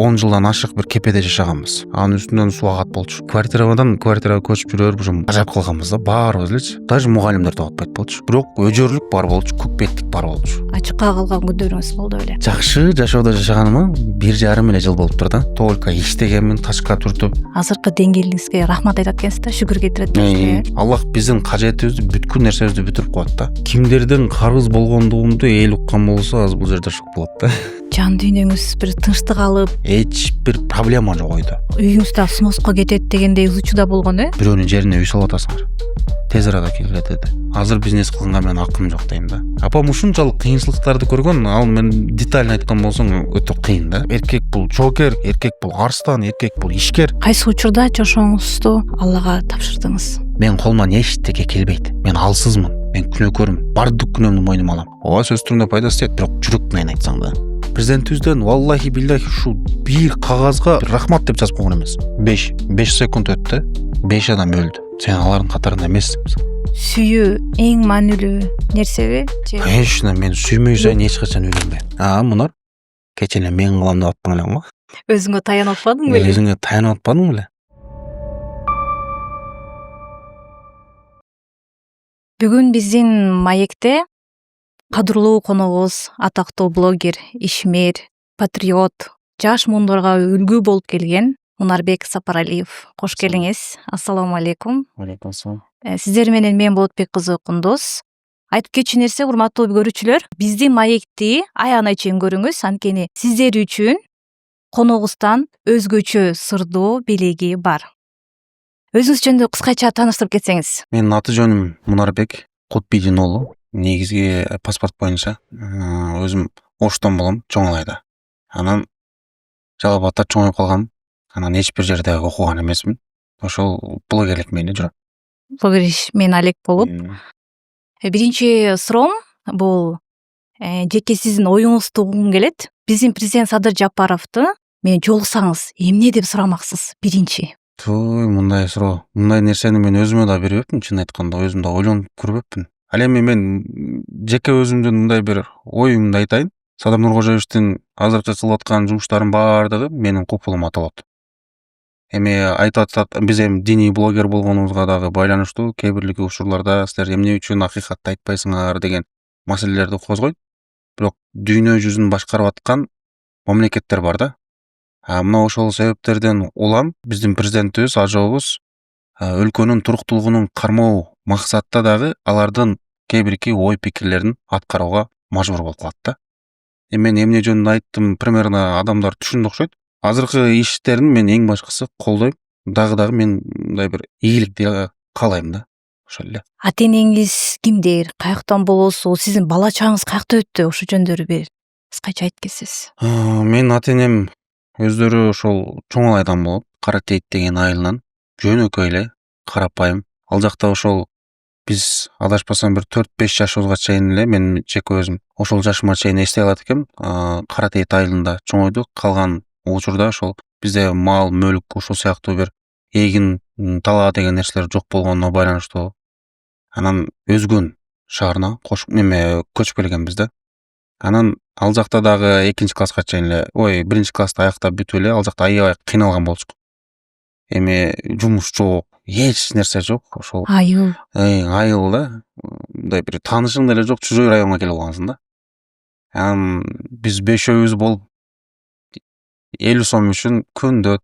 10 жылдан ашык бир кепеде жашаганбыз. Анын үстүнөн суу агат болчу. Квартирадан квартирага көчүп жүрөр ажап калганбыз да, баарыбыз элечи. Даже мугалимдер да отпойт болчу. Бирок өжөрлүк бар болчу, көкпеттик бар болчу. Ачыкка калган күндөрүңүз болду беле? Жакшы жашоодо жашаганыма 1,5 эле жыл болуптур да. Только иштегенмин, ташка түртүп. Азыркы деңгээлиңизге рахмат айтат экенсиз да, шүгүр кетирет экенсиз. Аллах биздин кажетибизди, бүткүл нерсебизди бүтүрүп коет да. Кимдердин карыз болгондугумду эл уккан болсо аз бул жерде шок болот да. Жан дүйнөңүз бир тынчтык алып, Эч бир проблема жок ойдо. үйүңүздө сноско кетет дегендей ызычуу болгон Бирөөнүн жерине үй салып атасыңар. Тез арада келет деди. Азыр бизнес кылганга мен акым жок дейм да. Апам ушунчалык кыйынчылыктарды көргөн, ал мен детально айткан болсоң өтө кыйын да. Эркек бул жокер, эркек бул арстан, эркек бул ишкер. Кайсы учурда жашооңузду Аллага тапшырдыңыз? Мен колуман эчтеке келбейт. Мен алсызмын. Мен күнөөкөрмүн. Бардык күнөөмдү мойнума алам. Ооба сөз түрүндө пайдасы тиет, бирок жүрөк менен айтсаң да. Президентибизден валлахи биллахи ушул бир кагазга рахмат деп жазып койгон эмес. 5 секунд өттү. 5 адам өлдү. Сен алардын катарында эмессиң. Сүйүү эң маанилүү нерсеби? Конечно, мен сүймөй сайын эч качан үйлөнбөйм. Мунар кече эле мен кылам деп аттың элең го. Өзүңө таянып атпадың беле? Өзүңө таянып атпадың беле? Бүгүн биздин маекте кадырлуу коногубуз атактуу блогер, ишмер, патриот, жаш мундарга үлгү болуп келген Мунарбек Сапаралиев. Кош келиңиз. Ассаламу алейкум. Алейкум ассалам. Сиздер менен мен Болотбек кызы Кундуз. Айтып кетчү нерсе, урматтуу көрүүчүлөр, биздин маекти аягына чейин көрүңүз, анткени сиздер үчүн коногубуздан өзгөчө сырдоо белеги бар. Өзүңүз жөнүндө кыскача тааныштырып кетсеңиз. Менин аты жөнүм Мунарбек Кутбийдин уулу. Негизги паспорт боюнча өзүм Оштон болом, Чоң Алайда. Анан Жалал Абадта чоңоюп калгам. Анан эч бир жерде окуган эмесмин. Ошол блогерлик мени жүрөт. Блогер мен алек болуп. Биринчи суроом бул жеке сиздин оюңузду угум келет. Биздин президент Садыр Жапаровду мени жолуксаңыз эмне деп сурамаксыз биринчи? Той, мындай суроо. Мындай нерсени мен өзүмө да бербепмин, чын айтканда, өзүм да ойлонуп көрбөпмүн. Ал эми мен жеке өзүмдүн мындай бир оюмду айтайын. Садыр Нуркожоевичтин азыркы кылып аткан жумуштарынын баардыгы менин купулума аталат. Эми айтып атат, биз эми диний блогер болгонубузга дагы байланыштуу кээ бирлик учурларда силер эмне үчүн акыйкатты айтпайсыңар деген маселелерди козгойт. Бирок дүйнө жүзүн башкарып аткан мамлекеттер бар да. Мына ошол себептерден улам биздин президентибиз, ажообуз өлкөнүн туруктуулугунун кармоо максатта дагы алардын кээ бирки ой пикирлерин аткарууга мажбур болуп калат да. Мен эмне жөнүндө айттым, примерно адамдар түшүндү окшойт. Азыркы иштерин мен эң башкысы колдойм. Дагы мен мындай бир ийгиликти каалайм да. Ошол эле. Ата энеңиз кимдер? Каяктан болосу? Сиздин бала чагыңыз каякта өттү? Ошол жөндөр бир кыскача айтып кетсеңиз. Менин ата энем өздөрү ошол Чоң Алайдан болуп, Каратейт деген айылынан, жөнөкөй эле, карапайым. Ал жакта ошол биз адашпасам бир 4-5 жашыбызга чейин эле мен жеке өзүм ошол жашыма чейин эстей алат экем. Каратейт айылында чоңойдук. Калган учурда ошол бизде мал, мөлк, ошол сыяктуу бир эгин, талаа деген нерселер жок болгонуна байланыштуу. Анан Өзгөн шаарына көчүп келгенбиз да. Анан ал жакта дагы 2-класска чейин эле, 1-классты аяктап бүтүп эле ал жакта аябай кыйналган болчук. Эми жумуш жок, эч нерсе жок. Ошол Айыл. Айыл да. Мындай бир таанышың деле жок, чужой районго келип алгансың да. Анан биз бешөөбүз болуп 50 сом үчүн күндө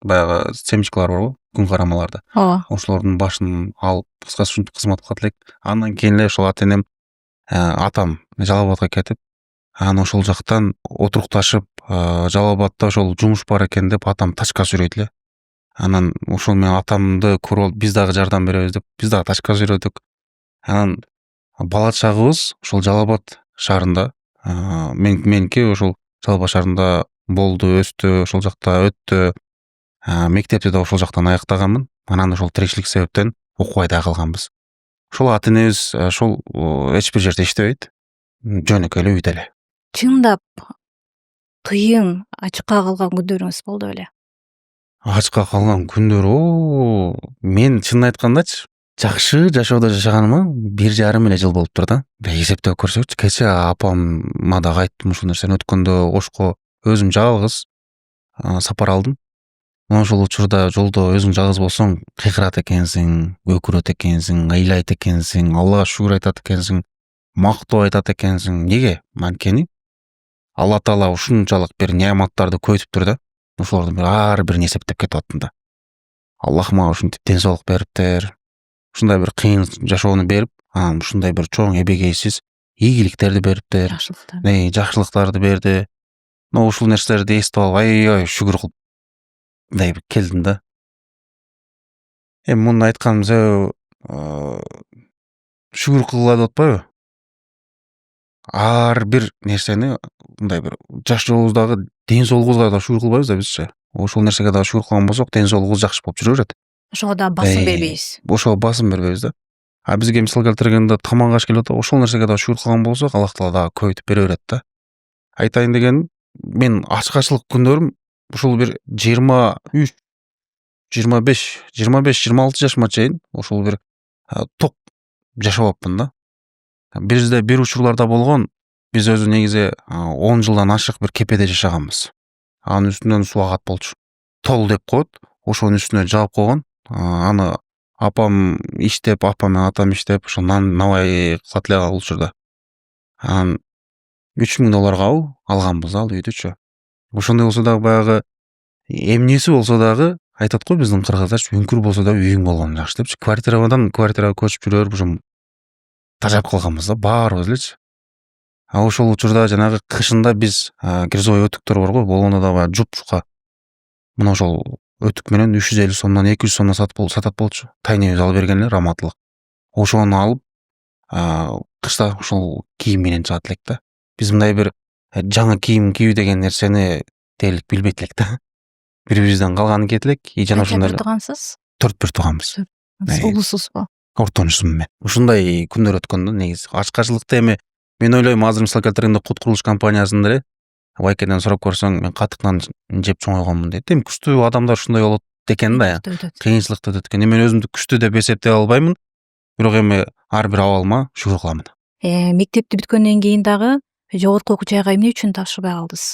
баягы семчкалар барбы, күн карамаларды. Ошолордун башын алып, кыскасы ушинтип кызмат кылат элек. Андан кийин эле ошол ата энем, атам Жалал Абадка кетип, анан ошол жактан отурукташып, Жалал Абадта ошол жумуш бар экен деп атам тачка сүйрөйт эле. Анан ошол мен атамды көрүп алып, биз дагы жардам беребиз деп, биз дагы тачка сүйрөдүк. Анан бала чагыбыз ошол Жалал Абад шаарында, меники ошол Жалал Абад шаарында болду, өстү, ошол жакта өттү. Мектепти да ошол жактан аяктаганмын. Анан ошол тиричилик себептен окубай да калганбыз. Ошол ата энебиз ошол эч бир жерде иштебейт. Жөнөкөй эле үйдө эле. Чындап кыйын, ачыкка калган күндөрүңүз болду беле? Ачыкка калган күндөр, мен чынын айткандачы, жакшы жашоодо жашаганыма 1,5 эле жыл болуптур да. Эсептеп көрсөкчү, кече апама дагы айттым ушул нерсени. Өткөндө Ошко өзүм жалгыз сапар алдым. Ошол учурда жолдо өзүң жалгыз болсоң, кыйкырат экенсиң, өкүрөт экенсиң, ыйлайт экенсиң, Аллага шүгүр айтат экенсиң, мактоо айтат экенсиң. Неге? Анткени Алла Таала ушунчалык бир неаматтарды көйтүптүр да. Ошолордун бир ар бирин эсептеп кетип атында. Аллах мага ушинтип ден соолук бериптир. Ушундай бир кыйын жашоону берип, анан ушундай бир чоң эбегейсиз ийгиликтерди бериптир. Жакшылыктарды берди. Ушул нерселерди эстип алып, ой, шүгүр кылып мындай бир келдим да. Эми муну айтканым себеби шүгүр кылгыла деп атпайбы? Ар бир нерсени мындай бир жашообуздагы ден соолугубузга да шүгүр кылбайбыз да бизчи. Ошол нерсеге да шүгүр кылган болсок, ден соолугубуз жакшы болуп жүрө берет. Ошого да басым бербейбиз. Ошого басым бербейбиз да. А бизге мисал келтиргенде тамак аш келип атат, ошол нерсеге да шүгүр кылган болсок, Аллах Таала дагы көбөйтүп бере берет да. Айтайын дегеним, мен ачкачылык күндөрүм ушул бир 23, 25, 26 жашыма чейин ошол бир ток жашабапмын да. Бизде бир учурларда болгон, биз өзү негизи 10 жылдан ашык бир кепеде жашаганбыз. Анын үстүнөн суу агат болчу. Тол деп коет, ошонун үстүнө жаап койгон. Аны апам иштеп, апам менен атам иштеп, ошо набай кылат эле ал учурда. Анан $3000 алганбыз ал үйдүчү. Ошондой болсо дагы баягы эмнеси болсо дагы айтат го биздин кыргыздарчы, үңкүр болсо да үйүң болгон жакшы депчи. Квартирадан квартирага көчүп жүрөр, ушул тажап калганбыз да баарыбыз элечи. Ошол учурда жанагы кышында биз кирзовый өтүктөр бар го, болгондо да баягы жуп-жука. Мына ошол өтүк менен 350 сомдон 200 сомдон сатат болчу. Тайнебиз алып бергенлер раматылык. Ошону алып кышта ошол кийим менен чыгат элек да. Биз мындай бир жаңы кийим кийүү деген нерсени дээрлик билбейт элек да. Бири-бирибизден калганын кетет элек. Жана ошондой туугансыз? 4 тууганбыз. Улусузбу? Ортончусумун мен. Ушундай күндөр өткөн да негизи. Ачкачылыкты эми мен ойлойм, азыр мисал келтиргенде кут курулуш компаниясында эле Байкеден сурап көрсөң, мен катыктан жеп чоңойгонмун дейт. Эми күчтүү адамдар ушундай болот экен да. Кыйынчылыкты өтөт экен. Мен өзүмдү күчтүү деп эсептей албаймын. Бирок эми ар бир абалыма шүгүр кыламын. Мектепти бүткөндөн кийин дагы жогорку окуу жайга эмне үчүн тапшырбай калдыңыз?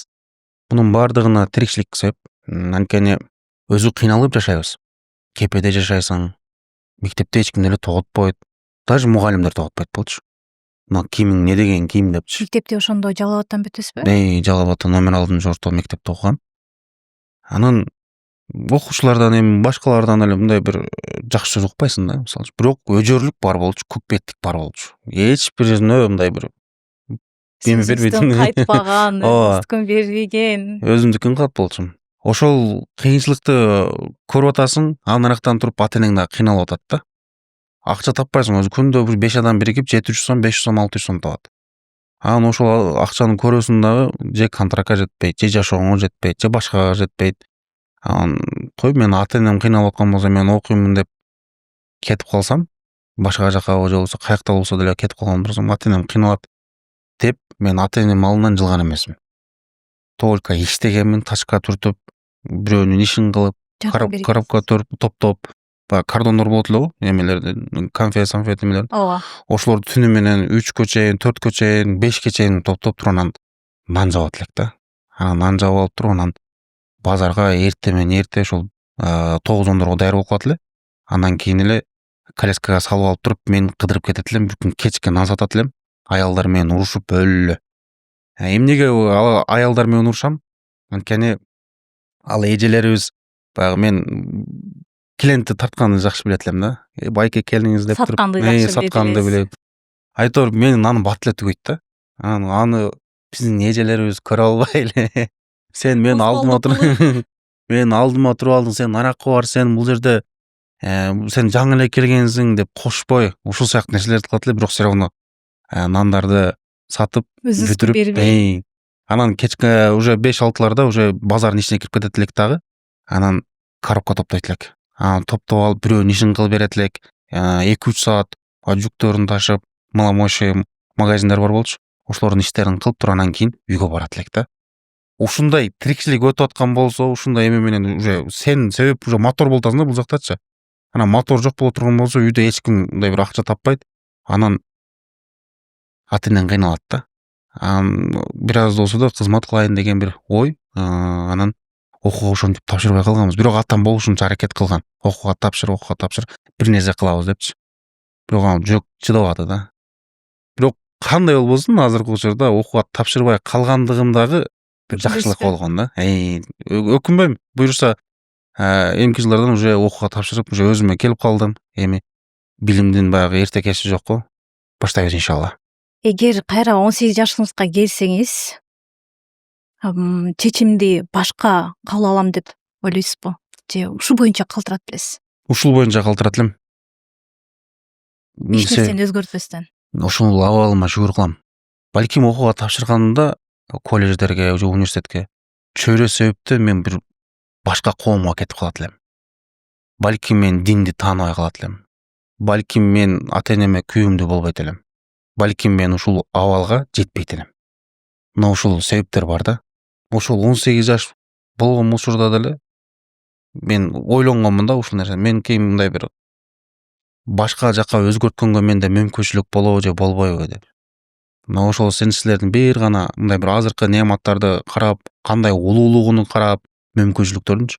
Мунун бардыгына тирикчилик себеп. Анткени өзү кыйналып жашайбыз. Кепеде жашайсың. Мектепте эч ким эле тоготпойт. Даже мугалимдер тоготпойт болчу. Мына кийимиң не деген кийим депчи. Мектепте ошондо Жалал абадтан бүтөсүзбү? Жалал абадта номер 6 орто мектепте окугам. Анан окуучулардан эми башкалардан эле мындай бир жакшы сөз укпайсың да, мисалы. Бирок өжөрлүк бар болчу, көкпеттик бар болчу. Эч биринө мындай бир эми бербейтин, кайтпаган, өзүңдүкүн бербеген. Өзүмдүкүн калп болчумун. Ошол кыйынчылыкты көрүп атасың, анын арактан туруп ата-энең да кыйналып атат да. Акча таппайсың, өзү күндө бир 5 адам биригип 700 сом, 500 сом, 600 сом табат. Анан ошол акчаны көрөсүң дагы же контрактка жетпейт, же жашооңо жетпейт, же башкага жетпейт. Анан кой, мен ата-энем кыйналып аткан болсо, мен окуймун деп кетип калсам, башка жака же болбосо каякта болсо деле кетип калган болсом, ата-энем кыйналат деп мен ата-энем алдынан жылган эмесмин. Только иштегенмин, тачка түртүп, бирөөнүн ишин кылып, коробка топтоп, кардондор болот эле го, эмелерди, конфет эмелер. Ооба. Ошолорду түнү менен 3-кө чейин, 4-кө чейин, 5-ке чейин топтоп туруп анан нан жабат элек да. Анан нан жабып алып туруп анан базарга эрте ошол 9-10 даяр болуп калат эле. Андан кийин эле коляскага салып алып туруп мен кыдырып кетет элем, бир күн кечке нан сатат элем. Аялдар менен урушуп өлү. Эмнеге аялдар менен урушам? Анткени ал эжелерибиз баягы мен клиентти тартканды жакшы билет элем да. Байке келиңиз деп туруп, сатканды билет. Айтор менин наны бат эле түгөйт да. Аны биздин эжелерибиз көрө албай эле. Сен мен алдыма туруп, мен алдыма туруп алдың, сен аракка бар, сен бул жерде сен жаңы эле келгенсиң деп кошпой, ушул сыяктуу нерселерди кылат эле, бирок все равно нандарды сатып бүтүрүп, анан кечке уже 5-6ларда уже базардын ичине кирип кетет элек дагы. Анан коробка топтойт элек. Анан топтоп алып бирөөнүн ишин кылып берет элек. 2-3 саат жүктөрүн ташып, маломойший магазиндер бар болчу. Ошолордун иштерин кылып туруп анан кийин үйгө барат элек да. Ушундай тирикчилик өтүп аткан болсо, ушундай эме менен уже сен себеп уже мотор болуп атасың да бул жактачы. Анан мотор жок боло турган болсо, үйдө эч ким мындай бир акча таппайт. Анан ата-энең кыйналат да. Бир аз болсо да кызмат кылайын деген бир ой. Анан окууга ошентип тапшырбай калганбыз. Бирок атам болушунча аракет кылган. Окууга тапшыр, бир нерсе кылабыз депчи. Бирок аны жок чыдабады да. Бирок кандай болбосун азыркы учурда окууга тапшырбай калгандыгым дагы бир жакшылык болгон да. Өкүнбөйм. Буюрса эмки жылдардан уже окууга тапшырып, уже өзүмө келип калдым. Эми билимдин баягы эрте кечи жокко. Баштайбыз иншалла. Эгер кайра 18 жашыңызга келсеңиз, чечимди башка кабыл алам деп ойлойсузбу? Же ушул боюнча калтырат элесиз? Ушул боюнча калтырат элем. Эч нерсени өзгөртпөстөн. Ошол абалыма шүгүр кылам. Балким окууга тапшырганымда колледждерге же университетке чөйрө себептен мен бир башка коомго кетип калат элем. Балким мен динди тааныбай калат элем. Балким мен ата-энеме күйүмдүү болбойт элем. Балким мен ушул абалга жетпейт элем. Мына ушул себептер бар да. Ошол 18 жаш болгон учурда деле мен ойлонгонмун да ушул нерсе. Мен кийин мындай бир башка жакка өзгөрткөнгө менде мүмкүнчүлүк болобу же болбойбу деп. Мына ошол сеничилердин бир гана мындай бир азыркы неаматтарды карап, кандай улуулугун карап, мүмкүнчүлүктөрүнчү.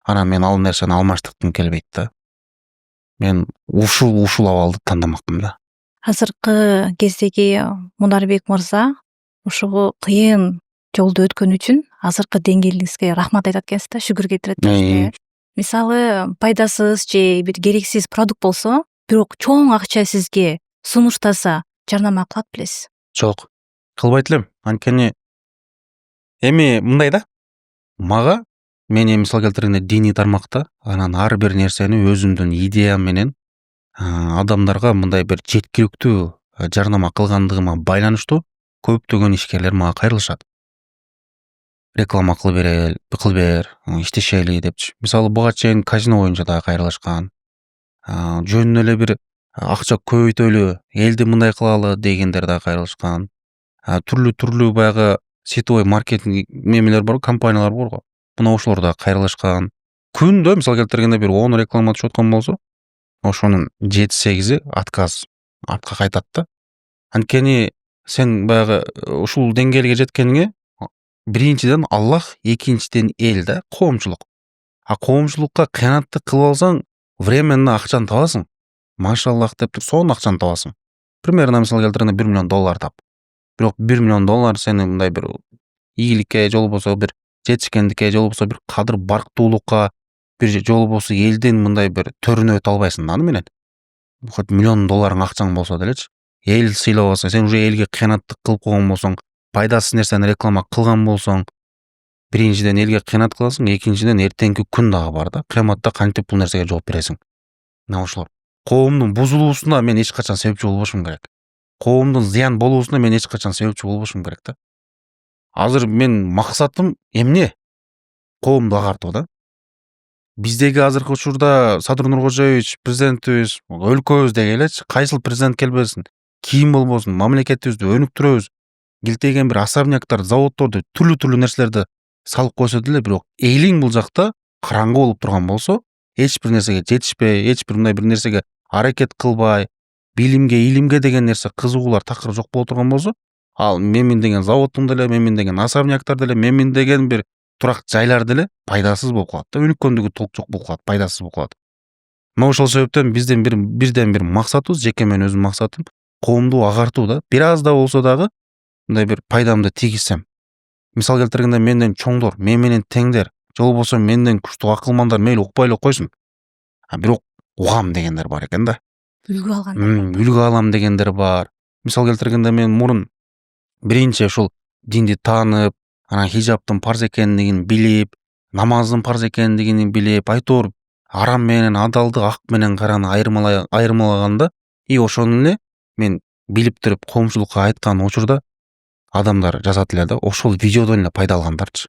Анан мен ал нерсени алмаштырткым келбейт да. Мен ушул абалды тандамакмын да. Азыркы кездеги Мунарбек мырза ушул кыйын жолду өткөн үчүн азыркы деңгээлиңизге рахмат айтат экенсиз да, шүгүр кетирет экенсиз. Мисалы, пайдасыз же бир керексиз продукт болсо, бирок чоң акча сизге сунуштаса, жарнама кылат белесиз? Жок, кылбайт элем. Анткени эми мындай да. Мага мен эми мисал келтиргенде диний тармакта анан ар бир нерсени өзүмдүн идеям менен адамдарга мындай бир жеткиликтүү жарнама кылгандыгыма байланыштуу көптөгөн ишкерлер мага кайрылышат. Реклама кыл бер, иштешели депчи. Мисалы буга чейин казино боюнча да кайрылышкан. Жөнүнө эле бир акча көбөйтөлү, элди мындай кылалы дегендер да кайрылышкан. Түрлүү баягы сетевой маркетинг мемелер бар, компаниялар бар го. Мына ошолор да кайрылышкан. Күндө мисал келтиргенде бир 10 реклама түшүп аткан болсо, ошонун 7-8и артка кайтат да. Анткени сен баягы ушул деңгээлге жеткениңе биринчиден Аллах, экинчиден эл да, коомчулук. Коомчулукка кыянаттык кылып алсаң, временно акчаны табасың. Машаллах деп туруп сонун акчаны табасың. Примерно мисал келтиргенде $1 миллион тап. Бирок $1 миллион сени мындай бир ийгиликке, жол болсо бир жетишкендикке, жол болсо бир кадыр барктуулукка, бир жол болсо элдин мындай бир төрүнө өтө албайсың аны менен. Хоть $1 миллион акчаң болсо делечи. Эл сыйлабаса, сен уже элге кыянаттык кылып койгон болсоң, пайдасыз нерсени реклама кылган болсоң, биринчиден элге кыянат кыласың, экинчиден эртеңки күн дагы бар да. Кыяматта кантип бул нерсеге жооп бересиң? Мына ошолор. Коомдун бузулуусуна мен эч качан себепчи болбошум керек. Коомдун зыян болуусуна мен эч качан себепчи болбошум керек да. Азыр мен максатым эмне? Коомду агартуу да. Биздеги азыркы учурда Садыр Нуркожоевич президентибиз, өлкөбүздөгү элечи, кайсыл президент келбесин, ким болбосун, мамлекетибизди өнүктүрөбүз, килтеген бир особняктар, заводдорду, түрлүү нерселерди салып койсо деле, бирок элиң бул жакта караңгы болуп турган болсо, эч бир нерсеге жетишпей, эч бир мындай бир нерсеге аракет кылбай, билимге, илимге деген нерсе кызыгуулар такыр жок боло турган болсо, ал менин деген заводдун деле, менин деген особняктар деле, менин деген бир турак жайлар деле пайдасыз болуп калат да. Өнүккөндүгү толук жок болуп калат, пайдасыз болуп калат. Мына ошол себептен бизден бир максатыбыз, жеке мен өзүм максатым коомду агартуу да. Бир аз да болсо дагы мындай бир пайдамды тийгизсем. Мисал келтиргенде менден чоңдор, мен менен теңдер, же болбосо менден күчтүү акылмандар мейли укпай эле койсун. Бирок угам дегендер бар экен да. Үлгү алган. Үлгү алам дегендер бар. Мисал келтиргенде мен мурун биринчи ушул динди таанып, анан хижабтын парз экендигин билип, намаздын парз экендигин билип, айтор арам менен адалды, ак менен караны айырмалаганда, ошону эле мен билип туруп коомчулукка айткан учурда адамдар жазат эле да, ошол видеодон эле пайда алгандарчы.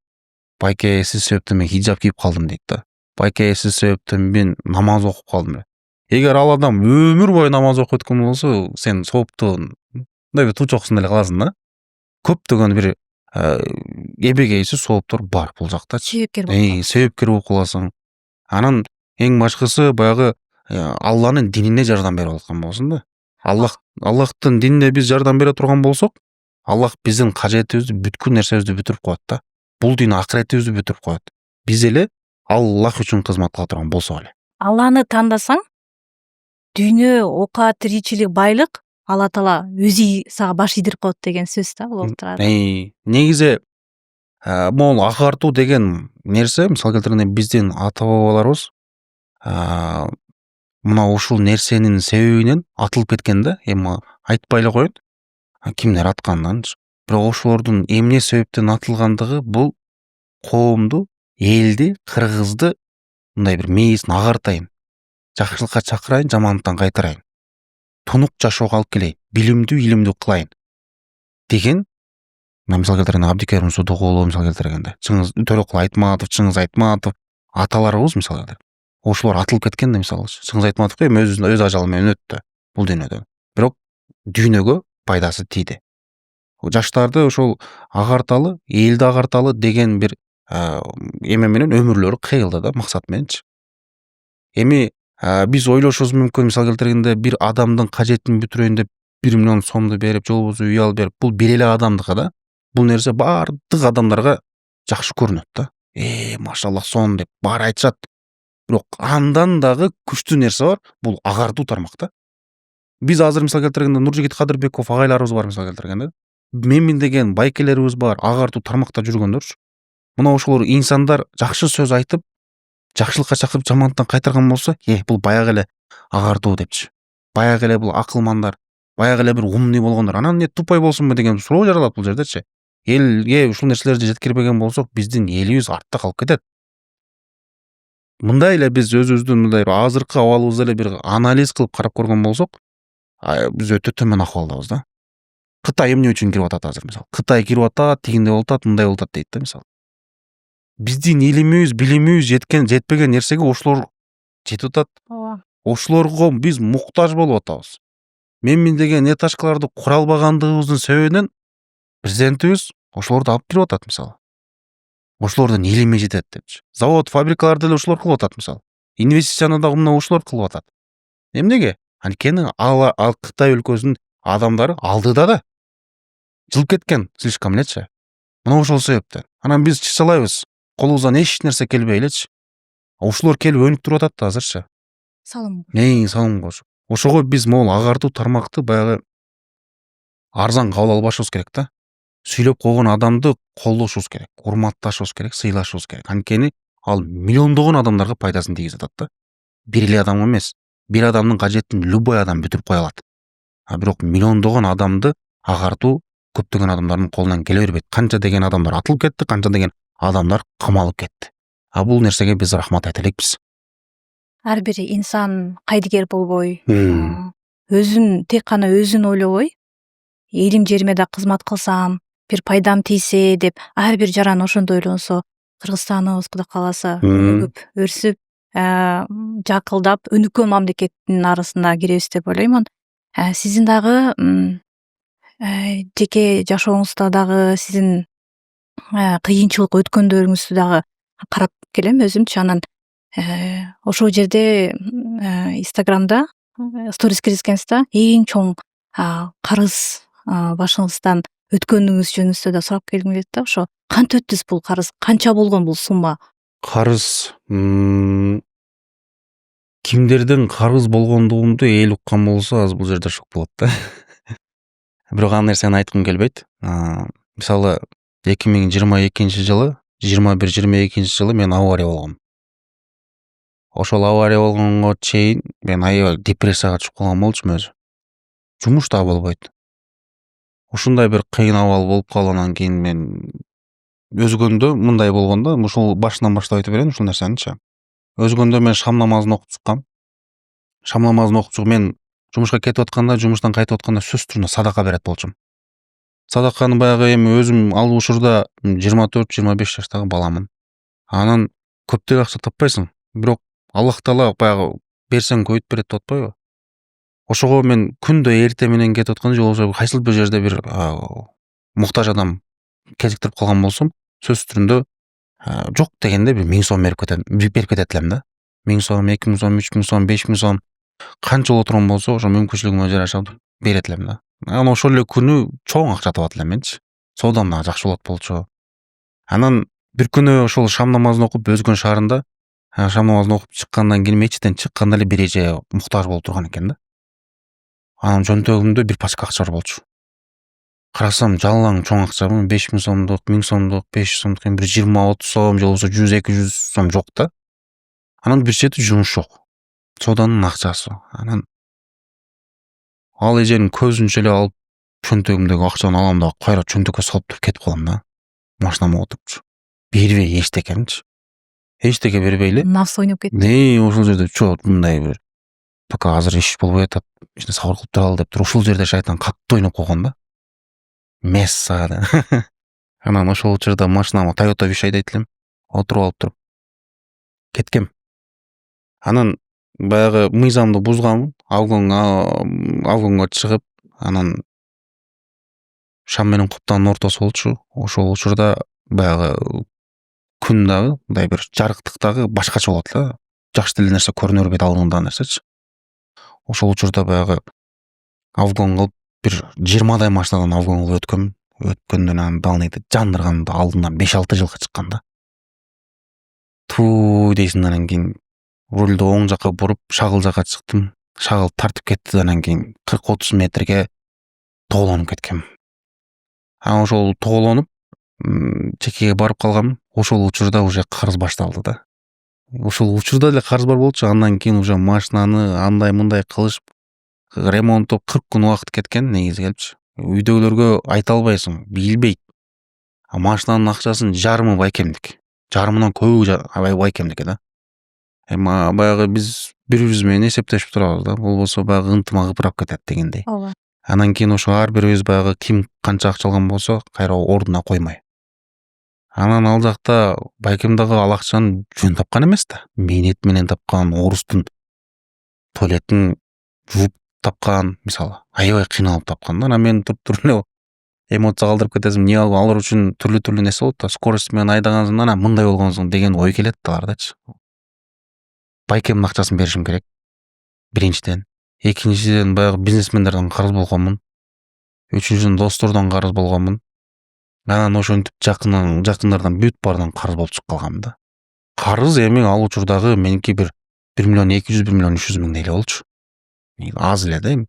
Байке, сиз себептен мен хижаб кийип калдым дейт да. Байке, сиз себептен мен намаз окуп калдым. Эгер ал адам өмүр бою намаз окуп өткөн болсо, сен соопту мындай бир тучоксун эле каласың да. Көптөгөн бир эбегейсиз сооптор бар бул жактачы. Себепкер болуп каласың. Анан эң башкысы баягы Алланын динине жардам берип аткан болсун да. Аллахтын динине биз жардам бере турган болсок, Аллах биздин кажетибизди, бүткүл нерсебизди бүтүрүп коет да. Бул дүйнө акыретибизди бүтүрүп коет. биз эле Аллах үчүн кызмат кыла турган болсок эле. Алланы тандасаң, дүйнө, оокат, тиричилик, байлык Алла таала өзү сага баш ийдирип коет деген сөз да болуп турат. Негизи могул агартуу деген нерсе, мисалы келтиргенде биздин ата бабаларыбыз мына ушул нерсенин себебинен атылып кеткен да. Эми айтпай эле коеюн. Кимдер атканданчы. Бирок ошолордун эмне себептен атылгандыгы бул коомду, элди, кыргызды мындай бир мээсин агартайын. Жакшылыкка чакырайын, жамандыктан кайтарайын. Тунук жашоого алып келейин, билимдүү, илимдүү кылайын деген, мисалы келтиргенде Абдикерим Судукулу, мисалы келтиргенде Чыңгыз Төрөкул Айтматов, Чыңгыз Айтматов аталарыбыз мисалы келтирип. Ошолор атылып кеткен да, мисалы. Чыңгыз Айтматов эми өз ажалы менен өттү бул дүйнөдөн. Бирок дүйнөгө пайдасы тийди. Жаштарды ошол агарталы, элди агарталы деген бир эме менен өмүрлөрү кыйылды да, максат мененчи. Эми биз ойлошубуз мүмкүн, мисалы келтиргенде бир адамдын кажетин бүтүрөйүн деп 1 миллион сомду берип, же болбосо үй алып берип, бул бир эле адамдыкы да. Бул нерсе бардык адамдарга жакшы көрүнөт да. Машаллах сон деп баары айтышат. Бирок андан дагы күчтүү нерсе бар, бул агартуу тармак да. Биз азыр мисалы келтиргенде Нуржигит Кадырбеков агайларыбыз бар, мисалы келтиргенде. Меминдеген байкелерибиз бар, агартуу тармакта жүргөндөрчү. Мына ошолор инсандар жакшы сөз айтып, жакшылыкка чакырып, жамандыктан кайтарган болсо, бул баягы эле агартуу депчи. Баягы эле бул акылмандар, баягы эле бир умный болгондор. Анан эмне тупой болсунбу деген суроо жаралат бул жердечи. Элге ушул нерселерди жеткирбеген болсок, биздин элибиз артта калып кетет. Мындай эле биз өзүбүздүн мындай азыркы абалыбызды эле бир анализ кылып карап көргөн болсок, биз өтө төмөн акыбалдабыз да. Кытай эмне үчүн кирип атат азыр, мисалы. Кытай кирип атат, тигиндей болуп атат, мындай болуп атат дейт да, мисалы. Биздин илимибиз, билимибиз жетпеген нерсеге ошолор жетип атат. Ошолорго биз муктаж болуп атабыз. Меминдеген этажкаларды кура албагандыгыбыздын себебинен президентибиз ошолорду алып кирип атат, мисалы. Ошолордун илими жетет депчи. Завод, фабрикаларды эле ошолор кылып атат, мисалы. Инвестицияны дагы мына ошолор кылып атат. Эмнеге? Анткени ал Кытай өлкөсүнүн адамдары алдыда да жылып кеткен слишком элечи. Мына ошол себептен. Анан биз чычалайбыз. Колубуздан эч нерсе келбей элечи. Ошолор келип өнүк туруп атат да азырчы. Салым. Салым кошуп. Ошого биз могул агартуу тармакты баягы арзан кабыл албашыбыз керек да. Сүйлөп койгон адамды колдошубуз керек, урматташыбыз керек, сыйлашыбыз керек. Анткени ал миллиондогон адамдарга пайдасын тийгизет атат да. Бир эле адам эмес. Бир адамдын кажетин любой адам бүтүрүп кое алат. Бирок миллиондогон адамды агартуу көптөгөн адамдардын колунан келе бербейт. Канча деген адамдар атылып кетти, канча деген адамдар камалып кетти. Бул нерсеге биз рахмат айта элекпиз. Ар бир инсан кайдыгер болбой, өзүн тек гана өзүн ойлобой, элим жериме да кызмат кылсам, бир пайдам тийсе деп ар бир жаран ошондой ойлонсо, Кыргызстаныбыз Кудай кааласа көп өрсүп, жакылдап, өнүккөн мамлекеттин арасына киребиз деп ойлоймун. Сиздин дагы жеке жашооңузда дагы сиздин кыйынчылык өткөндөрүңүздү дагы карап келем өзүмчү. Анан ошол жерде Инстаграмда сторис киргизгенсизде эң чоң карыз башыңыздан өткөнүңүз жөнүндө да сурап келгим келет да. Ошо кантип өттүз бул карыз? Канча болгон бул сумма? Карыз кимдерден карыз болгондугумду эл уккан болсо, аз бул жерде шок болот да. Бирок ал нерсени айткым келбейт. Мисалы 2022 жылы, 21-22 жылы мен авария болгом. Ошол авария болгонго чейин мен аябай депрессияга түшүп калган болчумун өзү. Жумуш да болбойт. Ушундай бир кыйын абал болуп калгандан кийин мен өзгөндө мындай болгондо, ушул башынан баштап айтып берейин ушул нерсеничи. Өзгөндө мен шам намазын окуп чыккам. Шам намазын окуп чыгып мен жумушка кетип атканда, жумуштан кайтып атканда сөзсүз түрдө садака берет болчумун. Садаканы баягы эми өзүм ал учурда 24-25 жаштагы баламын. Анан көптөгө акча таппайсың. Бирок Аллах Таала баягы берсең көйүт берет деп атпайбы? Ошого мен күндө эрте менен кетип атканда, же болбосо кайсыл бир жерде бир муктаж адам кезиктирип калган болсом, сөзсүз түрдө жок дегенде бир 1000 сом берип кетет элем да. 1000 сом, 2000 сом, 3000 сом, 5000 сом канча боло турган болсо, ошо мүмкүнчүлүгүмө жараша берет элем да. Анан ошол эле күнү чоң акча табат элем менчи. Соодам дагы жакшы болот болчу. Анан Бир күнү ошол шам намазын окуп Өзгөн шаарында шам намазын окуп чыккандан кийин мечиттен чыкканда эле бир эже муктаж болуп турган экен да. Анын чөнтөгүмдө бир пачка акча бар болчу. Карасам жалаң чоң акчамы 5000 сомдук, 1000 сомдук, 500 сомдук, бир 20-30 сом же болбосо 100-200 сом жок да. Анан бир чети жумуш жок. Сооданын акчасы. Анан ал эженин көзүнчө эле алып чөнтөгүмдөгү акчаны алам да кайра чөнтөккө салып туруп кетип калам да. Машинама отурупчу. Бербей эчтекемчи. Эчтеке бербей эле. Навс ойноп кетти. Ошол жерде чот мындай бир пока азыр иш болбой атат. Ичине сабыр кылып туралы деп туруп ушул жерде шайтан катты ойноп койгон да. Месса да. Анан ошол учурда машинама Toyota Wish дейт элем. Отуруп алып туруп кеткем. Анан баягы мыйзамды бузгам, авгонго чыгып, анан шам менен куптанын ортосу болчу. Ошол учурда баягы күн дагы мындай бир жарыктык дагы башкача болот эле. Жакшы деле нерсе көрүнө бербейт, алдыңдагы нерсечи. Ошол учурда баягы авгон кылып бир 20дай машинадан авгон кылып өткөм. Өткөндөн анан балнейди жандырганда алдымдан 5-6 жылкы чыккан да. Туу дейсиң, анан кийин рульду оң жакка буруп, шагыл жакка чыктым. Шагыл тартып кетти, анан кийин 40-30 метрге тоолонуп кеткем. Анан ошол тоолонуп чекеге барып калгам. Ошол учурда уже карыз башталды да. Ошол учурда эле карыз бар болчу. Андан кийин уже машинаны андай мындай кылышып, ремонттоп 40 күн убакыт кеткен негизи келипчи. Үйдөгүлөргө айта албайсың, билбейт. Машинанын акчасын жарымы байкемдик. Жарымынан көбү байкемдики да. Эми баягы биз бири-бирибиз менен эсептешип турабыз да. Болбосо баягы ынтыма кыпырап кетет дегендей. Ооба. Анан кийин ошо ар бирибиз баягы ким канча акча алган болсо, кайра ордуна коймой. Анан ал жакта байкем дагы ал акчаны жөн тапкан эмес да. Мээнет менен тапкан, орустун туалетин жууп тапкан, мисалы. Аябай кыйналып тапкан да. Анан мен туруп эле эмоция калтырып кетесиң. Эмне алар үчүн түрлүү нерсе болот да. Скорость менен айдагансың, анан мындай болгонсуң деген ой келет да алардачы. Байкемдин акчасын беришим керек. Биринчиден. Экинчиден баягы бизнесмендерден карыз болгонмун. Үчүнчүдөн достордон карыз болгонмун. Анан ошентип жакындардан бүт баарынан карыз болуп чыгып калгам да. Карыз эми ал учурдагы меники бир 1 миллион 200, 1 миллион 300 миң эле болчу. Аз эле да эми.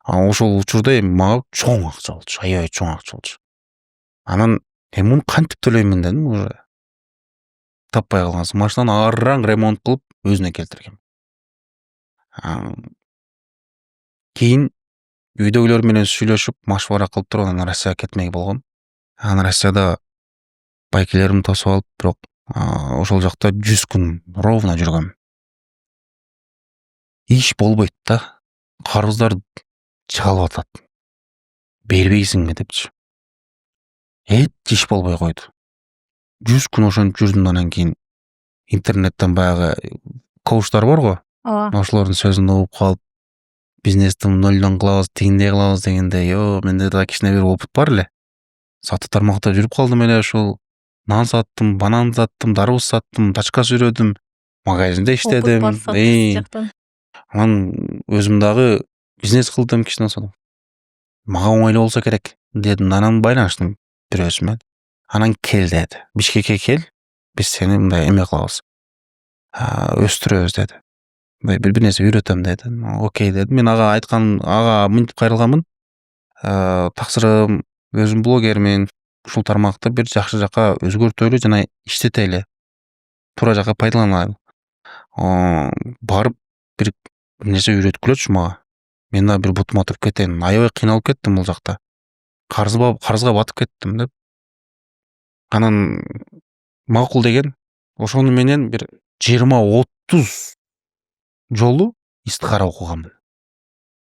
Ошол учурда эми мага чоң акча болчу, аябай чоң акча болчу. Анан эми муну кантип төлөймүн дедим уже. Таппай калгансың. Машинаны арраң ремонт кылып өзүнө келтиргем. Кийин үйдөгүлөр менен сүйлөшүп, машвара кылып туруп анан Россияга кетмек болгом. Анан Россияда байкелерим тосуп алып, бирок ошол жакта 100 күн ровно жүргөм. Иш болбойт да. Карыздар чалып атат. Бербейсиңби депчи. Иш болбой койду. 100 күн ошентип жүрдүм, анан кийин интернеттен баягы коучтар барго. Ооба. Ошолордун сөзүн угуп калып, бизнести нолдон кылабыз, тигиндей кылабыз дегенде, менде да кичине бир опыт бар эле. Сатуу тармакта жүрүп калдым эле ошол. Нан саттым, банан саттым, дарбыз саттым, тачка сүрөдүм, магазинде иштедим. Анан өзүм дагы бизнес кылдым кичине соң. Мага оңойлуу болсо керек дедим. Анан байланыштым бирөөсү менен. Анан кел деди. Бишкекке кел. Биз сени мындай эме кылабыз. Өстүрөбүз деди. Бир нерсе үйрөтөм деди. Окей дедим. Мен ага мынтип кайрылганмын. Таксырым өзүм блогермин. Ушул тармакты бир жакшы жака өзгөртөлү жана иштетели. Туура жака пайдаланалы. Барып бир нерсе үйрөткүлөчү мага. Мен да бир бутума туруп кетейин. Аябай кыйналып кеттим бул жакта. Карызга батып кеттим деп. Анан макул деген. Ошону менен бир 20-30 жолу истихара окуганмын.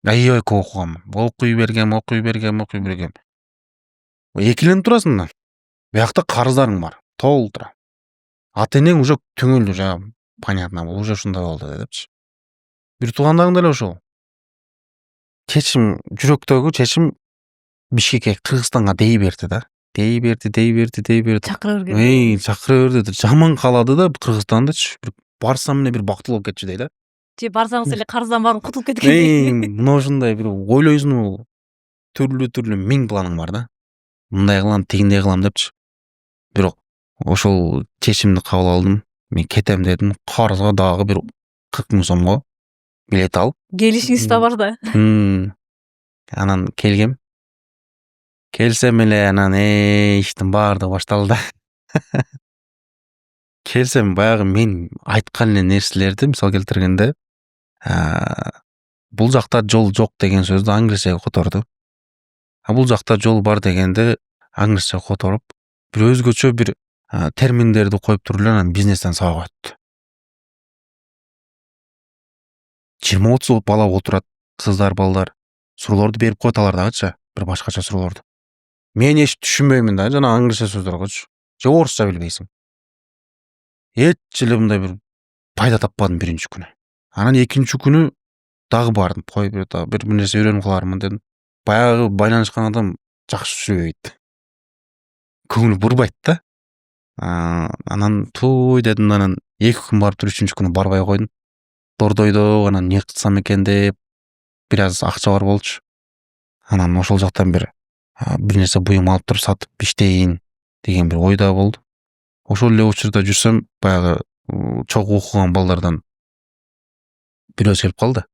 Аябай көп окуганмын. Окуй бергем. Экиленип турасың да. Биякта карыздарың бар. Толтура. Ата-энең уже түңүлдү, жана понятно, уже ушундай болду депчи. Бир туугандарың деле ошол. Жүрөктөгү чечим Бишкекке, Кыргызстанга дей берди да. Дей берди. Чакыра берген. Чакыра берди. Жаман калады да Кыргызстандычы. Бир барсам эле бир бактылуу болуп кетчү дейт да. Же барсаңыз эле карыздан барып кутулуп кеткендей. Мына ушундай бир ойлойсуң, түрлүү 1000 планың бар да. Мындай кылам, тигиндей кылам депчи. Бирок ошол чечимди кабыл алдым. Мен кетем дедим. Карызга дагы бир 40 000 сомго билет алып. Келишиңиз да бар да. Анан келгем. Келсем эле анан иштин баардыгы башталды. Келсем баягы мен айткан эле нерселерди мисал келтиргенде, бул жакта жол жок деген сөздү англисчеге которду. Бул жакта жол бар дегенде англисчеге которуп, бир өзгөчө бир терминдерди коюп туруп эле анан бизнестен сабак өттү. 20-30 бала отурат, кыздар, балдар. Суроолорду берип коет алар дагычы, бир башкача суроолорду. Мен эч түшүнбөймүн да, жана англисче сөздөргөчү. Же орусча билбейсиң. Эч эле мындай бир пайда таппадым биринчи күнү. Анан экинчи күнү дагы бардым. Кой бир нерсе үйрөнүп калармын дедим. Баягы байланышкан адам жакшы жүрбөйт. Көңүл бурбайт да. Анан туй дедим, анан 2 күн барып туруп 3-күнү барбай койдум. Дордойдо анан не кылсам экен деп бир аз акча бар болчу. Анан ошол жактан бир нерсе буюм алып туруп сатып иштейин деген бир ойда болду. Ошол эле учурда жүрсөм, баягы чогуу окуган балдардан бирөөсү келип калды.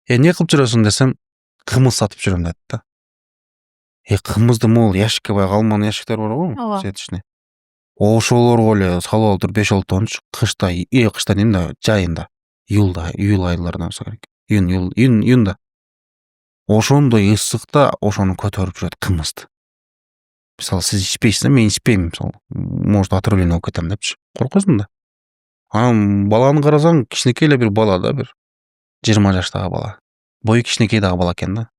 Не кылып жүрөсүң десем, кымыз сатып жүрөм деди да. Кымызды могул ящикке баягы алманы ящиктер бар го, сетишне. Ошолорго эле салып алып туруп 5-6 тончу кышта, кышта дейм да, жайында, июль айларында болсо керек. Июнда. Ошондой ысыкта ошону көтөрүп жүрөт кымызды. Мисалы сиз ичпейсиз, мен ичпейм, мисалы. Может отравление болуп кетем депчи. Коркосуң да. Анан баланы карасаң, кичинекей эле бир бала да, бир 20 жаштагы бала. Бою кичинекей дагы бала экен да.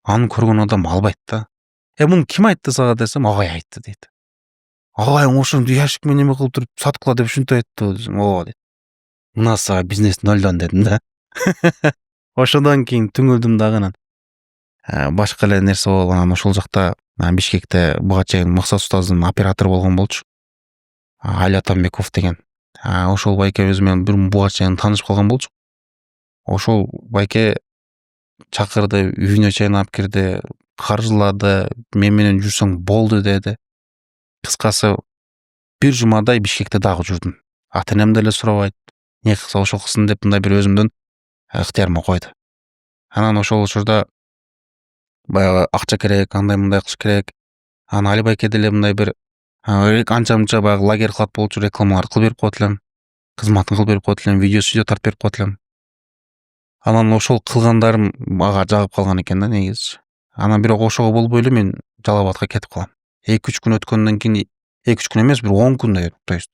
Аны көргөн адам албайт да. Муну ким айтты сага десем, агай айтты дейт. Агайың ошону ящик менен неме кылып туруп саткыла деп ушинтип айтты десем, ооба дейт. Мына сага бизнес нөлдөн дедим да. Ошондон кийин түңүлдүм дагы анан. Башка эле нерсе болуп, анан ошол жакта Бишкекте буга чейин Максат устаздын оператору болгон болчу. Али Атамбеков деген. Ошол байке өзү менен бир буга чейин таанышып калган болчу. Ошол байке чакырды, үйүнө чейин алып кирди, каржылады, мен менен жүрсөң болду деди. Кыскасы бир жумадай Бишкекте дагы жүрдүм. Ата-энем деле сурабайт. Не кылса ошол кылсын деп мындай бир өзүмдөн ыктыярыма койду. Анан ошол учурда баягы акча керек, андай мындай кылыш керек. Анан Али байке деле мындай бир анча-мынча баягы лагерь кылат болчу, рекламалар кылып берип коет элем. Кызматын кылып берип коет элем, видео тартып берип коет элем. Анан ошол кылгандарым ага жагып калган экен да негизи. Анан бирок ошого болбой эле мен Жалал Абадка кетип калам. 2-3 күн өткөндөн кийин, 2-3 күн эмес, бир 10 күндөй, то есть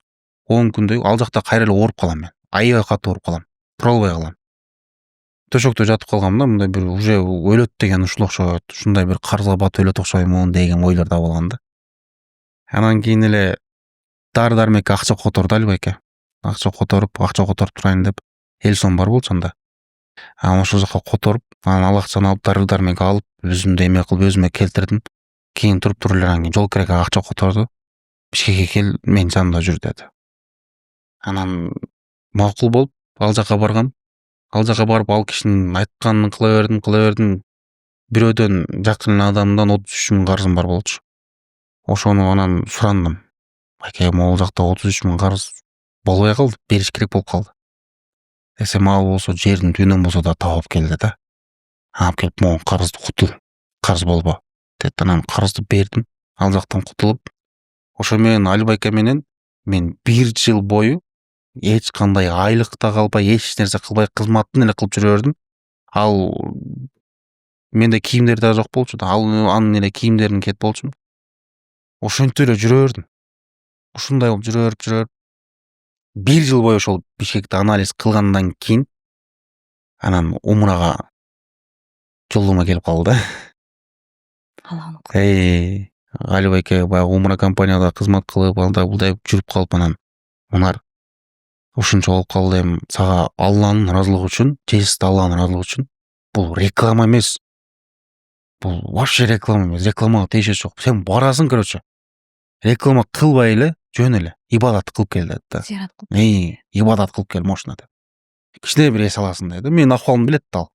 10 күндөй ал жакта кайра эле ооруп калам мен. Аябай катуу ооруп калам. Тура албай калам. Төшөктө жатып калгам да, мындай бир уже өлөт деген ушул окшойт. Ушундай бир карызга батып өлөт окшоймун деген ойлор да болгон да. Анан кийин эле дары дармекке акча которду Али байке. Акча которуп турайын деп 50 сом бар болчу анда. Анан ошол жака которуп, анан ал акчаны алып дары дармек алып, өзүмдү эме кылып өзүмө келтирдим. Кийин туруп эле анан жол керекке акча которду. Бишкекке кел, мен жанымда жүр деди. Анан макул болуп, ал жака баргам. Ал жака барып, ал кишинин айтканын кыла бердим. Бирөөдөн жакын адамдан 33 000 карызым бар болчу. Ошону анан сурандым. Байке, могул жакта 33 000 карыз болбой калды, бериш керек болуп калды. Десем, ал болсо жердин түбүнөн болсо да таап келди да. Алып келип, могу карызды кутул, карыз болбо деди. Анан карызды бердим. Ал жактан кутулуп, ошо менен Али байке менен мен 1 жыл бою эч кандай айлыкта калбай, эч нерсе кылбай, кызматын эле кылып жүрө бердим. Ал менде кийимдер да жок болчу да. Анын эле кийимдерин кийет болчумун. Ошентип эле жүрө бердим. Ушундай болуп жүрөп 1 жыл бою ошол Бишкекте анализ кылгандан кийин анан умрага жолдомо келип калды. Али байке баягы умра компанияда кызмат кылып, андай булдай жүрүп калып, анан Унар ушунча болуп калды. Эми сага Алланын ыраазылыгы үчүн, чечисти Алланын ыраазылыгы үчүн, бул реклама эмес. Бул вообще реклама эмес. Рекламага тиешеси жок. Сен барасың, короче. Реклама кылбай эле, жөн эле ибадат кылып кел деди да. Зиярат кылып. Ибадат кылып кел мошна деп. Кичине бир эс аласың деди. Мен акыбалымды билет да ал.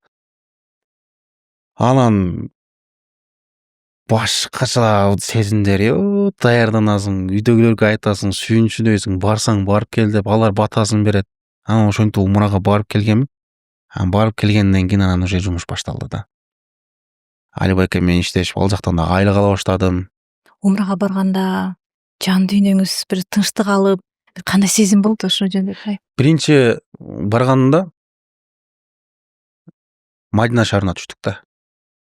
Анан башкача сезимдер. Даярданасың, үйдөгүлөргө айтасың, сүйүнчүнөсүң, барсаң барып кел деп алар батасын берет. Анан ошентип умрага барып келгенмин. Барып келгенден кийин анан уже жумуш башталды да. Али байке менен иштешип, ал жактан да айлык ала баштадым. Умрага барганда жан дүйнөңүз бир тынчтык алып, бир кандай сезим болду ошол жөнүндө? Биринчи барганымда Мадина шаарына түштүк да.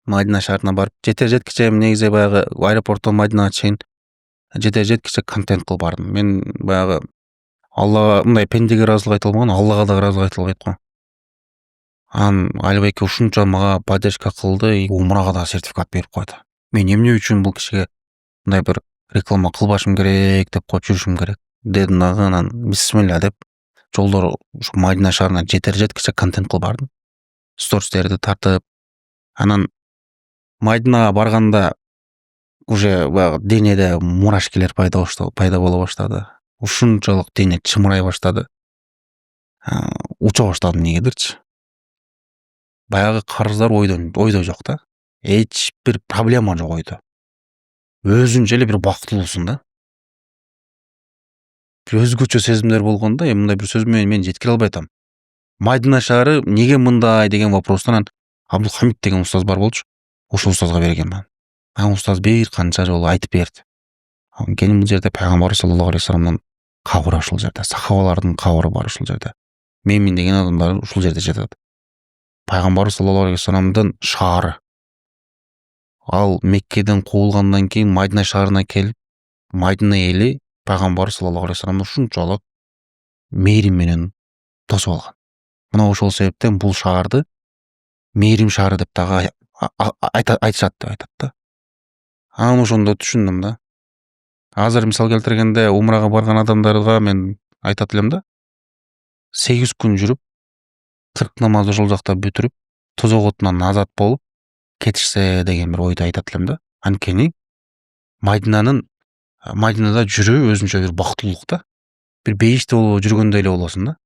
Мадина шаарына барып, жеткиче негизи баягы аэропорттон Мадинага чейин жеткиче контент кылып бардым. Мен баягы Аллага мындай пендеге ыраазылык айта албаган, Аллага да ыраазылык айта албайт го. Анан Али байке ушунча мага поддержка кылды, умрага да сертификат берип койду. Мен эмне үчүн бул кишиге мындай бир реклама кылбашым керек деп коюп жүрүшүм керек дедим дагы. Анан бисмилля деп жолдор ушу Мадина шаарына жеткиче контент кылып бардым. Стористерди тартып, анан Мадинага барганда уже баягы денеде мурашкилер пайда боло баштады. Ушунчалык дене чымырай баштады. Уча баштадым негедирчи. Баягы карыздар ойдо жок да. Эч бир проблема жок ойдо. Өзүнчө эле бир бактылуусуң да. Бир өзгөчө сезимдер болгондо, мындай бир сөз менен мен жеткире албай атам. Мадина шаары неге мындай деген вопростан Абдулхамид деген устаз бар болчу. Ошол устазга бергенмин. Устаз бир канча жолу айтып берди. Кени бул жерде пайгамбар саллаллаху алейхи вассаламдын кабыры ушул жерде, сахабалардын кабыры бар ушул жерде. Мемин деген адамдар ушул жерде жатат. Пайгамбар саллаллаху алейхи вассаламдын шаары. Ал Меккеден куулгандан кийин Мадина шаарына келип, Мадина эли пайгамбар саллаллаху алейхи вассаламды ушунчалык мээрим менен тосуп алган. Мына ошол себептен бул шаарды мээрим шаары деп дагы айтышат деп айтат да. Анан ошондо түшүндүм да. Азыр мисал келтиргенде умрага барган адамдарга мен айтат элем да. 8 күн жүрүп, 40 намаз ошол жакта бүтүрүп, тозок отунан азат болуп кетишсе деген бир ойду айтат элем да. Анткени Мадинада жүрүү өзүнчө бир бактылуулук да. Бир бейиште жүргөндөй эле болосуң да.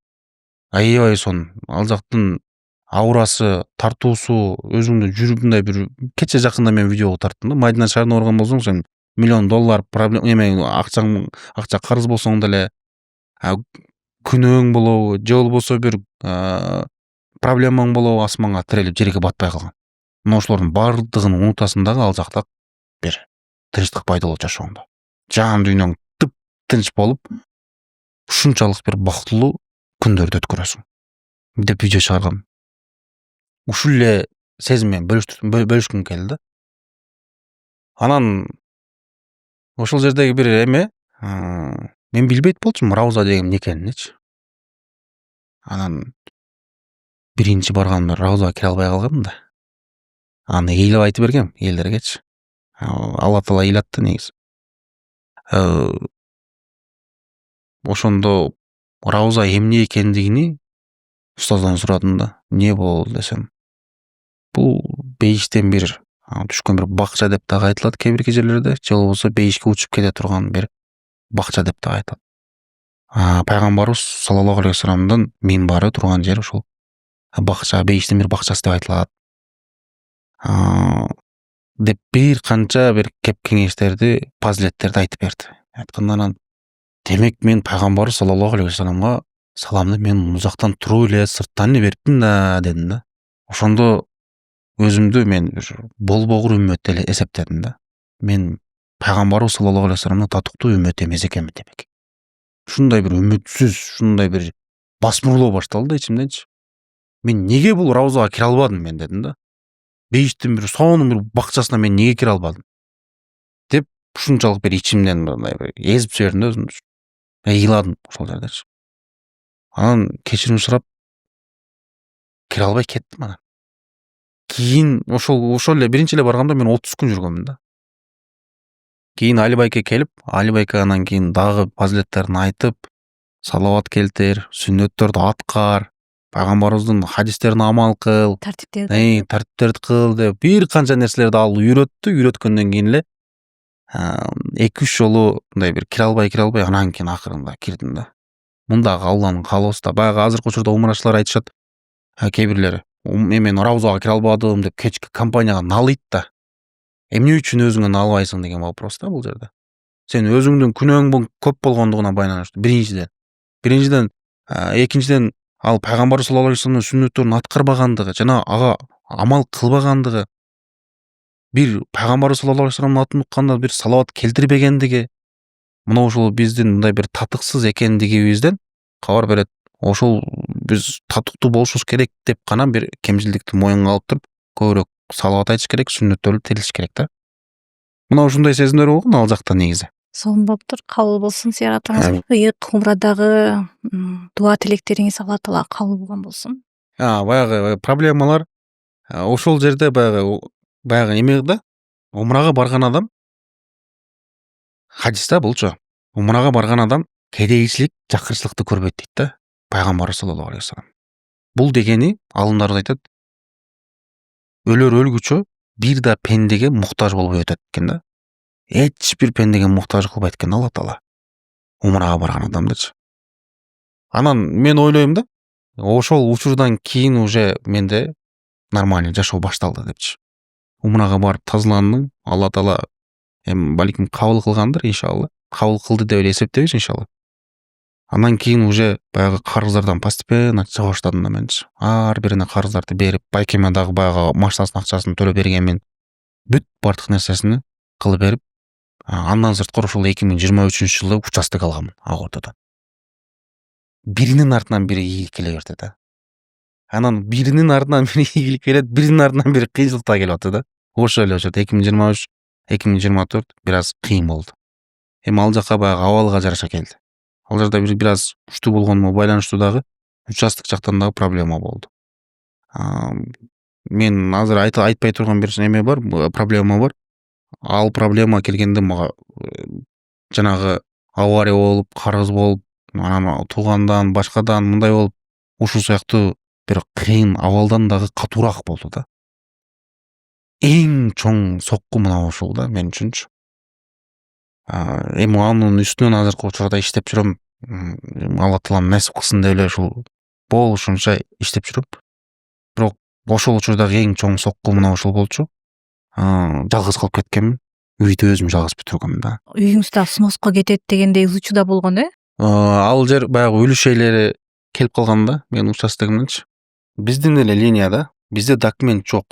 Аябай сонун. Ал жактын аурасы, тартуусу, өзүңдү жүрүп мындай бир кече жакында мен видео тарттым да. Мадина шаарына барган болсоң, сен $1,000,000 проблема акча карыз болсоң деле, күнөөң болобу, же болбосо бир проблемаң болобу, асманга тирелип жерге батпай калган. Мына ошолордун бардыгын унутасың дагы ал жакта бир тынчтык пайда болот жашооңдо. Жан дүйнөң тынч болуп, ушунчалык бир бактылуу күндөрдү өткөрөсүң деп видео чыгаргам. Ушул эле сезим менен бөлүшкүм келди. Анан ошол жердеги бир эме, мен билбейт болчумун Рауза деген эмне экениничи. Анан биринчи барганымда Раузага кире албай калгам да. Аны эйлеп айтып бергем элдергечи. Алла таала ыйлатты негизи. Ошондо Рауза эмне экендигини устаздан сурадым да. Не болду десем. Бул бейиштен бир түшкөн бир бакча деп дагы айтылат кээ бир жерлерде, же болбосо бейишке учуп кете турган бир бакча деп дагы айтат. Пайгамбарыбыз саллаллаху алейхи вассаламдын минбары турган жер ушул бакча, бейиштин бир бакчасы деп айтылат. Деп бир канча бир кеп кеңештерди, фазилеттерди айтып берди. Айткандан демек мен пайгамбар саллаллаху алейхи вассаламга саламды мен узактан туруп эле сырттан эле бериптим да дедим да. Ошондо өзүмдү мен болбогур үммөт эле эсептедим да. Мен пайгамбарыбыз саллаллаху алейхи вассаламдын татыктуу үммөтү эмес экенмин демек. Ушундай бир үмүтсүз, ушундай бир басмырлоо башталды ичимденчи. Мен неге бул Раузага кире албадым мен дедим да. Бейиштин бир сонун бир бакчасына мен неге кире албадым деп ушунчалык бир ичимден мындай бир эзип жибердим да өзүмдү. Ыйладым ошол жердечи. Анан кечирим сурап кире албай кеттим анан. Кийин ошол эле биринчи эле барганда мен 30 күн жүргөнмүн да. Кийин Али байке келип, Али байке анан кийин дагы фазилеттерин айтып, салават келтир, сүннөттөрдү аткар, пайгамбарыбыздын хадистерине амал кыл, тартиптерди кыл деп бир канча нерселерди ал үйрөттү. Үйрөткөндөн кийин эле 2-3 жолу мындай бир кире албай анан кийин акырында кирдим да. Мындагы Алланын каалоосу да. Баягы азыркы учурда умрачылар айтышат. Кээ бирлери мен Раузага кире албадым деп кечки компанияга налыйт да. эмне үчүн өзүңөн албайсың деген вопрос да бул жерде. Сен өзүңдүн күнөөң көп болгондугуна байланыштуу. Биринчиден, экинчиден ал пайгамбар саллаллаху алейхи вассаламдын сүннөттөрүн аткарбагандыгы жана ага амал кылбагандыгы, бир пайгамбар саллаллаху алейхи вассаламдын атын укканда бир салават келтирбегендиги, мына ошол биздин мындай бир татыксыз экендигибизден кабар берет. Ошол биз татыктуу болушубуз керек деп гана бир кемчилдикти моюнга алып туруп, көбүрөөк салават айтыш керек, сүннөттөрдү тирилиш керек да. Мына ушундай сезимдер болгон ал жакта негизи. сонун болуптур. Кабыл болсун зыяратыңыз. Ыйык умрадагы дуа тилектериңиз Алла таала кабыл болгон болсун. Баягы проблемалар ошол жерде баягы эме да, умрага барган адам, хадисте булчу, умрага барган адам кедейчилик, жакырчылыкты көрбөйт дейт да, пайгамбар саллаллаху алейхи вассалам. Бул дегени алымдар айтат, өлөр өлгүчө бир да пендеге муктаж болбой өтөт экен да. Эч бир пендеге муктаж кылбайт экен Алла таала. Умрага барган адамдычы. Анан мен ойлойм да, ошол учурдан кийин уже менде нормальный жашоо башталды депчи. Умрага барып тазаландым. Алла таала балким кабыл кылгандыр иншалла. Кабыл кылды деп эле эсептейбиз иншалла. Андан кийин уже баягы карыздардан постепенно чыга баштадым да менчи. Ар бирине карыздарды берип, байкеме дагы баягы машинасынын акчасын төлөп бергенмин. Бүт бардык нерсесин кылып берип, андан сырткары ошол 2023-жылы участок алганмын ак ортодо. Биринин артынан бири ийгилик келе берди да. Анан биринин артынан бири ийгилик келет, биринин артынан бири кыйынчылыкта келип атты да. Ошо эле 2023, 2024 бир аз кыйын болду. Ал жака баягы абалга жараша келди. Ал жерде бир аз күчтүү болгонума байланыштуу дагы участок жактан дагы проблема болду. Мен азыр айтпай турган бир эме бар, проблема бар. Ал проблема келгенде мага жанагы авария болуп, карыз болуп, анан туугандан, башкадан мындай болуп, ушул сыяктуу бир кыйын абалдан дагы катуураак болду да. Эң чоң сокку мына ушул да мен үчүнчү. Анын үстүнөн азыркы учурда иштеп жүрөм. Алла таалам насип кылсын деп эле ушул болушунча иштеп жүрөм. Бирок ошол учурдагы эң чоң сокку мына ушул болчу. Жалгыз калып кеткенмин. Үйдө өзүм жалгыз бүтүргөм да. Үйүңүз да сноско кетет дегендей ызычуу да болгон, Ал жер баягы үлүш ээлери келип калган да, менин участогумданчы. Биздин эле линияда бизде документ жок.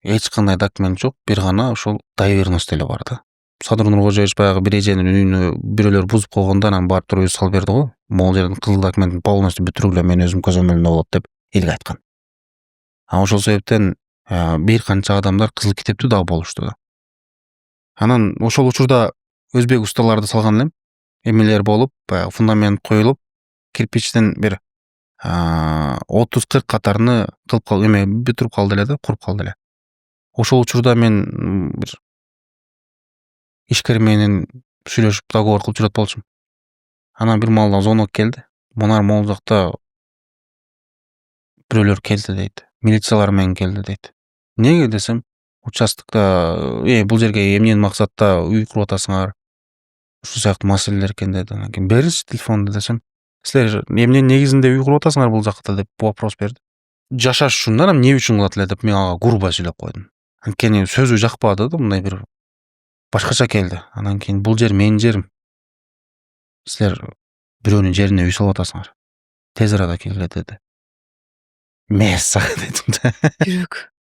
Эч кандай документ жок, бир гана ошол доверенность эле бар да. Садыр Нуркожоевич баягы бир эженин үйүнө бирөөлөр бузуп койгондо анан барып туруп өзү салып берди го. Могул жердин кызыл документин полностью бүтүргүлө мен өзүм көзөмөлүндө болот деп элге айткан. Ошол себептен бир канча адамдар кызыл китептүү дагы болушту да. Анан ошол учурда өзбек усталарды салган элем. Эмелер болуп, баягы фундамент коюлуп, кирпичтен бир 30-40 катарны кылып калды, бүтүрүп калды эле да, куруп калды эле. Ошол учурда мен бир ишкер менен сүйлөшүп договор кылып жүрөт болчумун. Анан бир маалда звонок келди. Мына могул жакта бирөөлөр келди дейт. Милициялар менен келди дейт. Неге десем, участокто бул жерге эмнени максатта үй куруп атасыңар? Ушул сыяктуу маселелер экен деди. Анан кийин бериңизчи телефонду десем, силер эмненин негизинде үй куруп атасыңар бул жакта деп вопрос берди. Жашаш үчүн да, эмне үчүн кылат эле деп мен ага грубо сүйлөп койдум. Анткени сөзү жакпады да, мындай бир башкача келди. Анан кийин бул жер менин жерим. Силер бирөөнүн жерине үй салып атасыңар. Тез арада келгиле деди. Месса дедим да. Жүрөк.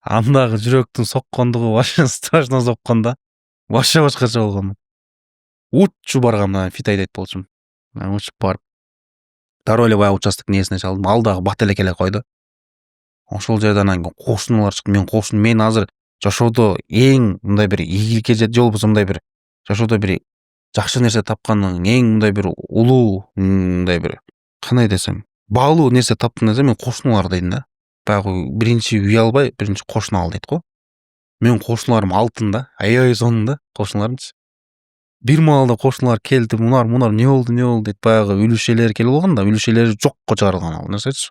Андагы жүрөктүн соккондугу вообще страшно соккон да. Вообще башкача болгон. Уччу барганда фит айдайт болчумун. Учуп барып дароо эле баягы участок несине чалдым. Ал дагы бат эле келе койду. Ошол жерден анан кошуналар чыкты. Мен азыр жашоодо эң мындай бир ийгиликке же болбосо мындай бир жашоодо бир жакшы нерсе тапкандын эң мындай бир улуу мындай бир кандай десем, баалуу нерсе таптым десем, мен кошуналар дейм да. Баягы биринчи үй албай, биринчи кошуна ал дейт го. Мен кошуналарым алтын да, аябай сонун да кошуналарымчы. Бир маалда кошуналар келди, мунар не болду дейт, баягы үлүш ээлери келип алган да, үлүш ээлери жокко чыгарылган ал нерсечи.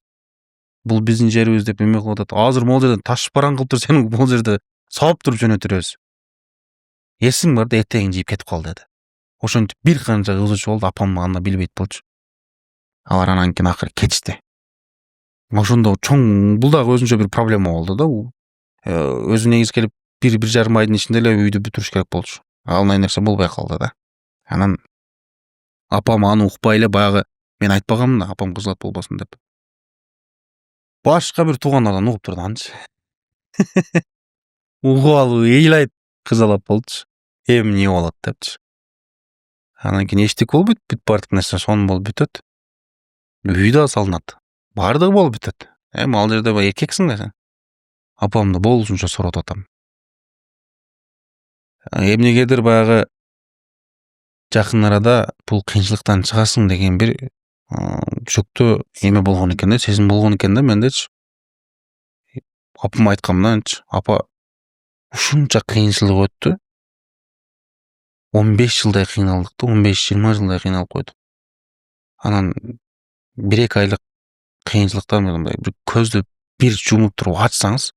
Бул биздин жерибиз деп эме кылып атат. Азыр могул жерден таш бараң кылып тур, сени могул жерде сабап туруп жөнөтүрөбүз. Эсиң бар да, этегиң жийип кетип кал деди. Ошентип бир канча ызычуу болду, апам анда билбейт болчу. Алар анан кийин акыры кетишти. Ошондо чоң бул дагы өзүнчө бир проблема болду да. Өзү негиз келип 1 жарым айдын ичинде эле үйдү бүтүрүш керек болчу. Алынай нерсе болбой калды да. Анан апам аны укпай эле баягы мен айтпаганмын да, апам кызылат болбосун деп. Башка бир туугандардан угуп турду анчы. Угуп алып ыйлайт кызалап болчу. Эмне болот депчи. Анан кийин эчтеке болуп бүт бардык нерсе сонун болуп бүтөт. Үй да салынат. Бардыгы болуп бүтөт. Эми ал жерде эркексиң да сен. Апамды болушунча сурап атам. Эмнегедир баягы жакын арада бул кыйынчылыктан чыгасың деген бир чөктө эме болгон экен да, сезим болгон экен да мендечи. Апам айтканмынчы, апа ушунча кыйынчылык өттү. 15 жылдай кыйналдык да, 15-20 жылдай кыйналып койдук. Анан 1-2 айлык кыйынчылыктан мындай бир көздү бир жумуп туруп ачсаңыз,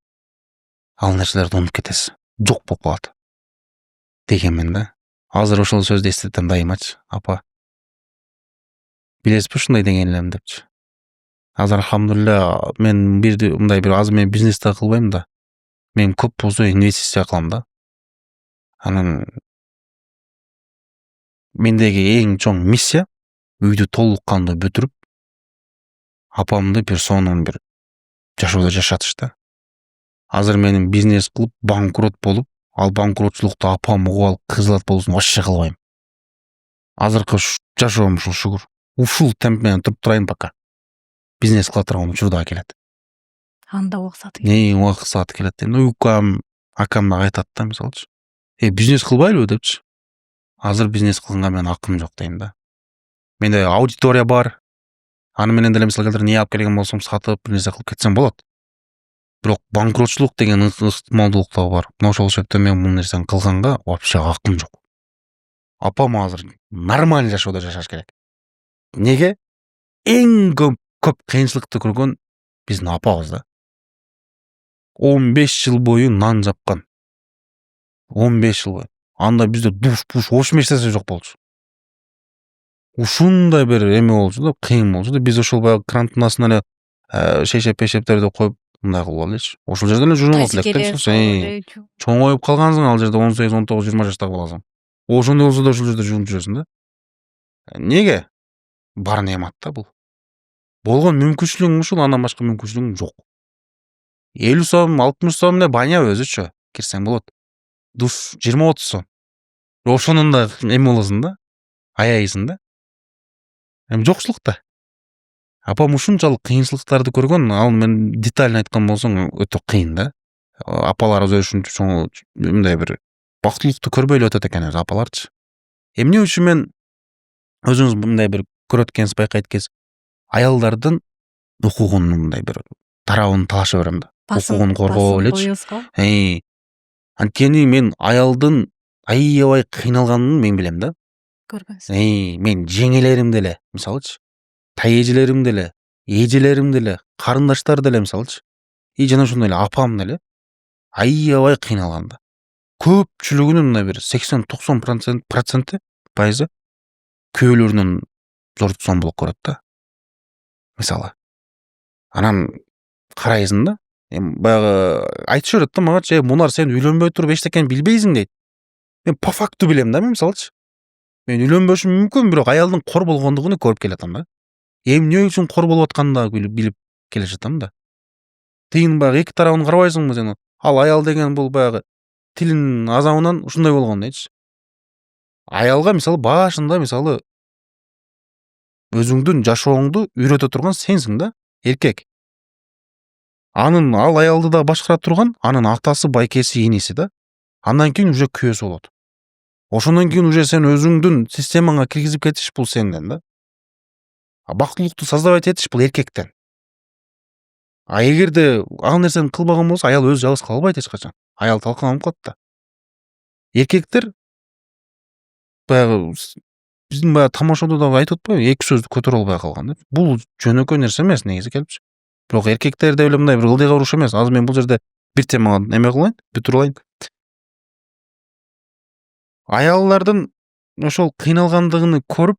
ал нерселерди унутуп кетесиз. Жок болуп калат. Дегенмен да. Азыр ошол сөздү эстетем дайымачы. Апа билесизби ушундай деген элем депчи. Азыр алхамдулилля мен мындай бир азыр мен бизнес да кылбайм да. Мен көп болсо инвестиция кылам да. Анан мендеги эң чоң миссия үйдү толук кандуу бүтүрүп, апамды бир сонун бир жашоодо жашатыш да. Азыр менин бизнес кылып банкрот болуп, ал банкротчулукту апам угуп алып кызылат болсун вообще кылбайм. Азыркы жашоом ушул шүгүр. Ушул темп менен туруп турайын пока. Бизнес кыла турган учурда келет. Анда убакыт Убакыт сааты келет. Укам, акам да айтат да мисалчы. Бизнес кылбайлыбы депчи. Азыр бизнес кылганга менин акым жок дейм да. Менде аудитория бар. Аны менен деле мисалы келтирип, не алып келген болсом сатып, бир нерсе кылып кетсем болот. Бирок банкротчулук деген ыктымалдуулук да бар. Мына ошол себептен мен бул нерсени кылганга вообще акым жок. Апам азыр нормаль жашоодо жашаш керек. Неге? Эң көп кыйынчылыкты көргөн биздин апабыз да. 15 жыл бою нан жапкан. 15 жыл бою. Анда бизде душ-пуш вообще нерсе жок болчу. Ушундай бир эме болчу да, кыйын болчу да. Биз ошол баягы кранттын астына эле шейшеп-пешептерди коюп мындай кылып алычы. Ошол жерде эле жүрүп алып чоңоюп калгансың ал жерде 18, 19, 20 жаштагы баласың. Ошондой болсо да ошол жерде жүрүп жүрөсүң да. Неге? Бар неамат да бул. Болгон мүмкүнчүлүгүң ушул, андан башка мүмкүнчүлүгүң жок. 50 сом, 60 сом эле баня өзүчө кирсең болот. Душ 20-30 сом. Ошонун да эме болосуң да, аяйсың да. Эми жокчулук да. Апам ушунчалык кыйынчылыктарды көргөн, ал мен детально айткан болсоң өтө кыйын да. Апаларыбыз ушунча чоң мындай бир бактылыкту көрбөй эле өтөт экен апаларчы. Эмне үчүн мен өзүңүз мындай бир көрөт экенсиз, байкайт экенсиз, аялдардын укугун мындай бир тарабын талаша берем да. Укугун коргоо элечи. Анткени мен аялдын аябай кыйналганын мен билем да. Көргөнсүз. Мен жеңелерим деле, мисалычы, таежелерим деле, эжелерим деле, карындаштар деле мисалычы. Жана ошондой эле апам деле аябай кыйналган да. Көпчүлүгүнүн мындай бир 80-90% пайызы күйөөлөрүнүн зортуксан болуп көрөт да. Мисалы. Анан карайсың да. Баягы айтышы берет да мага, мунар сен үйлөнбөй туруп эчтекени билбейсиң дейт. Мен по факту билем да мисалычы. Мен үйлөнбөшүм мүмкүн, бирок аялдын кор болгондугун көрүп келатам да. Эмне үчүн кор болуп атканын да билип келе жатам да. Тыйын баягы эки тарабын карабайсыңбы сен? Ал аял деген бул баягы тилинин азабынан ушундай болгон дейчи. Аялга мисалы башында мисалы өзүңдүн жашооңду үйрөтө турган сенсиң да, эркек. Ал аялды да башкара турган анын атасы, байкеси, иниси да. Андан кийин уже күйөөсү болот. Ошондон кийин уже сен өзүңдүн системаңа киргизип кетиш бул сенден да. Бактылыктуу создавать этиш бул эркектен. Эгерде ал нерсени кылбаган болсо, аял өзү жалгыз кала албайт эч качан. Аял талкаланып калат да. Эркектер баягы биздин баягы тамашада да айтып атпайбы, эки сөздү көтөрө албай калган да. Бул жөнөкөй нерсе эмес негизи келипчи. Бирок эркектерде эле мындай бир ылдыйга уруш эмес. Азыр мен бул жерде бир темага эме кылайын, бүтүрүп алайын. Аяллардын ошол кыйналгандыгын көрүп,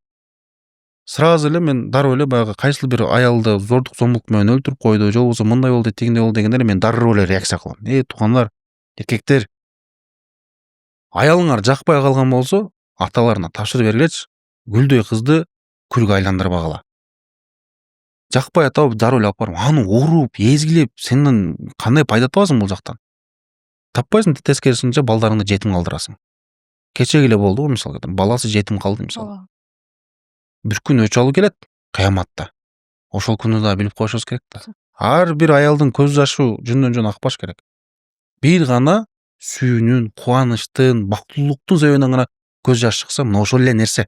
сразу эле мен дароо эле баягы кайсыл бир аялды зордук зомбулук менен өлтүрүп койду, же болбосо мындай болду, тигиндей болду дегенде эле мен дароо эле реакция кылам. Туугандар, эркектер, Аялыңар жакпай калган болсо, аталарына тапшырып бергилечи. Гүлдөй кызды күлгө айландырып агыла. Жакпай атап дарыл алып барып, аны уруп, эзгилеп, сенден кандай пайда табасың бул жактан? Таппайсың, тескерисинче балдарыңды жетим калдырасың. Кечеги эле болду, мисалы, баласы жетим калды, мисалы. Бир күн өч алуу келет, кыяматта. Ошол күнү да билип коюшубуз керек да. Ар бир аялдын көз жашы жөндөн жөн акпаш керек. Бир гана сүйүүнүн, кубанычтын, бактылуулуктун себебинен гана көз жаш чыкса, мына ошол эле нерсе.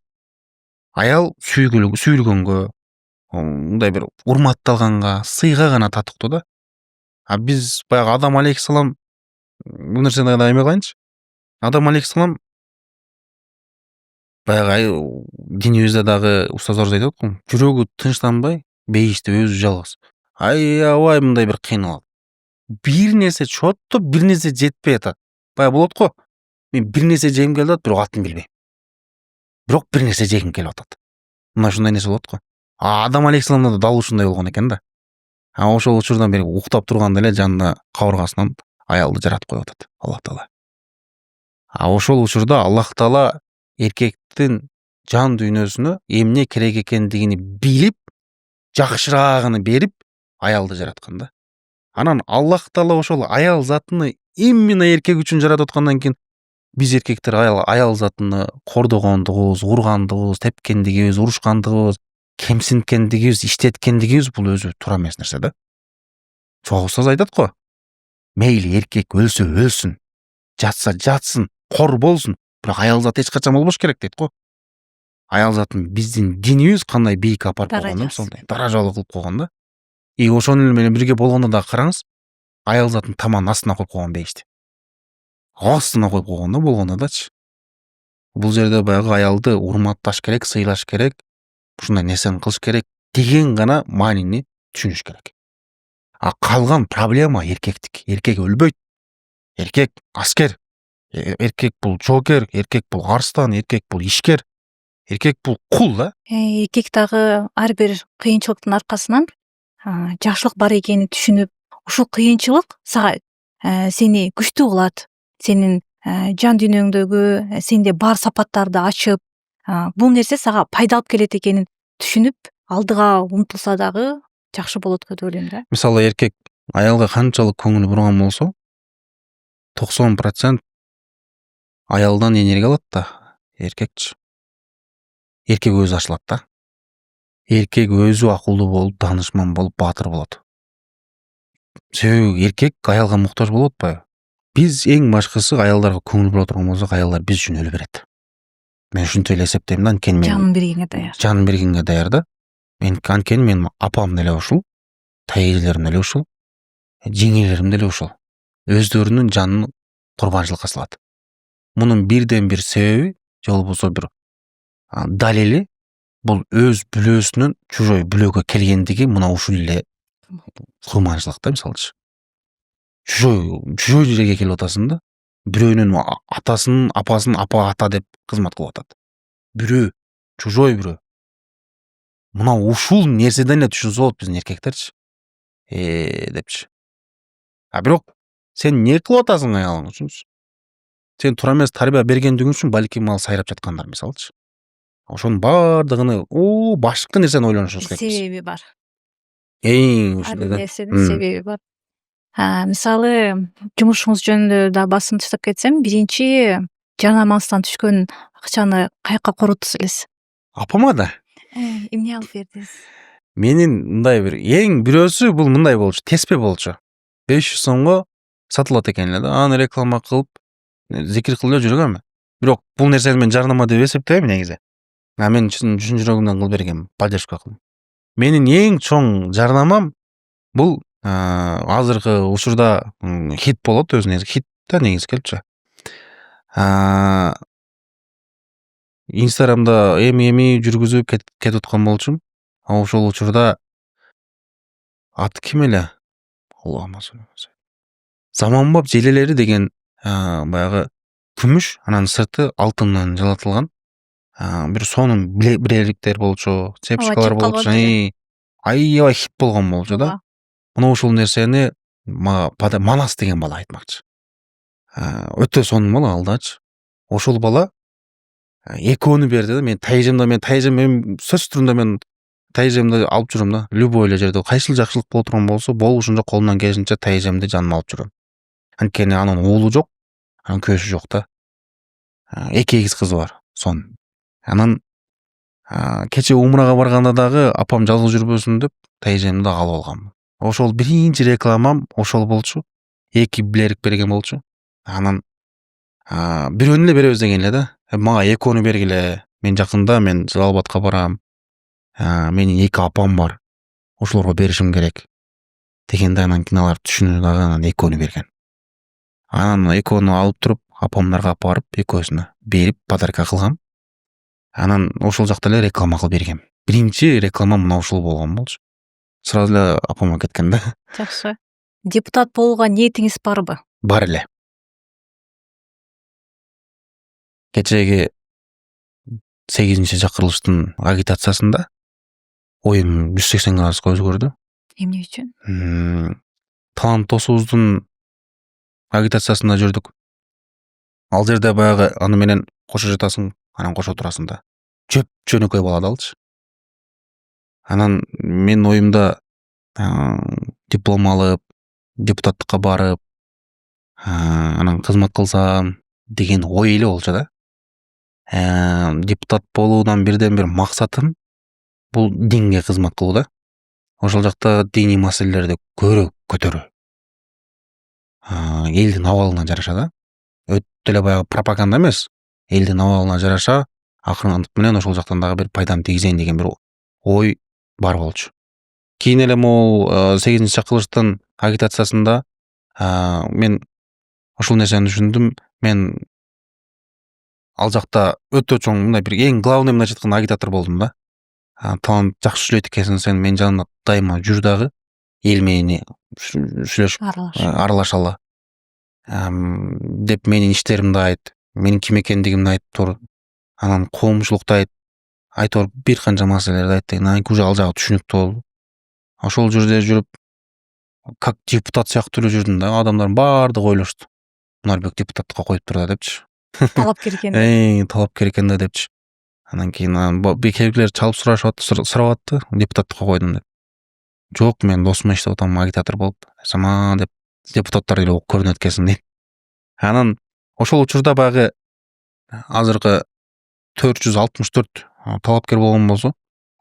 Аял сүйүлгөнгө, мындай бир урматталганга, сыйга гана татыктуу да. А биз баягы Адам алейхиссалам бул нерсени да эме кылайынчы. Адам алейхиссалам баягы динибизде дагы устаздарыбыз айтып аткан, жүрөгү тынчтанбай, бейиште өзү жалгыз. Аябай мындай бир кыйналат. Бир нерсе чоттоп, бир нерсе жетпей атат. Баягы болот го. Мен бир нерсе жегим келип атат, бирок атын билбейм. Бирок бир нерсе жегим келип атат. Мына ушундай нерсе болот го. Адам алейхиссаламда да дал ушундай болгон экен да. Ошол учурдан бери уктап турганда эле жанына кабыргасынан аялды жаратып коюп атат Аллах Таала. Ошол учурда Аллах Таала эркектин жан дүйнөсүнө эмне керек экендигини билип, жакшыраагын берип, аялды жараткан да. Анан Аллах Таала ошол аял затыны именно эркек үчүн жаратып аткандан кийин биз эркектер аял затыны кордогондугубуз, ургандыгыбыз, тепкендигибиз, урушкандыгыбыз, кемсинткендигибиз, иштеткендигибиз бул өзү туура эмес нерсе да. Чоң устаз айтат го. Мейли эркек өлсө өлсүн, жатса жатсын, кор болсун, бирок аял заты эч качан болбош керек дейт го. Аял затын биздин динибиз кандай бийик апарып койгон, сондай даражалуу кылып койгон да. И ошону менен бирге болгондо да караңыз, аял затын таманын астына коюп койгон бейишти. Астына коюп койгон да болгондо дачы. Бул жерде баягы аялды урматташ керек, сыйлаш керек, ушундай нерсени кылыш керек деген гана маанини түшүнүш керек. Калган проблема эркектик. Эркек өлбөйт. Эркек аскер. Эркек бул жоокер, эркек бул арстан, эркек бул ишкер. Эркек бул кул да. Эркек дагы ар бир кыйынчылыктын аркасынан жакшылык бар экенин түшүнүп, ушул кыйынчылык сени күчтүү кылат. Сенин жан дүйнөңдөгү сенде бар сапаттарды ачып, бул нерсе сага пайда алып келет экенин түшүнүп, алдыга умтулса дагы жакшы болот го деп ойлойм да. Мисалы, эркек аялга канчалык көңүл бурган болсо, 90% аялдан энергия алат да, эркекчи. Эркек өзү ачылат да. Эркек өзү акылдуу болуп, данышман болуп, баатыр болот. Себеби эркек аялга муктаж болуп атпайбы? Биз эң башкысы аялдарга көңүл бура турган болсок, аялдар биз үчүн өлө берет. Мен ушинтип эле эсептейм да, анткени мен Жанын бергенге даяр. Жанын бергенге даяр да. Анткени менин апам деле ушул, тайэжелерим деле ушул, жеңелерим деле ушул. Өздөрүнүн жанын курбанчылыкка салат. Мунун бирден бир себеби, же болбосо бир далили, бул өз бүлөөсүнүн чужой бүлөөгө келгендиги мына ушул эле курманчылык да, мисалчы. Чужой жерге келип атасың да. Бирөөнүн атасын, апасын апа ата деп кызмат кылып атат. Бирөө, чужой бирөө. Мына ушул нерседен эле түшүнсө болот биздин эркектерчи. Депчи. Бирок сен не кылып атасың аялың үчүнчү? Сен туура эмес тарбия бергендигиң үчүн балким ал сайрап жаткандар, мисалчы. Ошонун баардыгыны, башкы нерсени ойлонушубуз керек. Себеби бар. Эң Ар ушундай бир да. нерседин себеби бар. Мисалы, жумушуңуз жөнүндө да басымдыштап кетсем, биринчи жарнамаңыздан түшкөн акчаны каяка коротосуз элес? Апама да. Эмне алып бердиңиз? Менин мындай бир эң бирөөсү бул мындай болчу, теспе болчу. 500 сомго сатылат экен эле да. Аны реклама кылып, зикир кылып жүргөм. Бирок бул нерсени мен жарнама деп эсептебейм негизи. Мен чын жүрөгүмдөн кылып бергем, поддержка кылып. Менин эң чоң жарнамам бул азыркы учурда хит болот, өзү негизи хит да негизи келипчи. Инстаграмда эми жүргүзүп кетип аткан болчумун. Ошол учурда аты ким эле? Заманбап желелери деген баягы күмүш, анан сырты алтындан жалатылган бир сонун билектер болчу, цепочкалар болчу. Аябай хит болгон болчу да. Мына ушул нерсени Манас деген бала айтмакчы. Өтө сонун бала алдачы. ошол бала экөөнү берди да. Мен сөзсүз түрүндө мен тайжемди алып жүрөм да. Любой эле жерде кайсыл жакшылык боло турган болсо, болушунча колумдан келишинче тайжемди жаныма алып жүрөм. Анткени анын уулу жок, анын күйөөсү жок да. Эки эгиз кызы бар. Сон. Анан кече умрага барганда дагы апам жалгыз жүрбөсүн деп тайжемди да алып алгам. Ошол биринчи рекламам ошол болчу. 2 билерик берген болчу. Анан бирөөнү эле беребиз деген эле да. Мага экөөнү бергиле. Мен жакында Жалал Абадка барам. Менин 2 апам бар. Ошолорго беришим керек. Дегенде анан кийин алар түшүнүп дагы анан экөөнү берген. Анан экөөнү алып туруп, апамдарга алып барып, экөөсүнө берип подарка кылгам. Анан ошол жакта эле реклама кылып бергем. Биринчи рекламам мына ошол болгон болчу. Сразу эле апама кеткен да. Жакшы. Депутат болууга ниетиңиз барбы? Бар эле. Кечеги 8-чакырылыштын агитациясында оюм 180 градуска өзгөрдү. Эмне үчүн? Таланттосубуздун агитациясында жүрдүк. Ал жерде баягы аны менен кошо жатасың, анан кошо турасың да. Жөнөкөй бала далчы. Анан мен оюмда диплом алып, депутаттыкка барып, анан кызмат кылсам деген ой эле болчу да. Депутат болуудан бирден бир максатым бул динге кызмат кылуу да. Ошол жакта диний маселелерди көбүрөөк көтөрүү. Элдин абалына жараша да. Өтө эле баягы пропаганда эмес. Элдин абалына жараша акырындык менен ошол жактан дагы бир пайдам тийгизейин деген бир ой бар болчу. Кийин эле могул 8-чакырылыштын агитациясында мен ошол нерсени түшүндүм. Мен ал жакта өтө чоң мындай бир эң главный мындайча айтканда агитатор болдум да. Талант жакшы сүйлөйт экенсиң, сен менин жанымда дайыма жүр дагы. Эл менен сүйлөшүп аралашалы. Деп менин иштеримди айт, менин ким экендигимди айтып тур. Анан коомчулукты айт. Айтор бир канча маселелерди айт деген. Анан уже ал жагы түшүнүктүү болду. Ошол жерде жүрүп как депутат сыяктуу эле жүрдүм да. Адамдардын баардыгы ойлошту. Нурбек депутаттыкка коюп тур да депчи. Талапкер экен. Талапкер экен да депчи. Анан кийин бекергилер чалып сурабатты, депутаттыкка койдум деп. Жок, мен досумла иштеп атам, агитатор болуп. Сама деп депутаттар эле көрүнөт экенсиң дейт. Анан ошол учурда баягы азыркы 464 талапкер болгон болсо,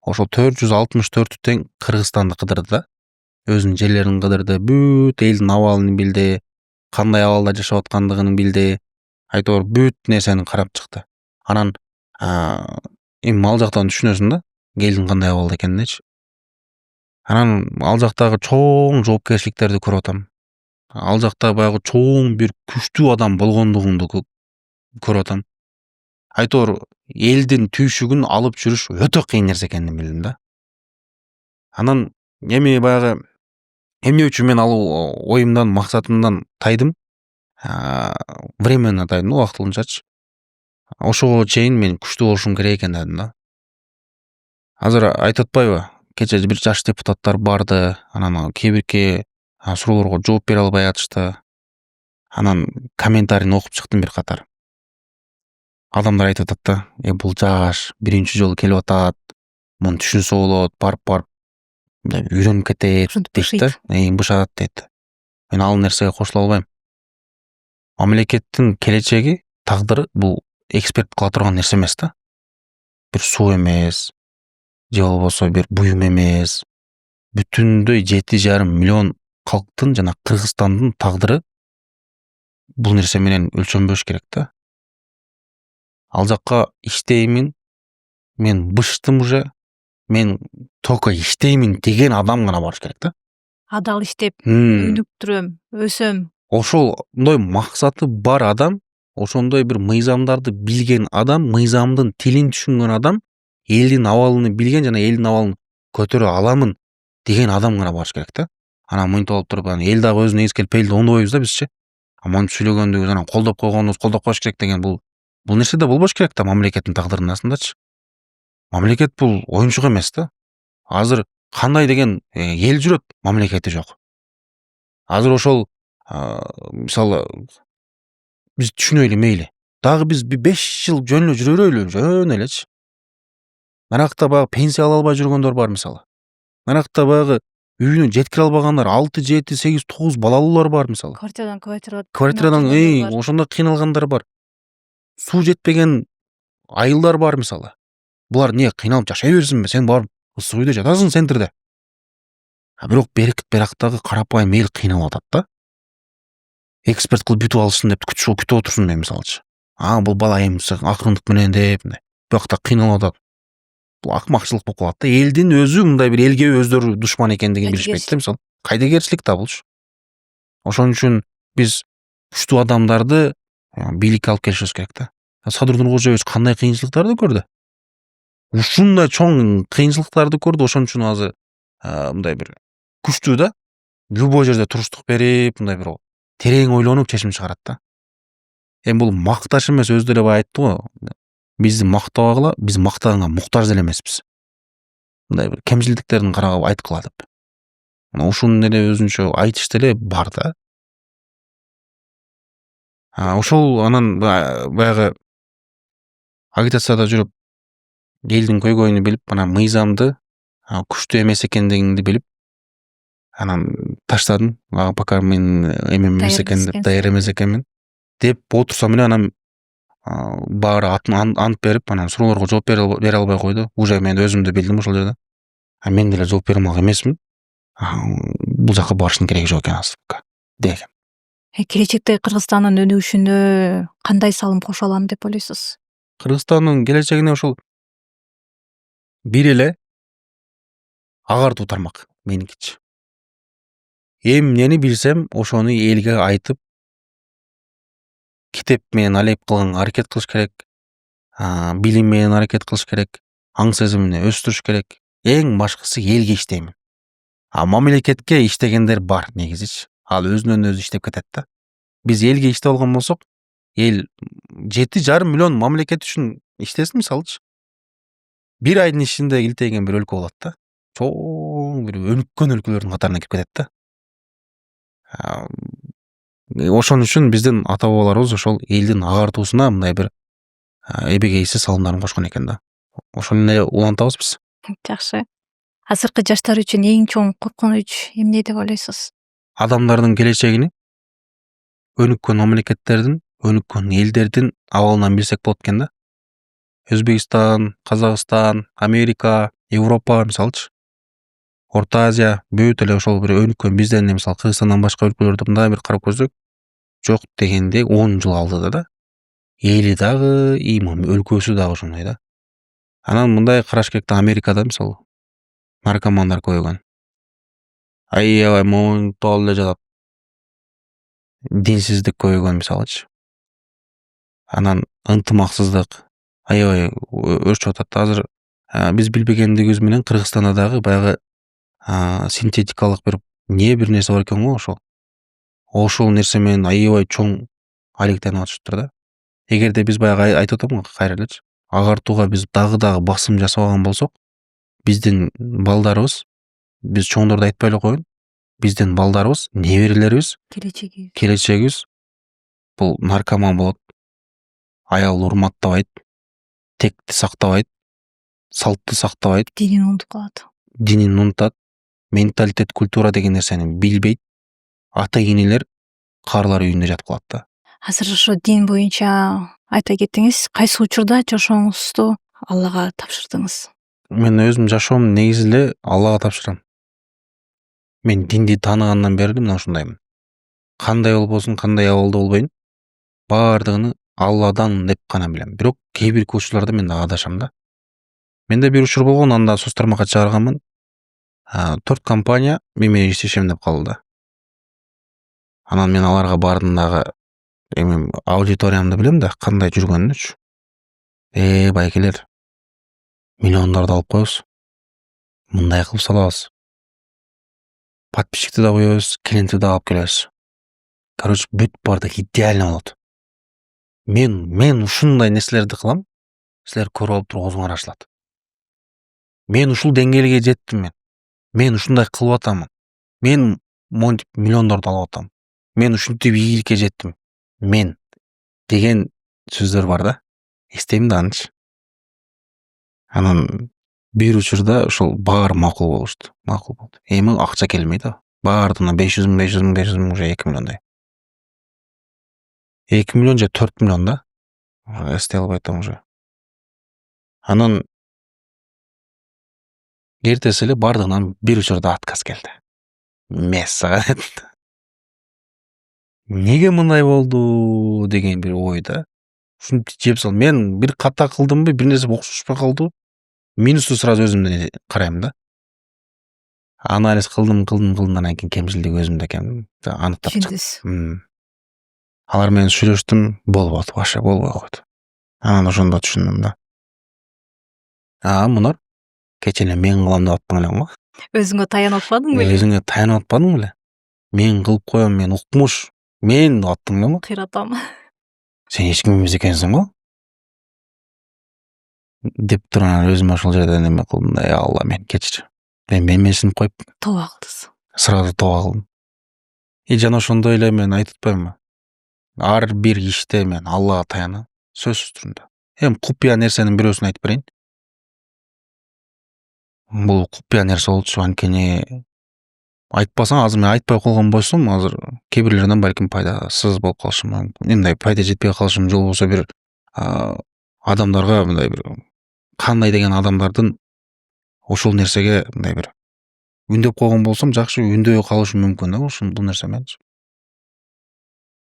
ошол 464 тең Кыргызстанды кыдырды да. Өзүнүн жерлерин кыдырды, бүт элдин абалын билди, кандай абалда жашап аткандыгын билди. Айтор бүт нерсени карап чыкты. Анан эми ал жактан түшүнөсүң да, элдин кандай абалда экениничи. Анан ал жактагы чоң жоопкерчиликтерди көрүп атам. Ал жакта баягы чоң бир күчтүү адам болгондугунду көрүп атам. Айтор элдин түйшүгүн алып жүрүш өтө кыйын нерсе экенин билдим да. Анан эми баягы эмне үчүн мен ал оюмдан, максатымдан тайдым? Временно тайдым, убактылынчачы. Ошого чейин мен күчтүү болушум керек экен дедим да. Азыр айтып атпайбы? Кече бир жаш депутаттар барды, анан кээ бирки суроолорго жооп бере албай атышты. Анан комментарийни окуп чыктым бир катар. Адамдар айтып атат да, бул жаш, биринчи жолу келип атат, муну түшүнсө болот, барып үйрөнүп кетет дейт да. Бышат дейт. Мен ал нерсеге кошула албайм. Мамлекеттин келечеги, тагдыры бул эксперт кыла турган нерсе эмес да. Бир суу эмес, же болбосо бир буюм эмес. Бүтүндөй 7,5 миллион калктын жана Кыргызстандын тагдыры бул нерсе менен өлчөнбөш керек да. Ал жакка иштеймин, мен быштым уже, мен только иштеймин деген адам гана барыш керек да. Адал иштеп, өнүктүрөм, өсөм. Ошондой максаты бар адам, ошондой бир мыйзамдарды билген адам, мыйзамдын тилин түшүнгөн адам, элдин абалын билген жана элдин абалын көтөрө аламын деген адам гана барыш керек да. Анан мынтип алып туруп, эл дагы өзүнө эс келип элди оңдобойбуз да бизчи. Мынтип сүйлөгөндүгүбүз, анан колдоп койгонубуз, колдоп коюш керек деген бул нерсе да болбош керек да мамлекеттин тагдырынын астындачы. Мамлекет бул оюнчук эмес да. Азыр кандай деген эл жүрөт, мамлекети жок. Азыр ошол мисалы биз түшүнөлү мейли. Дагы биз 5 жыл жөн эле жүрө жөн элечи. Анакта баягы пенсия ала албай жүргөндөр бар мисалы. Анакта баягы үйүнө жеткире албагандар 6, 7, 8, 9 балалуулар бар мисалы. Квартирадан ошондой кыйналгандар бар. Суу жетпеген айылдар бар мисалы. Булар не кыйналып жашай берсинби? Сен барып ысык үйдө жатасың центрде. Бирок берактагы карапайым эл кыйналып атат да. Эксперт кылып бүтүп алышсын деп күтүп отурсун мен мисалчы. Бул бала эми акырындык менен деп мындай. Бирокта кыйналып атат. Бул акмакчылык болуп калат да. Элдин өзү мындай бир элге өздөрү душман экендигин билишпейт да мисалы. Кайдыгерчилик да булчу. Ошон үчүн биз күчтүү адамдарды бийликке алып келишибиз керек да. Садыр Нуркожоевич кандай кыйынчылыктарды көрдү? Ушундай чоң кыйынчылыктарды көрдү. Ошон үчүн азыр мындай бир күчтүү да. Любой жерде туруштук берип, мындай бир терең ойлонуп чечим чыгарат да. Эми бул макташ эмес, өздөрү айтты го. Бизди мактабагыла, биз мактаганга муктаж деле эмеспиз. Мындай бир кемчилдиктерин карап айткыла деп. Мына ушуну эле өзүнчө айтыш деле бар да. Ошол анан баягы агитацияда жүрүп элдин көйгөйүнү билип, анан мыйзамды күчтүү эмес экендигинди билип, анан таштадым. Пока мен эмес экен деп, даяр эмес экенмин деп отурсам эле анан баары ант берип, анан суроолорго жооп бере албай койду. Уже мен өзүмдү билдим ошол жерде. Мен деле жооп бере алмак эмесмин. Бул жака барыштын кереги жок экен азыр деген. Келечекте Кыргызстандын өнүгүшүнө кандай салым кошо алам деп ойлойсуз? Кыргызстандын келечегине ошол бир эле агартуу тармак меникичи. Эмнени билсем, ошону элге айтып, китеп менен алеп кылганга аракет кылыш керек. Билим менен аракет кылыш керек. Аң сезимини өстүрүш керек. Эң башкысы элге иштеймин. Мамлекетке иштегендер бар негизичи. Ал өзүнөн өзү иштеп кетет да. Биз элге иштеп алган болсок, эл 7,5 миллион мамлекет үчүн иштесин мисалычы. Бир айдын ичинде илтеген бир өлкө болот да. Чоң бир өнүккөн өлкөлөрдүн катарына кирип кетет да. Ошон үчүн биздин ата бабаларыбыз ошол элдин агартуусуна мындай бир эбегейсиз салымдарын кошкон экен да. Ошону эле улантабыз биз. Жакшы. Азыркы жаштар үчүн эң чоң коркунуч эмне деп ойлойсуз? Адамдардын келечегини өнүккөн мамлекеттердин, өнүккөн элдердин абалынан билсек болот экен да. Өзбекстан, Казакстан, Америка, Европа мисалчы. Орто Азия бүт эле ошол бир өнүккөн бизден мисалы Кыргызстандан башка өлкөлөрдө мындай бир карап көрсөк, жок дегенде 10 жыл алды да. Эли дагы, өлкөсү дагы ошондой да. Анан мындай караш керек да, Америкада мисалы наркомандар көбөйгөн. Аябай монтоп эле жатат. Динсиздик көбөйгөн мисалычы. Анан ынтымаксыздык аябай өрчүп атат. Азыр биз билбегендигибиз менен Кыргызстанда дагы баягы синтетикалык бир нерсе бар экен го ошол. Ошол нерсе менен аябай чоң алектенип атышыптыр да. Эгерде биз баягы айтып атам го кайра элечи. Агартууга биз дагы басым жасабаган болсок, биздин балдарыбыз, биз чоңдорду айтпай эле коеюн, биздин балдарыбыз, неберелерибиз, келечегибиз бул наркоман болот. Аял урматтабайт, текти сактабайт, салтты сактабайт, Динин унутуп калат. Динин унутат, менталитет, культура деген нерсени билбейт. Ата-энелер каарлар үйүндө жатып калат да. Азыр ошо дин боюнча айта кеттиңиз, кайсы учурда жашооңузду Аллага тапшырдыңыз? Мен өзүм жашоомду негизи эле Аллага тапшырам. Мен динди тааныгандан бери мына ушундаймын. Кандай болбосун, кандай абалда болбойн, баардыгын Алладан деп гана билем. Бирок кээ бир учурларда мен адашам да. Менде бир учур болгон, анда соц тармакка чыгарганмын. 4 компания мен иштешем деп калды да. Анан мен аларга бардым дагы, эми аудиториямды билем да, кандай жүргөнүнчү. Байкелер, миллиондорду алып коебуз. Мындай кылып салабыз. Подписчикти да коебуз, клиентти да алып келебиз. Короче, бүт баардыгы идеально болот. Мен ушундай нерселерди кылам, силер көрүп алып туруп оозуңар ачылат. Мен ушул деңгээлге жеттим. Мен ушундай кылып атамын. Мен монтип миллиондорду алып атам. Мен ушинтип ийгиликке жеттим. Мен деген сөздөр бар да. Эстейм да анчы. Анан бир учурда ошол баары макул болушту. Макул болду. Эми акча келмейт. Баардыгына 500 миң, 500 миң, 500 миң уже 2 миллиондай. 2 миллион же 4 миллион да. Эстей албай атам уже. Анан эртеси эле баардыгынан бир учурда отказ келди. Мессага. Неге мындай болду деген бир ой да. Ушинтип жеп сал. Мен бир ката кылдымбы, бир нерсе окшошпой калды. Минусту сразу өзүмдөн карайм да. Анализ кылдым, анан кийин кемчилдиги өзүмдө экенин аныктап чыктым. Түшүндүңүз. Алар менен сүйлөштүм, болбоду, вообще болбой койду. Анан ошондо түшүндүм да. Мунар кечээ эле мен кылам деп аттың элең го. Өзүңө таянып атпадың беле? Өзүңө таянып атпадың беле? Мен кылып коем, мен укмуш. Мен деп аттың элең го. Кыйратам. Сен эч ким эмес экенсиң го. Деп турган өзүмө ошол жерде неме кылдым да, Алла мени кечир. Мен менсинип коюп Тооба кылдыңыз. сразу тооба кылдым. Жана ошондой эле мен айтып атпаймынбы? Ар бир иште мен Аллага таянам, сөзсүз түрдө. Эми купуя нерсенин бирөөсүн айтып берейин. Бул купуя нерсе болчу, анткени айтпасаң, азыр мен айтпай койгон болсом, азыр кээ бирлеринен балким пайдасыз болуп калышы мүмкүн. Мындай пайда жетпей калышы же болбосо бир адамдарга мындай бир кандай деген адамдардын ошол нерсеге мындай бир үндөп койгон болсом, жакшы үндөй калышы мүмкүн да ушул бул нерсе менчи.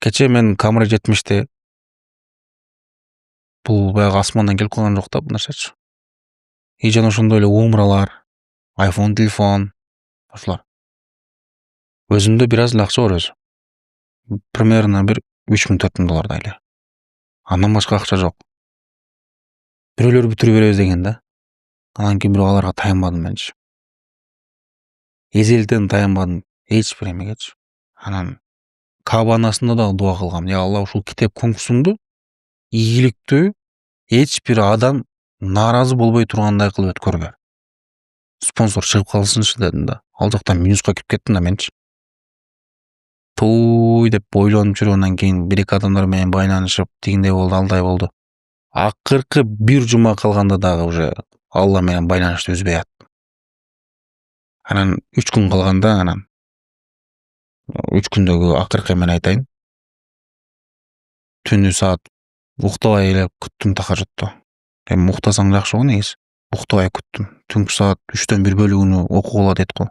Кечээ мен камера 70те бул баягы асмандан келип калган жок да бул нерсечи. Жана ошондой эле умралар, iPhone телефон, ошолор. Өзүмдө бир аз эле акча бар өзү. Примерно бир 3000 4000 доллардай эле. Андан башка акча жок. Бирөөлөр бүтүрүп беребиз деген да. Анан кийин бирок аларга таянбадым менчи. Эзелден таянбадым эч бир эмегечи. Анан кабанасында да дуа кылгам. Я Алла, ушул китеп конкурсумду ийгиликтүү эч бир адам нааразы болбой тургандай кылып өткөргө. Спонсор чыгып калсынчы дедим да. Ал жактан минуска кирип кеттим да менчи. Той деп ойлонуп жүрүп андан кийин бир-эки адамдар менен байланышып, тигиндей болду, алдай болду. Акыркы бир жума калганда дагы уже Алла менен байланышты үзбөй аттым. Анан 3 күн калганда анан 3 күндөгү акыркы мен айтайын. Түнү саат уктабай эле күттүм тахажутта. Эми уктасаң жакшы го негизи. Уктабай күттүм. Түнкү саат 3төн 1 бөлүгүнү окугула дейт го.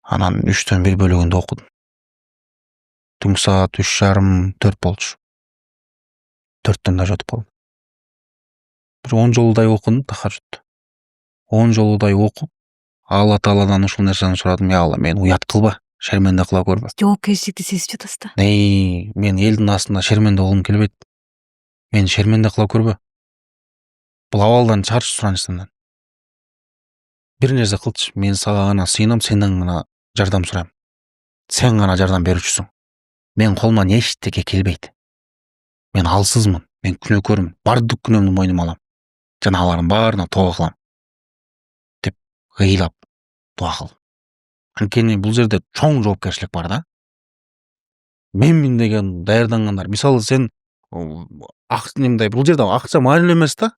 Анан 3төн 1 бөлүгүндө окудум. Түнкү саат 3:30 4 болчу. 4төн да жатып калдым. Бир 10 жолудай окудум тахажут. 10 жолудай окуп, Алла Тааладан ушул нерсени сурадым. Я Алла, мени уят кылба, шерменде кыла көрбө. Жоопкерчиликти сезип жатасыз да. Мен элдин астында шерменде болгум келбейт. Мени шерменде кыла көрбө. Бул абалдан чыгарчы суранычтан. Бир нерсе кылчы, мен сага гана сыйынам, сенден гана жардам сурайм. Сен гана жардам берүүчүсүң. Мен колуман эчтеке келбейт. Мен алсызмын, мен күнөөкөрмүн. Бардык күнөөмдү мойнума алам. Жана алардын баарына тооба кылам. Деп ыйлап дуа кылдым. Анткени бул жерде чоң жоопкерчилик бар да. Менмин деген даярдангандар. Мисалы сен мындай бул жерде акча маанилүү эмес да.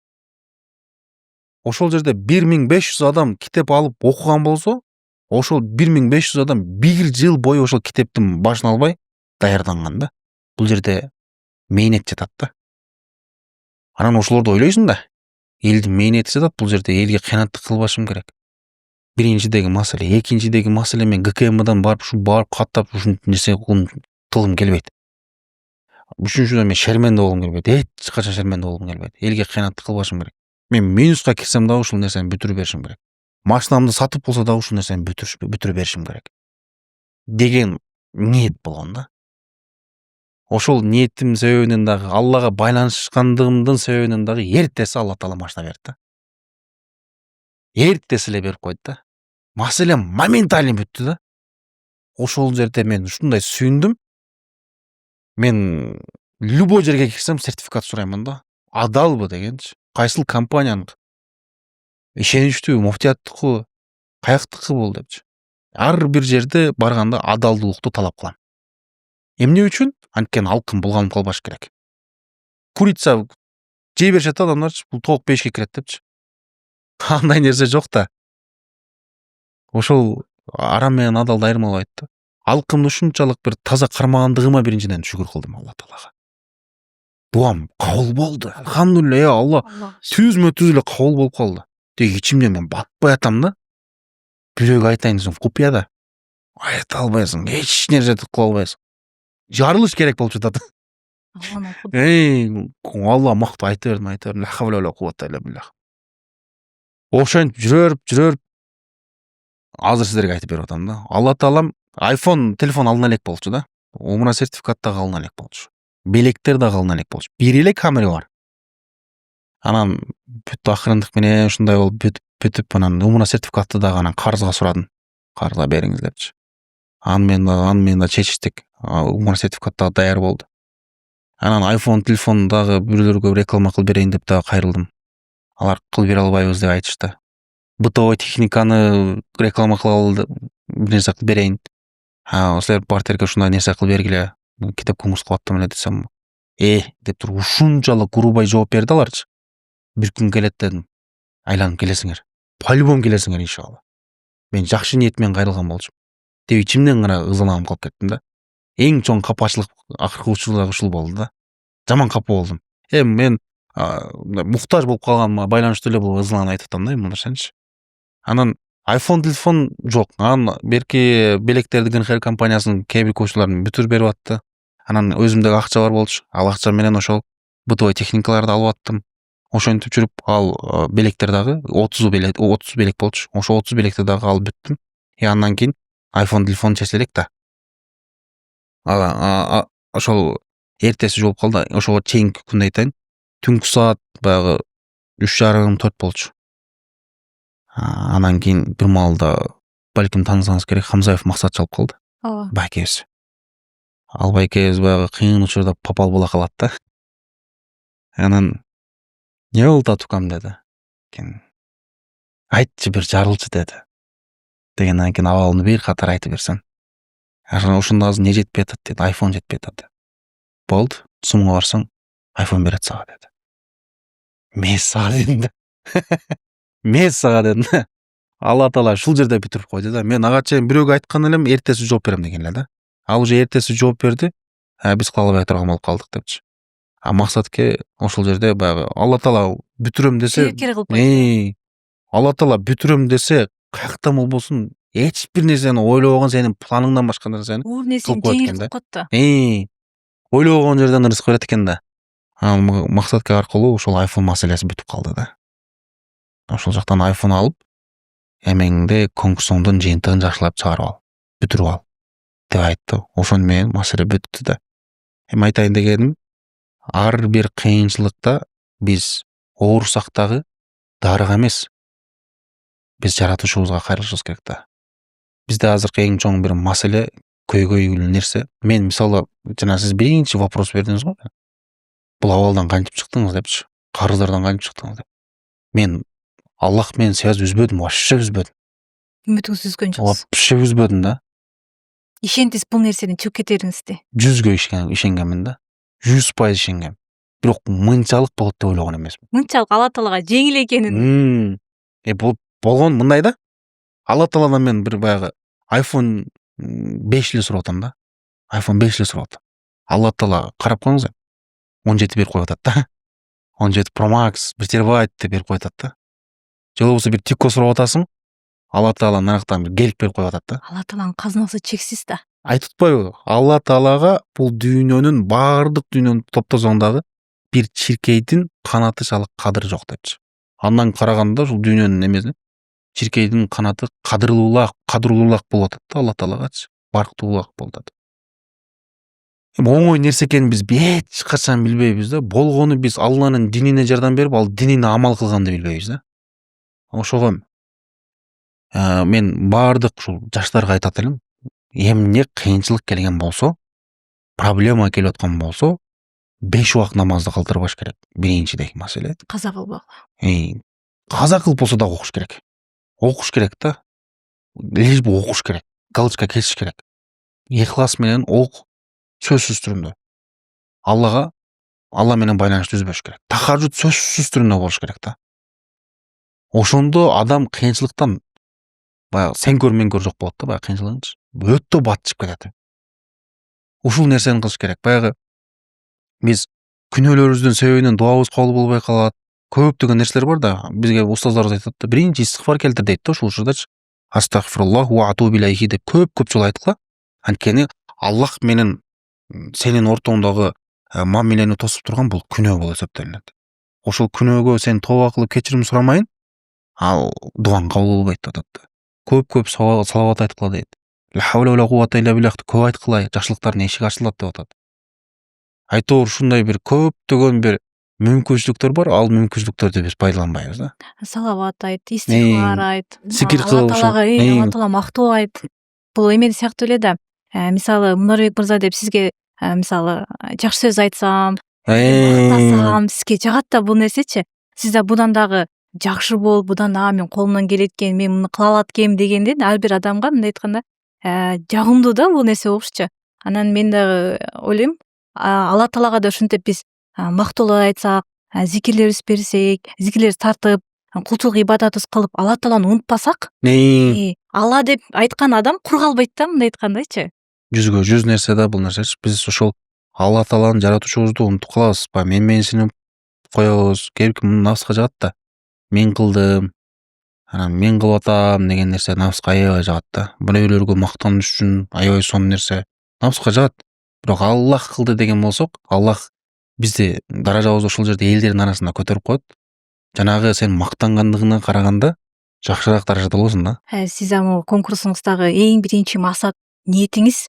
Ошол жерде 1500 адам китеп алып окуган болсо, ошол 1500 адам 1 жыл бою ошол китептин башын албай даярданган да. Бул жерде мээнет жатат да. Анан ошолорду ойлойсуң да. Элдин мээнети жатат, бул жерде элге кыянаттык кылбашым керек. Биринчидеги маселе, экинчидеги маселе, мен ГКМдан барып каттап ушинтип нерсе кылгым келбейт. Үчүнчүдөн мен шерменде болгум келбейт. Эч качан шерменде болгум келбейт. Элге кыянаттык кылбашым керек. Мен минуска кирсем да ушул нерсени бүтүрүп беришим керек. Машинамды сатып болсо да ушул нерсени бүтүрүп беришим керек. Деген ниет болгон да. Ошол ниетим себебинен дагы, Аллага байланышкандыгымдын себебинен дагы эртеси Алла Таала машина берди да. Эртеси эле берип койду да. Маселе моментально бүттү да. Ошол жерде мен ушундай сүйүндүм. Мен любой жерге кирсем сертификат сураймын да. Адалбы дегенчи. Кайсыл компаниянын ишеничтүү, муфтияттыкы, каяктыкы бул депчи. Ар бир жерде барганда адалдуулукту талап кылам. Эмне үчүн? Анткени алкын булганып калбаш керек. курица жей беришет да адамдарчы, бул тоок 5ке кирет депчи. Андай нерсе жок да. Ошол арам менен адалды айырмалап айтты. Алкымды ушунчалык бир таза кармагандыгыма биринчиден шүгүр кылдым Алла Таалага. Дуам кабыл болду. Алхамдулилля, Алла түзмө түз эле кабыл болуп калды. Тек ичимден мен батпай атам да. Бирөөгө айтайын десем купуяда. Айта албайсың, эч нерсе кыла албайсың. Жарылыш керек болуп жатат. Алла мактап айта бердим. Ла хавла ва ла куввата илля биллах. Ошентип жүрөп азыр сиздерге айтып берип атам да. Алла Таалам iPhone телефон алына элек болчу да. Умра сертификат дагы алына элек болчу. Белектер дагы алына элек болчу. Бир эле камера бар. Анан бүт акырындык менен ушундай болуп бүтүп анан умра сертификатты дагы анан карызга сурадым. Карызга бериңиз депчи. Аны менен да чечиштик. Умра сертификат дагы даяр болду. Анан iPhone телефон дагы бирөөлөргө реклама кылып берейин деп дагы кайрылдым. Алар кылып бере албайбыз деп айтышты. Бытовой техниканы реклама кылалы, бир нерсе кылып берейин. Силер бартерге ушундай нерсе кылып бергиле. Китеп кумуш кылып аттым эле десем, деп туруп ушунчалык грубай жооп берди аларчы. Бир күн келет дедим. Айланып келесиңер. По-любому келесиңер иншалла. Мен жакшы ниет менен кайрылган болчумун. Деп ичимден гана ызаланып калып кеттим да. Эң чоң капачылык акыркы учурда ушул болду да. Жаман капа болдум. Мен муктаж болуп калганыма байланыштуу эле бул ызаланып айтып атам да бул нерсеничи. Анан iPhone телефон жок. Анан берки белектерди ГНХР компаниясынын кээ бир коочуларын бүтүрүп берип атты. Анан өзүмдөгү акча бар болчу. Ал акча менен ошол бытовой техникаларды алып аттым. Ошентип жүрүп ал белектер дагы 30 белек болчу. Ошо 30 белекти дагы алып бүттүм. Андан кийин iPhone телефон чечсе элек да. Ошол эртеси жолуп калды. Ошого чейинки күндү айтайын. Түнкү саат баягы 3:30-4 болчу. Анан кийин бир маалда балким таанысаңыз керек, Хамзаев Максат чалып калды. Байкебиз. Ал байкебиз баягы кыйын учурда попал бола калат да. Анан не болду татукам деди. Айтчы бир жарылчы деди. Дегенден кийин абалымды бир катар айтып берсем. Ошондо азыр не жетпей атат деди, iPhone жетпей атат деди. Болду, сумга барсаң, iPhone берет сага деди. Мен сага дедим да. Мен сага дедим да. Алла Таала ушул жерде бүтүрүп койду да. Мен ага чейин бирөөгө айткан элем, эртеси жооп берем деген эле да. Ал уже эртеси жооп берди. Биз кыла албай турган болуп калдык депчи. Максатке ошол жерде баягы Алла Таала бүтүрөм десе, Алла Таала бүтүрөм десе, каяктан болбосун эч бир нерсени ойлобогон сенин планыңдан башка нерсени оор нерсени жеңил кылып коет да. Ойлобогон жерден рызык берет экен да. Максатка аркылуу ошол iPhone маселеси бүтүп калды да. Ошол жактан iPhone алып, эмеңде конкурсоңдун жыйынтыгын жакшылап чыгарып ал, бүтүрүп ал деп айтты. Ошону менен маселе бүттү да. Айтайын дегеним, ар бир кыйынчылыкта биз оорусак дагы дарыга эмес, биз жаратуучубузга кайрылышыбыз керек да. Бизде азыркы эң чоң бир маселе, көйгөйлүү нерсе. Мен мисалы жана сиз биринчи вопрос бердиңиз го. Бул абалдан кантип чыктыңыз депчи, карыздардан кантип чыктыңыз деп. Мен Аллах менен связь үзбөдүм, вообще үзбөдүм. Үмүтүңүздү үзгөн жоксуз. Вообще үзбөдүм да. Ишендиңиз бул нерсени чыгып кетериңизди. 100гө ишенгенмин да. 100% ишенгем. Бирок мынчалык болот деп ойлогон эмесмин. Мынчалык Алла Таалага жеңил экенин. Болгон мындай да. Алла Тааладан мен бир баягы iPhone 5 эле сурап атам да. iPhone 5 эле сурап атам. Алла Таала карап коюңуз. 17 берип коюп атат да. 17 Pro Max 1 терабайт деп берип коюп атат да. Же болбосо бир тикко сурап атасың, Алла Таала нарактан бир гелик берип коюп атат да. Алла Тааланын казынасы чексиз да. Айтып атпайбы? Алла Таалага бул дүйнөнүн баардык дүйнөнү топтосоңдагы бир чиркейдин канаты шалык кадыры жок депчи. Андан караганда ушул дүйнөнүн эмеси чиркейдин канаты кадырлуулаак болуп атат да Алла Таалагачы. Барктуулаак болуп атат. Оңой нерсе экенин биз эч качан билбейбиз да. Болгону биз Алланын динине жардам берип, ал динине амал кылганды билбейбиз да. Ошого мен баардык ушул жаштарга айтат элем. Эмне кыйынчылык келген болсо, проблема келип аткан болсо, 5 убак намазды калтырбаш керек. Биринчидеги маселе. Каза кылбагыла. Каза кылып болсо да окуш керек. Окуш керек да. Лишь бы окуш керек. Галочка кесиш керек. Ихлас менен ок, сөзсүз түрүндө. Аллага Алла менен байланышты үзбөш керек. Тахажжуд сөзсүз түрүндө болуш керек да. Ошондо адам кыйынчылыктан баягы сен көр мен көр жок болот да, баягы кыйынчылыгынчы. Өтө батышып кетет. Ушул нерсени кылыш керек. Баягы биз күнөөлөрүбүздүн себебинен дуабыз кабыл болбой калат. Көптөгөн нерселер бар да. Бизге устаздарыбыз айтат да, биринчи истигфар келтир дейт да ушул учурдачы. Астагфируллах ва атубу илайхи деп көп жолу айткыла. Анткени Аллах менен сенин ортоңдогу мамилени тосуп турган бул күнөө болуп эсептелинет. Ошол күнөөгө сен тооба кылып кечирим сурамайын, ал дуаң кабыл болбойт деп атат. Көп салават айткыла дейт. Ла хавла ва ла куввата илля биллахты көп айткыла, жакшылыктардын эшиги ачылат деп атат. Айтор ушундай бир көптөгөн бир мүмкүнчүлүктөр бар, ал мүмкүнчүлүктөрдү биз пайдаланбайбыз да. Салават айт, истихбар айт, Зикир Алла кылып Таалага Алла Таала мактоо айт. Бул эме сыяктуу эле да. Мисалы Мунарбек мырза деп сизге мисалы жакшы сөз айтсам, мактасам, сизге жагат да бул нерсечи. Сиз да будан дагы жакшы бол, будан мен колумдан келет экен, мен муну кыла алат экенмин дегенден ар бир адамга мындай айтканда жагымдуу да бул нерсе болупчу. Анан мен дагы ойлойм, Алла Таалага да ушинтип биз мактоолор айтсак, зикирлерибиз берсек, зикирлерибиз тартып, кулчулук ибадатыбыз кылып, Алла Тааланы унутпасак, Алла деп айткан адам кур калбайт да, мындай айткандачы. Жүзгө жүз нерсе да бул нерсечи. Биз ошол Алла Тааланын жаратуучубузду унутуп калабыз. Менсинип коебуз. Ким нафска жагат да. Мен кылдым, анан мен кылып атам деген нерсе нафска аябай жагат да. Бирөөлөргө мактаныш үчүн аябай сонун нерсе нафска жагат. Бирок Аллах кылды деген болсок, Аллах бизди даражабызды ошол жерде элдердин арасында көтөрүп коет. Жанагы сен мактангандыгына караганда жакшыраак даражада болосуң да. Сиз могу конкурсуңуздагы эң биринчи максат, ниетиңиз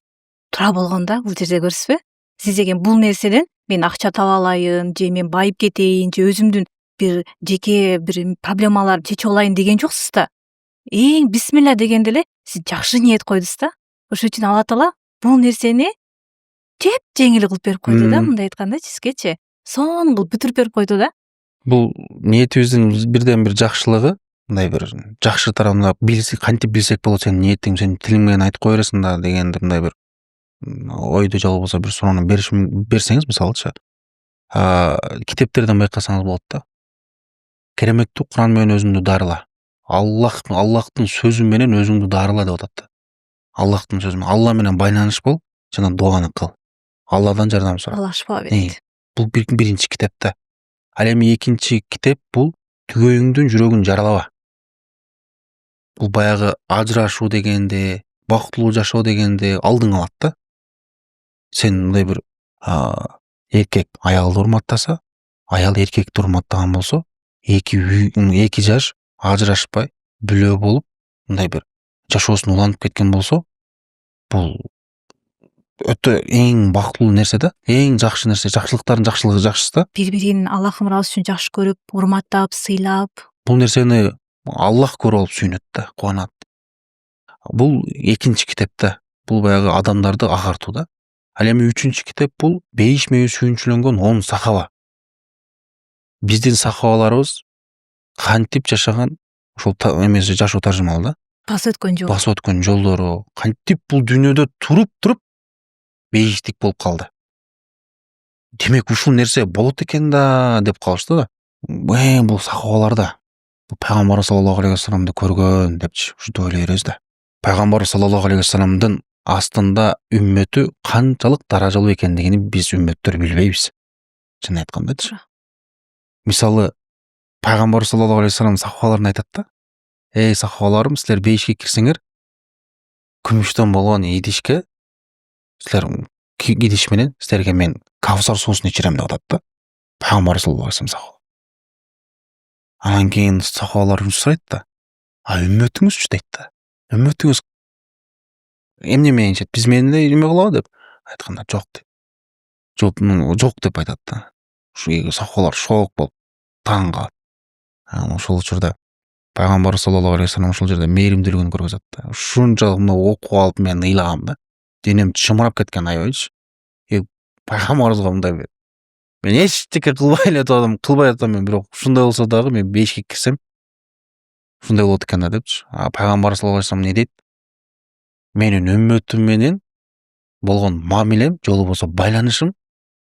туура болгон да, бул жерде көрсүзбү? Сиз деген бул нерседен мен акча таба алайын, же мен байып кетейин, же өзүмдүн бир жеке бир проблемаларды чечип алайын деген жоксуз да. Эң бисмилла дегенде эле сиз жакшы ниет койдуз да. Ошон үчүн Алла Таала бул нерсени жеңил кылып берип койду да, мындай айтканда сизгечи. Сонун кылып бүтүрүп берип койду да. Бул ниетибиздин бирден бир жакшылыгы, мындай бир жакшы тарабына билсек, кантип билсек болот, сенин ниетиң, сен тилиң менен айтып кое бересиң да дегенди мындай бир ойду же болбосо бир суроону берсеңиз, мисалычы, китептерден байкасаңыз болот да. Кереметтүү Куран менен өзүңдү дарыла. Аллахтын сөзү менен өзүңдү дарыла деп атат. Аллахтын сөзү менен, Алла менен байланыш бол, жана дуаны кыл. Алладан жардам сура. Алла шифа берет. Бул биринчи китепте. Ал эми экинчи китеп бул түгөйүңдүн жүрөгүн жаралаба. Бул баягы ажырашуу дегенди, бактылуу жашоо дегенди алдың алат да. Сен мындай бир эркек аялды урматтаса, аял эркекти урматтаган болсо, эки жаш ажырашпай, бүлөө болуп, мындай бир жашоосун улантып кеткен болсо, бул өтө эң бактылуу нерсе да, эң жакшы нерсе, жакшылыктардын жакшылыгы жакшысы да. Бири-бирин Аллахым ыраазы үчүн жакшы көрүп, урматтап, сыйлап. Бул нерсени Аллах көрүп алып сүйүнөт да, кубанат. Бул экинчи китепте. Бул баягы адамдарды агартуу да. Ал эми үчүнчү китеп бул бейишмеги сүйүнчүлөнгөн 10 сахаба. Биздин сахабаларыбыз кантип жашаган, ошол эмеси жашоо таржымалы да. Басып өткөн жолдору, кантип бул дүйнөдө туруп бейиштик болуп калды. Демек ушул нерсе болот экен да деп калышты да. Бул сахабаларда бул пайгамбар саллаллаху алейхи вассаламды көргөн депчи ушинтип ойлой беребиз да. Пайгамбар саллаллаху алейхи вассаламдын астында үммөтү канчалык даражалуу экендигини биз үммөттөр билбейбиз. Чын айткандачы. Мисалы, пайгамбар саллаллаху алейхи вассалам сахабаларына айтат да: "Эй сахабаларым, силер бейишке кирсеңер, күмүштөн болгон идишке, силер идиш менен силерге мен Кавсар суусун ичирем" деп атат да. Пайгамбар саллаллаху алейхи вассалам. Анан кийин сахабалар сурайт да: "Үммөтүңүзчү?" дейт да. "Үммөтүңүз эмне менен биз менен эле эме кылабы?" деп айтканда, "Жок" дейт. Жок деп айтат да. Ушу сахабалар шок болуп таң калат. Ошол учурда пайгамбар саллаллаху алейхи вассалам ошол жерде мээримдүүлүгүн көргөзөт да. Ушунчалык мына окуп алып мен ыйлагам да. Денем чымырап кеткен аябайчы. Пайгамбарыбызга мындай бир. Мен эчтеке кылбай атам мен, бирок ушундай болсо дагы мен бейишке кирсем ушундай болот экен да депчи. Пайгамбар саллаллаху алейхи вассалам не дейт? Менин үммөтүм менен болгон мамилем, же болбосо байланышым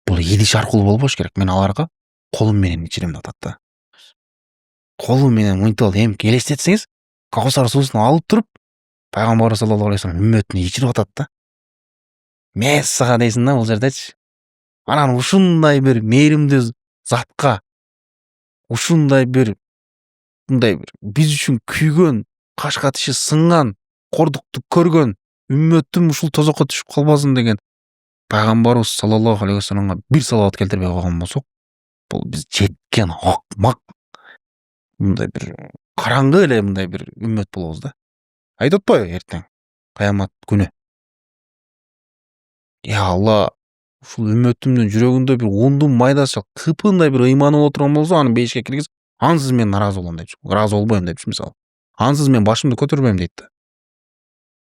бул идиш аркылуу болбош керек. Мен аларга колум менен ичирем деп атат да. Колу менен мынтип алып эмки элестетсеңиз, Каусар суусун алып туруп, пайгамбарыбыз саллаллаху алейхи вассалам үммөтүнө ичирип атат да. Мессага дейсиң да бул жердечи. Анан ушундай бир мээримдүү затка, ушундай бир мындай бир биз үчүн күйгөн, кашка тиши сынган, кордукту көргөн үммөтүм ушул тозокко түшүп калбасын деген пайгамбарыбыз саллаллаху алейхи вассаламга бир салават келтирбей койгон болсок, бул биз жеткен акмак мындай бир караңгы эле мындай бир үммөт болобуз да. Айтып атпайбы эртең кыямат күнү. Я Алла, ушул үммөтүмдүн жүрөгүндө бир ундун майдасы кыпындай бир ыйманы боло турган болсо, аны бейишке киргиз, ансыз мен наразы болом депчи. Ыраазы болбойм депчи мисалы. Ансыз мен башымды көтөрбөйм дейт да.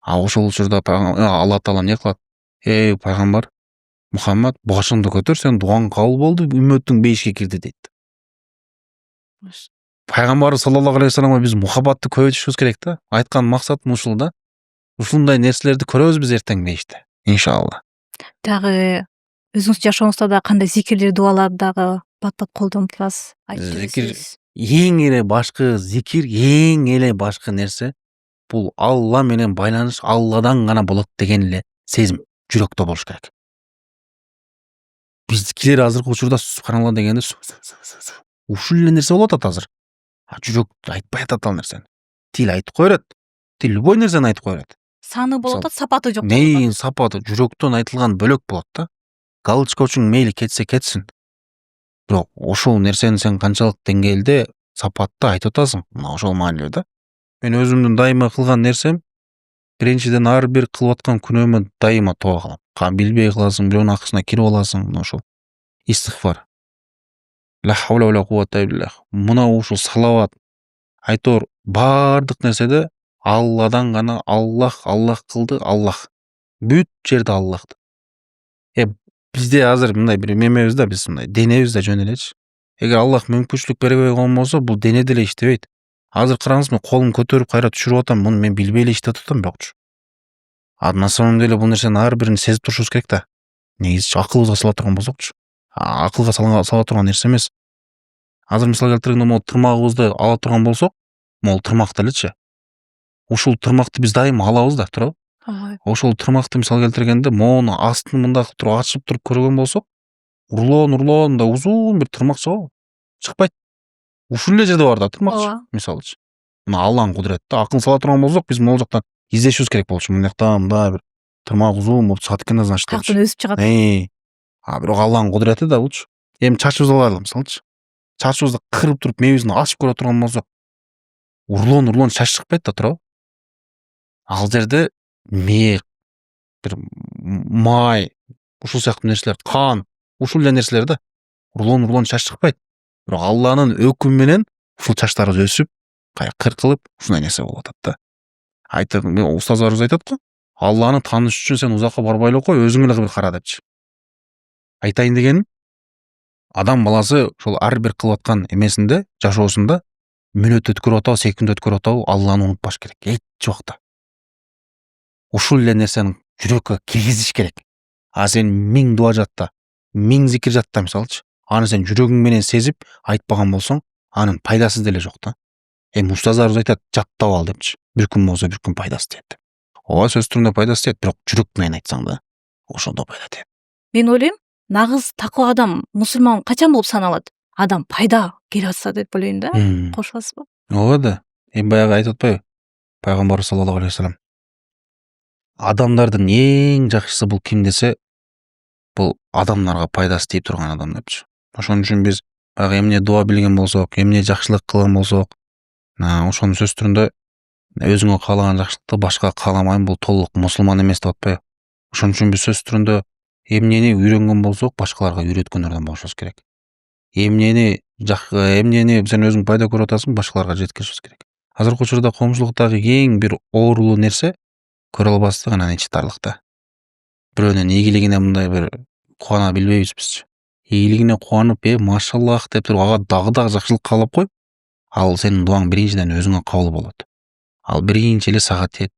Ошол учурда Алла Таала эмне кылат? Эй пайгамбар Мухаммад, башыңды көтөр, сен дуаң кабыл болду, үммөтүң бейишке кирди дейт. Пайгамбарыбыз саллаллаху алейхи вассаламга биз мухаббатты көбөйтүшүбүз керек да. Айткан максатым ушул да. Ушундай нерселерди көрөбүз биз эртең бейиште. Иншалла. Дагы өзүңүз жашооңузда да кандай зикирлер, дуаларды дагы бат-бат колдонуп турасыз? Айтып Зикир берсеңиз. эң эле башкы зикир, эң эле башкы нерсе бул Алла менен байланыш Алладан гана болот деген эле сезим жүрөктө болуш керек. Биздикилер азыркы учурда субханалла дегенде ушул эле нерсе болуп атат азыр. Жүрөк айтпай атат ал нерсени. Тил айтып кое берет. Тил любой нерсени айтып кое берет. Саны болуп атат, сапаты жок болуп Нейин атат. сапаты жүрөктөн айтылган бөлөк болот да. Галочка үчүн мейли кетсе кетсин. Бирок ошол нерсени сен канчалык деңгээлде сапатта айтып атасың? Мына ошол маанилүү да. Мен өзүмдүн дайыма кылган нерсем, биринчиден ар бир кылып аткан күнөөмө дайыма тооба кылам. Билбей кыласың, бирөөнүн акысына кирип аласың, мына ошол истигфар. Ла хаула ва ла куввата илля биллах. Мына ушул салават, айтор бардык нерседе Алладан гана Аллах кылды, Аллах. Бүт жерде Аллах. Бизде азыр мындай бир мемебиз да, биз мындай денебиз да жөн элечи. Эгер Аллах мүмкүнчүлүк бербей койгон болсо, бул дене деле иштебейт. Азыр караңыз, мен колумду көтөрүп кайра түшүрүп атам, муну мен билбей эле иштеп атам бирокчу. На самом деле бул нерсени ар бирин сезип турушубуз керек да. Негизи акылыбызга сала турган болсокчу. Акылга сала турган нерсе эмес. Азыр мисал келтиргенде могу тырмагыбызды ала турган болсок, могу тырмак делечи. Ушул тырмакты биз дайыма алабыз да, туурабы? Ошол тырмакты мисал келтиргенде, моуну астын мындай кылып туруп ачып туруп көргөн болсок, урлон да узун бир тырмак чыгабы? Чыкпайт. Ушул эле жерде бар да тырмакчы, мисалычы. Мына Алланын кудурети да. Акыл сала турган болсок, биз могул жактан издешибиз керек болчу. Мына жактан мындай бир тырмак узун болуп чыгат экен да, значит. Каяктан өсүп чыгат. Бирок Алланын кудурети да булчу. Эми чачыбызды алайлы мисалчы. Чачыбызды кырып туруп мээбизди ачып көрө турган болсок, урлон чач чыкпайт да, туурабы? Ал жерде мээ, бир май, ушул сыяктуу нерселер, кан, ушул эле нерселер да. Урлон чач чыкпайт. Бирок Алланын өкүмү менен ушул чачтарыбыз өсүп, кыркылып, ушундай нерсе болуп атат да. Айтып, устаздарыбыз айтат го, Алланы тааныш үчүн сен узакка барбай эле кой, өзүң эле бир кара депчи. Айтайын дегеним, адам баласы ошол ар бир кылып аткан эмесинде, жашоосунда мүнөт өткөрүп атабы, секунд өткөрүп атабы, Алланы унутпаш керек. Эч убакта. Ушул эле нерсени жүрөккө киргизиш керек. Сен 1000 дуа жатта, 1000 зикир жатта мисалчы, аны сен жүрөгүң менен сезип айтпаган болсоң, анын пайдасы деле жок да. Эми устаздарыбыз айтат, жаттап ал депчи. Бир күн болсо бир күн пайдасы тиет. Ооба, сөз түрүндө пайдасы тиет, бирок жүрөк менен айтсаң да, ошондо пайда тиет. Мен ойлойм, нагыз такыва адам, мусулман качан болуп саналат? Адам пайда келип атса деп ойлойм да. Кошуласызбы? Ооба да. Эми баягы айтып атпайбы? Пайгамбар саллаллаху алейхи вассалам. Адамдардын эң жакшысы бул ким десе, бул адамдарга пайдасы тийип турган адам депчи. Ошон үчүн биз баягы эмне дуа билген болсок, эмне жакшылык кылган болсок, ошонун сөз түрүндө өзүңө каалаган жакшылыкты башкага кааламайм, бул толук мусулман эмес деп атпайбы? Ошон үчүн биз сөз түрүндө эмнени үйрөнгөн болсок, башкаларга үйрөткөндөрдөн болушубуз керек. Эмнени сен өзүң пайда көрүп атасың, башкаларга жеткиришибиз керек. Азыркы учурда коомчулуктагы эң бир оорулуу нерсе көрө албастык, анан ичи тарлыкта. Бирөөнүн ийгилигине мындай бир кубана билбейбиз бизчи. Ийгилигине кубанып, машаллах деп туруп, ага дагы жакшылык каалап кой. Ал сенин дуаң биринчиден өзүңө кабыл болот. Ал биринчи эле сага тиет.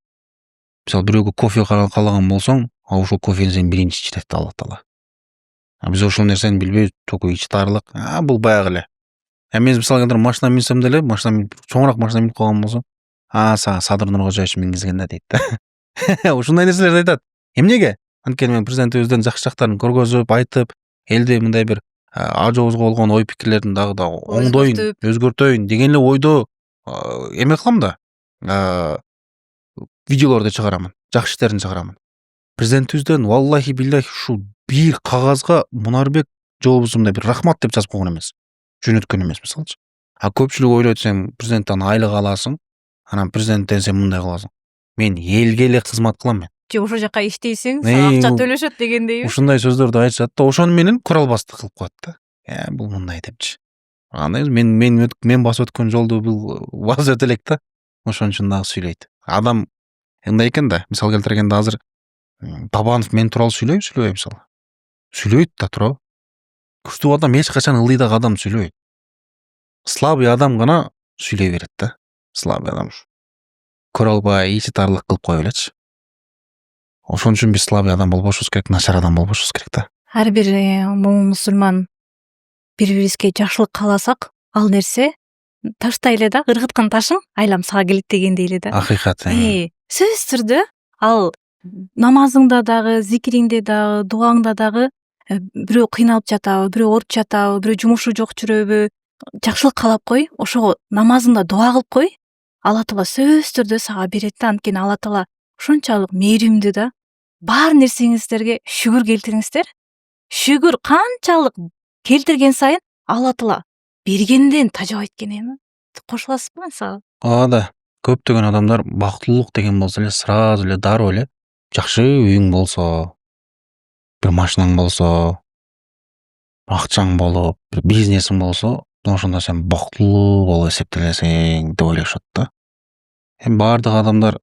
Мисалы бирөөгө кофе каалаган болсоң, ошол кофени сен биринчи ичет Алла Таала. Биз ошол нерсени билбей только ичтарлык. Бул баягы эле. Мен мисалы келтирип машина минсем деле, чоңураак машина минип калган болсом, сага Садыр Нуркожоевич мингизген да дейт да. Ушундай нерселерди айтат. Эмнеге? Анткени мен президентибизден жакшы жактарын көргөзүп, айтып, элди мындай бир ажообузга болгон ой пикирлерин дагы оңдойн, өзгөртөйүн деген эле ойдо эме кылам да. Видеолорду чыгарамын, жакшы иштерин чыгарамын. Президентибизден валлахи биллахи ушу бир кагазга Мунарбек жообузумда бир рахмат деп жазып койгон эмес. Жөнөткөн эмес мисалчы. Көпчүлүк ойлойт сен президенттен айлык аласың, анан президенттен сен мындай кыласың. Мен элге эле кызмат кылам мен. Же ошол жака иштейсиң, сага акча төлөшөт дегендейби? Ушундай сөздөрдү айтышат да, ошону менен куралбастык кылып коет да. Бул мындай депчи. Андай мен басып өткөн жолду бул басып өтө элек да. Ошон үчүн дагы сүйлөйт. Адам мындай экен да, мисал келтиргенде азыр Бабанов мен тууралуу сүйлөйбү мисалы. Сүйлөйт да туурабы? Күчтүү адам эч качан ылдыйдагы адам сүйлөбөйт. Слабый адам гана сүйлөй берет да. Слабый адам. Көрө албай, ичи тарлык кылып кое беретчи. Ошон үчүн биз слабый адам болбошубуз керек, начар адам болбошубуз керек да. Ар бир мусулман бири-бирибизге жакшылык кааласак, ал нерсе таштай эле да, ыргыткан ташың айлам сага келет дегендей эле да. Акыйкат. Сөзсүз түрдө ал намазыңда дагы, зикириңде дагы, дуаңда дагы бирөө кыйналып жатабы, бирөө ооруп жатабы, бирөө жумушу жок жүрөбү, жакшылык каалап кой, ошого намазыңда дуа кылып кой. Алла Таала сөзсүз түрдө сага берет да, анткени Алла Таала ушунчалык мээримдүү да. Бар нерсеңиздерге шүгүр келтириңиздер. Шүгүр канчалык келтирген сайын Алла Таала бергенден тажабайт экен эми. Кошуласызбы мен сага? Да. Көптөгөн адамдар бактылуулук деген болсо эле сразу эле дароо эле жакшы үйүң болсо, бир машинаң болсо, акчаң болуп, бир бизнесиң болсо, ошондо сен бактылуу болуп эсептелесиң деп ойлошот да. Бардык адамдар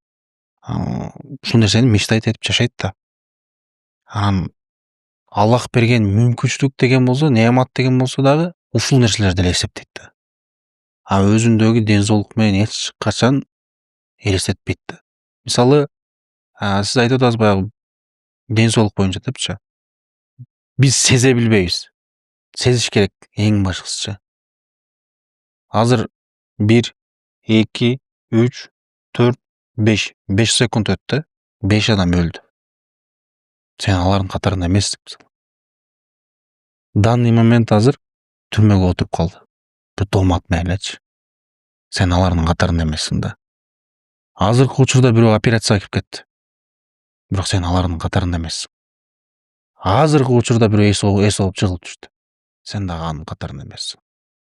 ушул нерсени мечтать этип жашайт да. Анан Аллах берген мүмкүнчүлүк деген болсо, неамат деген болсо дагы ушул нерселерди эле эсептейт да. Өзүндөгү ден соолук менен эч качан элестетпейт да. Мисалы, сиз айтып атасыз баягы ден соолук боюнча депчи. Биз сезе билбейбиз. Сезиш керек эң башкысычы. Азыр 1, 2, 3, 4, 5 секунд өттү. 5 адам өлдү. Сен алардын катарында эмессиң. Данный момент азыр түрмөгө отуруп калды. Бир томат мененчи. Сен алардын катарында эмессиң да. Азыркы учурда бирөө операцияга кирип кетти. Бирок сен алардын катарында эмессиң. Азыркы учурда бирөө эс алып жыгылып түштү. Сен дагы анын катарында эмессиң.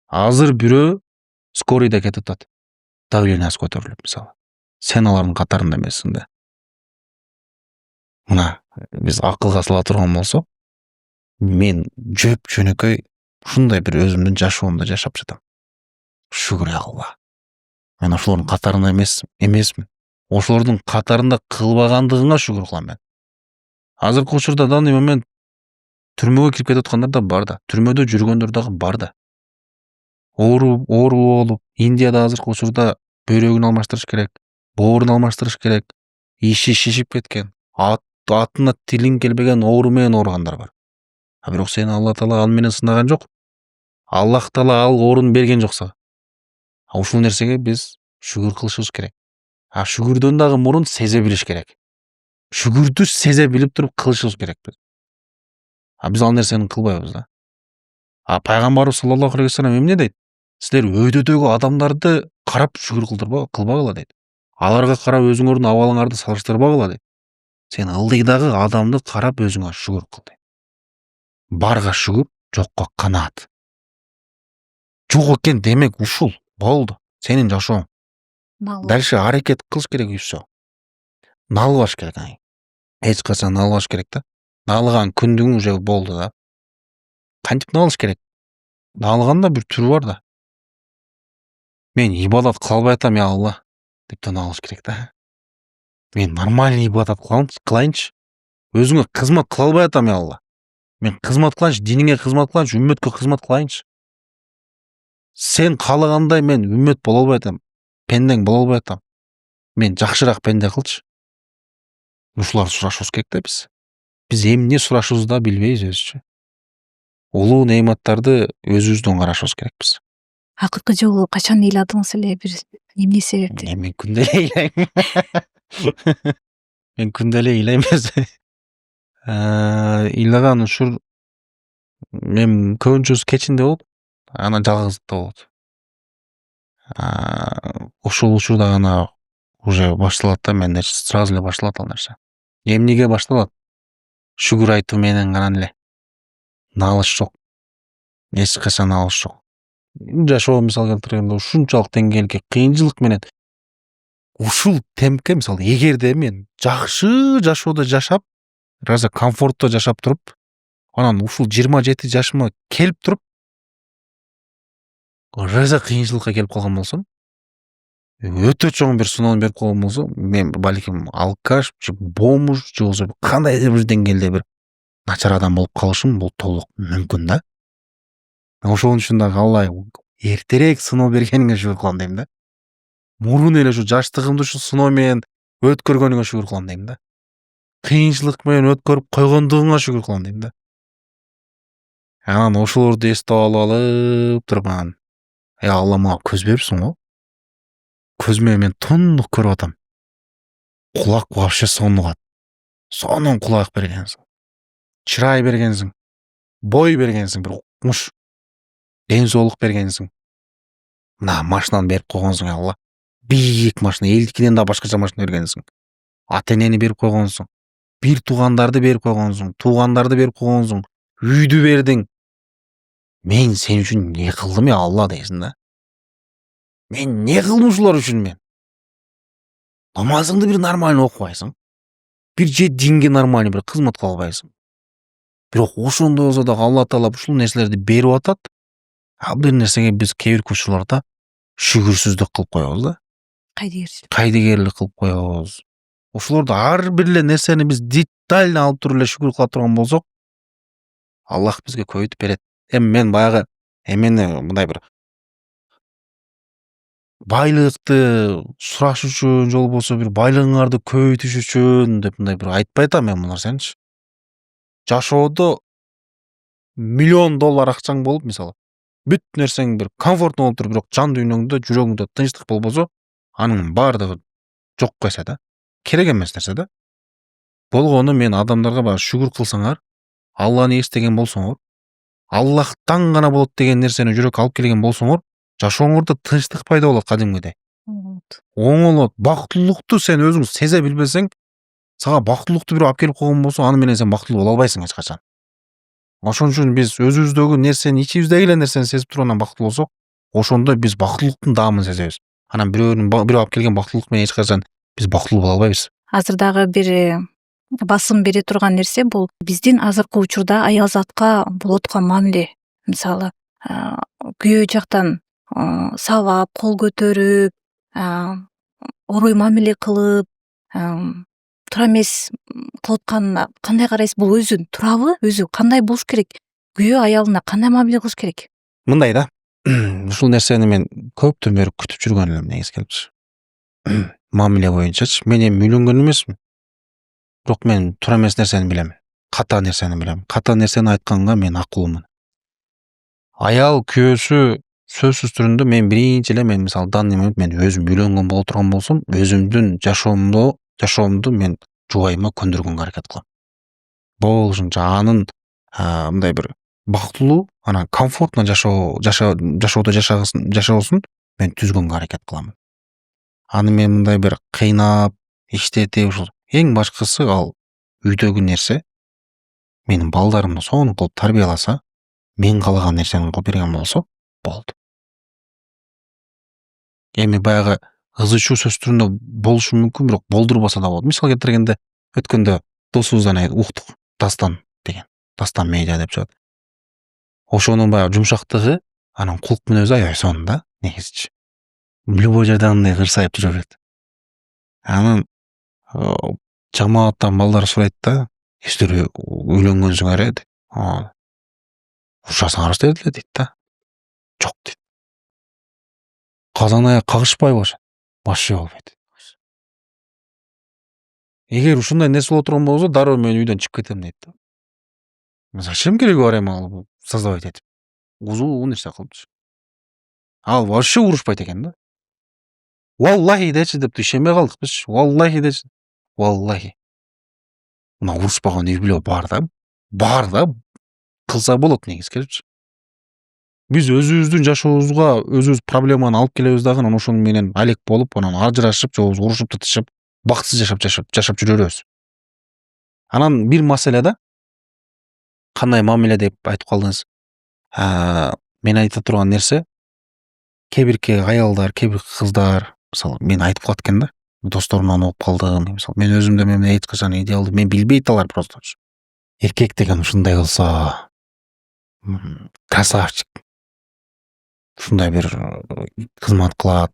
Азыр бирөө скорыйда кетип атат. Давлениясы көтөрүлүп мисалы. Сен алардын катарында эмессиң да. Мына биз акылга сала турган болсок, мен жөп жөнөкөй ушундай бир өзүмдүн жашоомду жашап жатам. Шүгүр Алла. Мен ошолордун катарында эмесмин. Ошолордун катарында кылбагандыгыңа шүгүр кылам мен. Азыркы учурда данный момент түрмөгө кирип кетип аткандар да бар да, түрмөдө жүргөндөр дагы бар да. Оору болуп, Индияда азыркы учурда бөйрөгүн алмаштырыш керек, боорун алмаштырыш керек, иши шишип кеткен, атына тилиң келбеген оору менен ооругандар бар. Бирок сени Алла Таала ал менен сынаган жок. Аллах Таала ал ооруну берген жок сага. Ушул нерсеге биз шүгүр кылышыбыз керек. Шүгүрдөн дагы мурун сезе билиш керек. Шүгүрдү сезе билип туруп кылышыбыз керек. Биз ал нерсени кылбайбыз да. Пайгамбарыбыз саллаллаху алейхи ва саллям эмне дейт? Силер өйдөдөгү адамдарды карап шүгүр кылбагыла дейт. Аларга карап өзүңөрдүн абалыңарды салыштырбагыла дейт. Сен ылдыйдагы адамды карап өзүңө шүгүр кыл дейт. Барга шүгүр, жокко канаат. Жок экен демек ушул болду. Сенин жашооң. Дальше аракет кылыш керек и всё. Налыбаш керек. Эч качан налыбаш керек да. Налыган күндүң уже болду да. Кантип налыш керек? Налыганда бир түрү бар да. Мен ибадат кыла албай атам, я Алла, деп да налыш керек да. Мен нормальный ибадат кылайынчы. Өзүңө кызмат кыла албай атам, я Алла. Мен кызмат кылайынчы, диниңе кызмат кылайынчы, үммөткө кызмат кылайынчы. Сен каалагандай мен үммөт боло албай атам. Пендең боло албай атам. Мен жакшыраак пенде кылчы. Ушуларды сурашыбыз керек да биз. Биз эмне сурашыбызды да билбейбиз өзүчө. улуу неаматтарды өзүбүздөн карашыбыз керекпиз. Акыркы жолу качан ыйладыңыз эле, бир эмне себептен? Мен күндө эле ыйлайм. Мен күндө эле ыйлайм. Ыйлаган учур мен көбүнчөсү кечинде болот, анан жалгыздыкта болот. Ушул учурда гана уже башталат да менде, сразу эле башталат ал нерсе. Эмнеге башталат? Шүгүр айтуу менен гана эле. Налыш жок. Эч качан налыш жок. Жашоо мисал келтиргенде ушунчалык деңгээлге кыйынчылык менен ушул темпке мисалы эгерде мен жакшы жашоодо жашап, раза комфортто жашап туруп, анан ушул 27 жашыма келип туруп, раза кыйынчылыкка келип калган болсом, өтө чоң бир сыноо берип калган болсо, мен балким алкаш, же бомж, же болбосо кандайдыр бир деңгээлде бир начар адам болуп калышым бул толук мүмкүн да. Ошон үчүн дагы Алла эртерээк сыноо бергениңе шүгүр кылам дейм да. Мурун эле ушу жаштыгымды ушу сыноо менен өткөргөнүңө шүгүр кылам дейм да. Кыйынчылык менен өткөрүп койгондугуңа шүгүр кылам дейм да. Анан ошолорду эстеп алып туруп анан Алла мага көз берипсиң го. Көзүмө мен тонук көрүп атам. Кулак вообще сонугат. Сонун кулак бергенсиң. Чырай бергенсиң. Бой бергенсиң, бир укмуш. Ден соолук бергенсиң. Мына машинаны берип койгонсуң Алла. Бийик машина, элдикинен да башкача машина бергенсиң. Ата энени берип койгонсуң. Бир туугандарды берип койгонсуң. Туугандарды берип койгонсуң. Үйдү бердиң. Мен сен үчүн не кылдым Алла дейсиң да. Мен не кылдым ушулар үчүн мен? Намазыңды бир нормально окубайсың. Бир динге нормально бир кызмат кыла албайсың. Бирок ошондой болсо дагы Алла Таала ушул нерселерди берип атат. Бир нерсеге биз кээ бир учурларда шүгүрсүздүк кылып коебуз да. Кайдыгерлик кылып коебуз. Ошолорду ар бир эле нерсени биз детально алып туруп эле шүгүр кыла турган болсок, Аллах бизге көбөйтүп берет. Эми мен баягы эмени мындай бир байлыкты сураш үчүн, же болбосо бир байлыгыңарды көбөйтүш үчүн деп мындай бир айтпай атам мен бул нерсеничи. Жашоодо $1,000,000 акчаң болуп, мисалы, бүт нерсең бир комфортно болуп туруп, бирок жан дүйнөңдө, жүрөгүңдө тынчтык болбосо, анын баардыгы жокко эсе да. Керек эмес нерсе да. Болгону мен адамдарга баягы шүгүр кылсаңар, Алланы эстеген болсоңор, Аллахтан гана болот деген нерсени жүрөккө алып келген болсоңор, жашооңордо тынчтык пайда болот кадимгидей. Оңолот. Бактылуулукту сен өзүң сезе билбесең, сага бактылуулукту бирөө алып келип койгон болсо, аны менен сен бактылуу боло албайсың эч качан. Ошон үчүн биз өзүбүздөгү нерсени, ичибиздеги эле нерсени сезип туруп анан бактылуу болсок, ошондо биз бактылуулуктун даамын сезебиз. Анан бирөө алып келген бактылуулук менен эч качан биз бактылуу боло албайбыз. Азыр дагы бир басым бере турган нерсе бул биздин азыркы учурда аял затка боло турган мамиле. Мисалы, күйөө жактан сабап, кол көтөрүп, орой мамиле кылып, туура эмес кылып атканына кандай карайсыз? Бул өзү туурабы? Өзү кандай болуш керек? Күйөө аялына кандай мамиле кылыш керек? Мындай да. Ушул нерсени мен көптөн бери күтүп жүргөн элем негизи келипчи. Мамиле боюнчачы. Мен эми үйлөнгөн эмесмин. Бирок мен туура эмес нерсени билем. Ката нерсени билем. Ката нерсени айтканга мен акылуумун. Аял күйөөсү сөзсүз түрүндө мен биринчи эле мен мисалы данный момент мен өзүм үйлөнгөн боло турган болсом, өзүмдүн жашоомду мен жубайыма көндүргөнгө аракет кылам. Болушунча анын мындай бир бактылуу, анан комфортно жашоодо жашоосун мен түзгөнгө аракет кылам. Аны мен мындай бир кыйнап, иштетип ушул эң башкысы ал үйдөгү нерсе менин балдарымды сонун кылып тарбияласа, мен каалаган нерсени кылып берген болсо болду. Эми баягы ызы чуу сөз түрүндө болушу мүмкүн, бирок болдурбаса да болот. Мисал келтиргенде өткөндө досубуздан уктук, Дастан деген. Дастан медиа деп чыгат. Ошонун баягы жумшактыгы, анан кулк мүнөзү аябай сонун да, негизичи. Любой жерде андай кырсайып жүрө берет. Анан жамааттан балдар сурайт да, сиздер үйлөнгөнсүңөр дейт. Ушасыңарчы дедиле дейт да. Жок дейт. Казан аяк кагышпай болчу. Вообще болбойт. Эгер ушундай нерсе боло турган болсо, дароо мен үйдөн чыгып кетем дейт да. Зачем кереги бар эми ал? создавать этип узун нерсе кылыпчы. Ал вообще урушпайт экен да. Валлахи дечи деп ишенбей калдык биз. Валлахи дечи. Валлахи. Мына урушпаган үй бүлө бар да. Кылса болот негизи келипчи. Биз өзүбүздүн жашообузга өзүбүз проблеманы алып келебиз дагы анан ошону менен алек болуп, анан ажырашып, же болбосо урушуп татышып, бактысыз жашап жүрө беребиз. Анан бир маселе да. Кандай мамиле деп айтып калдыңыз. Мен айта турган нерсе, кебирки аялдар, кебир кыздар, мисалы мен айтып калат экен да. Досторомдон угуп калдым. Мисалы мен өзүмдө мен эч качан идеалды мен билбейт алар просто. Эркек деген ушундай болсо, красавчик. Ушундай бир кызмат кылат.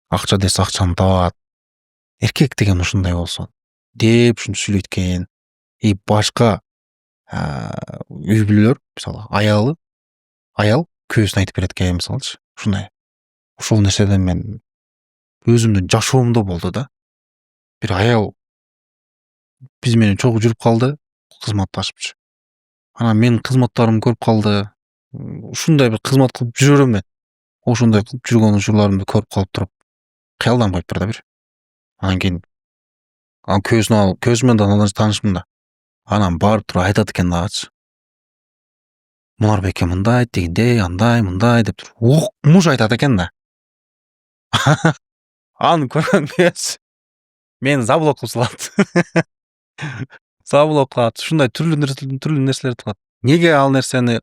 Акча десе акчаны табат. Эркек деген ушундай болсо деп ушинтип сүйлөйт экен. И башка үй бүлөлөр, мисалы аял күйөөсүнө айтып берет экен, мисалычы. Ушундай. Ушул нерседен мен өзүмдүн жашоомдо болду да. Бир аял биз менен чогуу жүрүп калды, кызматташыпчы. Анан менин кызматтарымды көрүп калды. Ушундай бир кызмат кылып жүрөм мен. Ошондой кылып жүргөн учурларымды көрүп калып туруп, кыялданып коюптур да бир. Анан кийин көзү менен таанышмын да. Анан барып туруп айтат экен дагычы. Мунарбекке мындай дегендей, андай, мындай деп туруп укмуш айтат экен да. Аны көргөн кез мен заблок кылып салат. Заблок кылат, ушундай түрлүү нерселерди кылат. Неге ал нерсени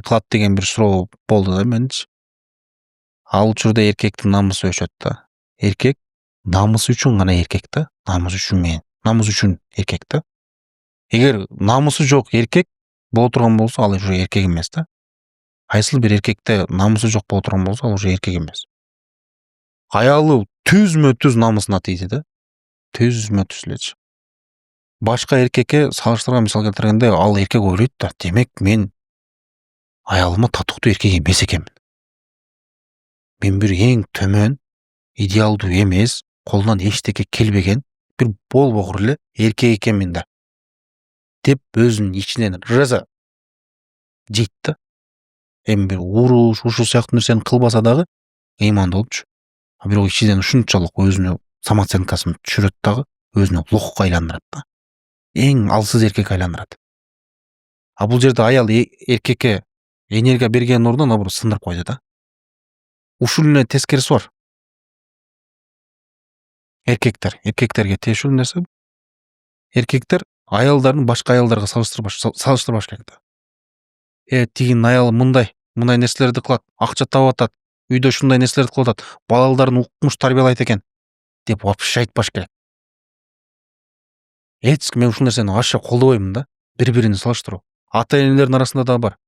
кылат деген бир суроо болду да менчи. Ал учурда эркектин намысы өчөт да. Эркек намысы үчүн гана эркек да. Намыс үчүн эркек да. Эгер намысы жок эркек боло турган болсо, ал уже эркек эмес да. Кайсыл бир эркекте намысы жок боло турган болсо, ал уже эркек эмес. Аялы түзмө-түз намысына тийди да. Түзмө-түз элечи. Башка эркекке салыштырган мисал келтиргенде, ал эркек ойлойт да, демек мен аялыма татыктуу эркек эмес экенмин. Мен бир эң төмөн, идеалдуу эмес, колунан эчтеке келбеген бир болбогур эле эркек экенмин да. Деп өзүнүн ичинен рыза жейт да. Эми бир уруш, ушул сыяктуу нерсени кылбаса дагы ыймандуу болупчу. Бирок ичинен ушунчалык өзүнө самооценкасын түшүрөт дагы, өзүнө лохко айландырат да. Эң алсыз эркек айландырат. А бул жерде аял эркекке энергия берген ордуна наоборот сындырып койду да. Ушул эле тескериси бар. Эркектерге тиешелүү нерсе. Эркектер аялдарын башка аялдарга салыштырбаш керек да. Тигин аял мындай нерселерди кылат, акча таап атат, үйдө ушундай нерселерди кылып атат, балаларын укмуш тарбиялайт экен деп вообще айтпаш керек. Мен ушул нерсени вообще колдобоймун да. Бири-бирини салыштыруу. Ата-энелердин арасында да бар.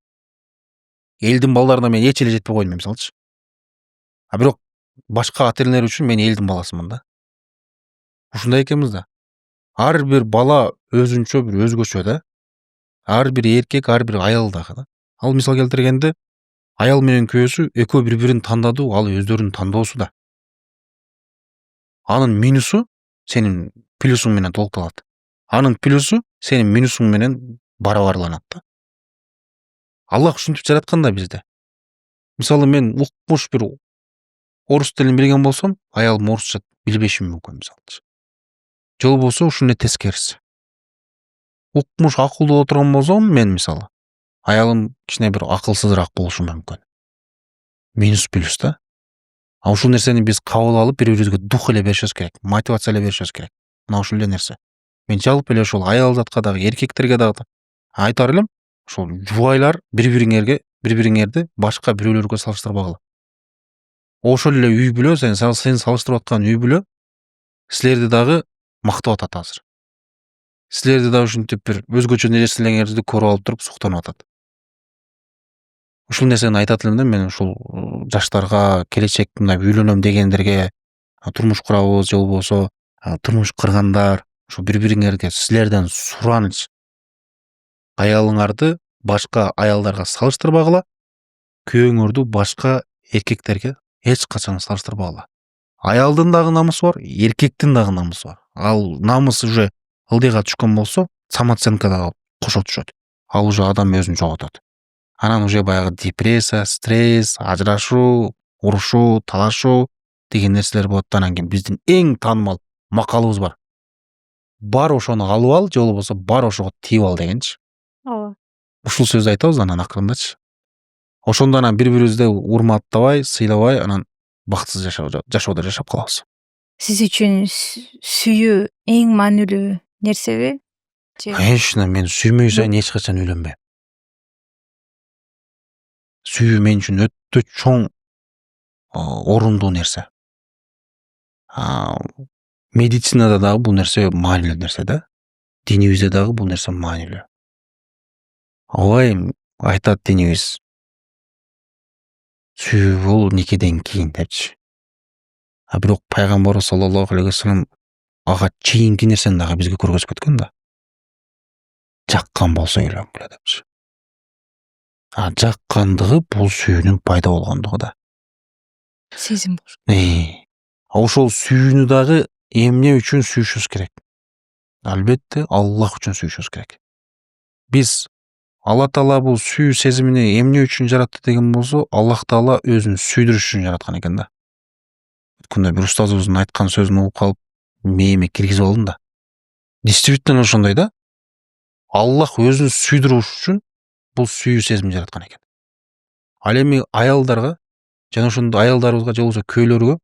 Элдин балдарына мен эч эле жетпей койдум, мисалчы. Бирок башка ата-энелер үчүн мен элдин баласымын да. Ушундай экенбиз да. Ар бир бала өзүнчө бир өзгөчө да. Ар бир эркек, ар бир аял дагы да. Ал мисал келтиргенде, аял менен күйөөсү экөө бири-бирин тандады, ал өздөрүнүн тандоосу да. Анын минусу сенин плюсуң менен толукталат. Анын плюсу сенин минусуң менен барабарланат да. Аллах ушинтип жараткан да бизди. Мисалы мен укмуш бир орус тилин билген болсом, аялым орусча билбешим мүмкүн, мисалы. Же болбосо ушуну тескериси. Укмуш акылдуу отурган болсом, мен мисалы, аялым кичине бир акылсызыраак болушу мүмкүн. Минус плюс да. А ушул нерсени биз кабыл алып, бири-бирибизге дух эле беришибиз керек, мотивация эле беришибиз керек. Мына ушул эле нерсе. Мен жалпы эле ушул аял затка дагы, эркектерге дагы айтар элем, ушул жубайлар бири-бириңерди башка бирөөлөргө салыштырбагыла. Ошол эле үй бүлө, сен салыштырып аткан үй бүлө силерди дагы мактап атат азыр. Силерди дагы ушинтип бир өзгөчө нерселерди көрүп алып туруп суктанып атат. Ушул нерсени айтат элем да, мен ушул жаштарга, келечек мындай үйлөнөм дегендерге, турмуш курабыз, же болбосо турмуш кыргандар, ушул бири-бириңерге силерден сураныч. Аялыңарды башка аялдарга салыштырбагыла, күйөөңөрдү башка эркектерге эч качан салыштырбагыла. Аялдын дагы намысы бар, эркектин дагы намысы бар. Ал намыс уже ылдыйга түшкөн болсо, самооценка дагы кошо түшөт. Ал уже адам өзүн жоготот. Анан уже баягы депрессия, стресс, ажырашуу, урушуу, талашуу деген нерселер болот. Анан кийин биздин эң таанымал макалыбыз бар. Бар ошону алып ал, же болбосо бар ошого тийип ал дегенчи. ооба. Ушул сөздү айтабыз анан акырындачы. Ошондо анан бири-бирибизди урматтабай, сыйлабай, анан бактысыз жашоодо жашап калабыз. Сиз үчүн сүйүү эң маанилүү нерсеби? Конечно, мен сүймөй сайын эч качан үйлөнбөйм. Сүйүү мен үчүн өтө чоң орундуу нерсе. Медицинада дагы бул нерсе маанилүү нерсе да. Динибизде дагы бул нерсе маанилүү. Ой, айтат динибиз. Сүйүү бул никеден кийин депчи. Бирок пайгамбарыбыз саллаллаху алейхи ва саллям ага чейинки нерсени дагы бизге көргөзүп кеткен да. Жаккан болсо үйлөнгүлө депчи. Жаккандыгы бул сүйүүнүн пайда болгондугу да. Сезим болуш. Ошол сүйүүнү дагы эмне үчүн сүйүшүбүз керек? Албетте Аллах үчүн сүйүшүбүз керек. Биз Алла Таала бул сүйүү сезимини эмне үчүн жаратты деген болсо, Аллах Таала өзүн сүйдүрүш үчүн жараткан экен да. Өткөндө бир устазыбыздын айткан сөзүн угуп калып, мээме киргизип алдым да. Действительно ошондой да. Аллах өзүн сүйдүрүш үчүн бул сүйүү сезимин жараткан экен. Ал эми аялдарга, жана ошондо аялдарыбызга, же болбосо күйөөлөргө,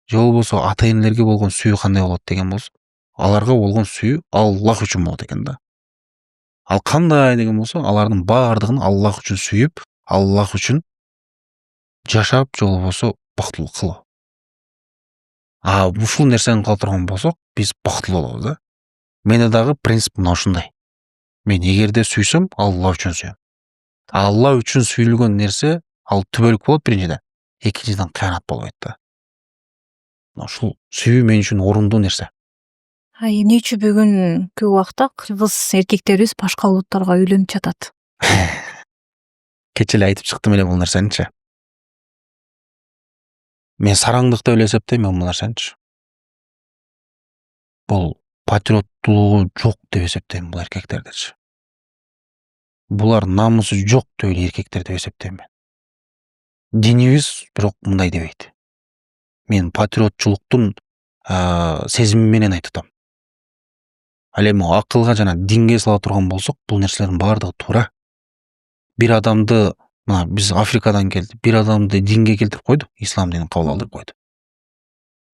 же болбосо ата-энелерге болгон сүйүү кандай болот деген болсо, аларга болгон сүйүү Аллах үчүн болот экен да. Ал кандай деген болсо, алардын баардыгын Аллах үчүн сүйүп, Аллах үчүн жашап, же болбосо бактылуу кылуу. Ушул нерсени кыла турган болсок, биз бактылуу болобуз да. Менде дагы принцип мына ушундай. Мен эгерде сүйсөм, Алла үчүн сүйөм. Алла үчүн сүйүлгөн нерсе ал түбөлүк болот биринчиден. Экинчиден кыянат болбойт да. Ушул сүйүү мен үчүн орундуу нерсе. Эмне үчүн бүгүн көп убакта кыргыз эркектерибиз башка улуттарга үйлөнүп жатат? Кече эле айтып чыктым эле бул нерсеничи. Мен сараңдык деп эле эсептейм бул нерсеничи. Бул патриоттуулугу жок деп эсептейм бул эркектердичи. Булар намысу жок деп эле эркектер деп эсептейм мен. Динибиз бирок мындай дебейт. Мен патриотчулуктун сезими менен айтып атам. Ал эми акылга жана динге сала турган болсок, бул нерселердин баардыгы туура. Бир адамды, мына биз Африкадан келди, бир адамды динге келтирип койду, ислам динин кабыл алдырып койду.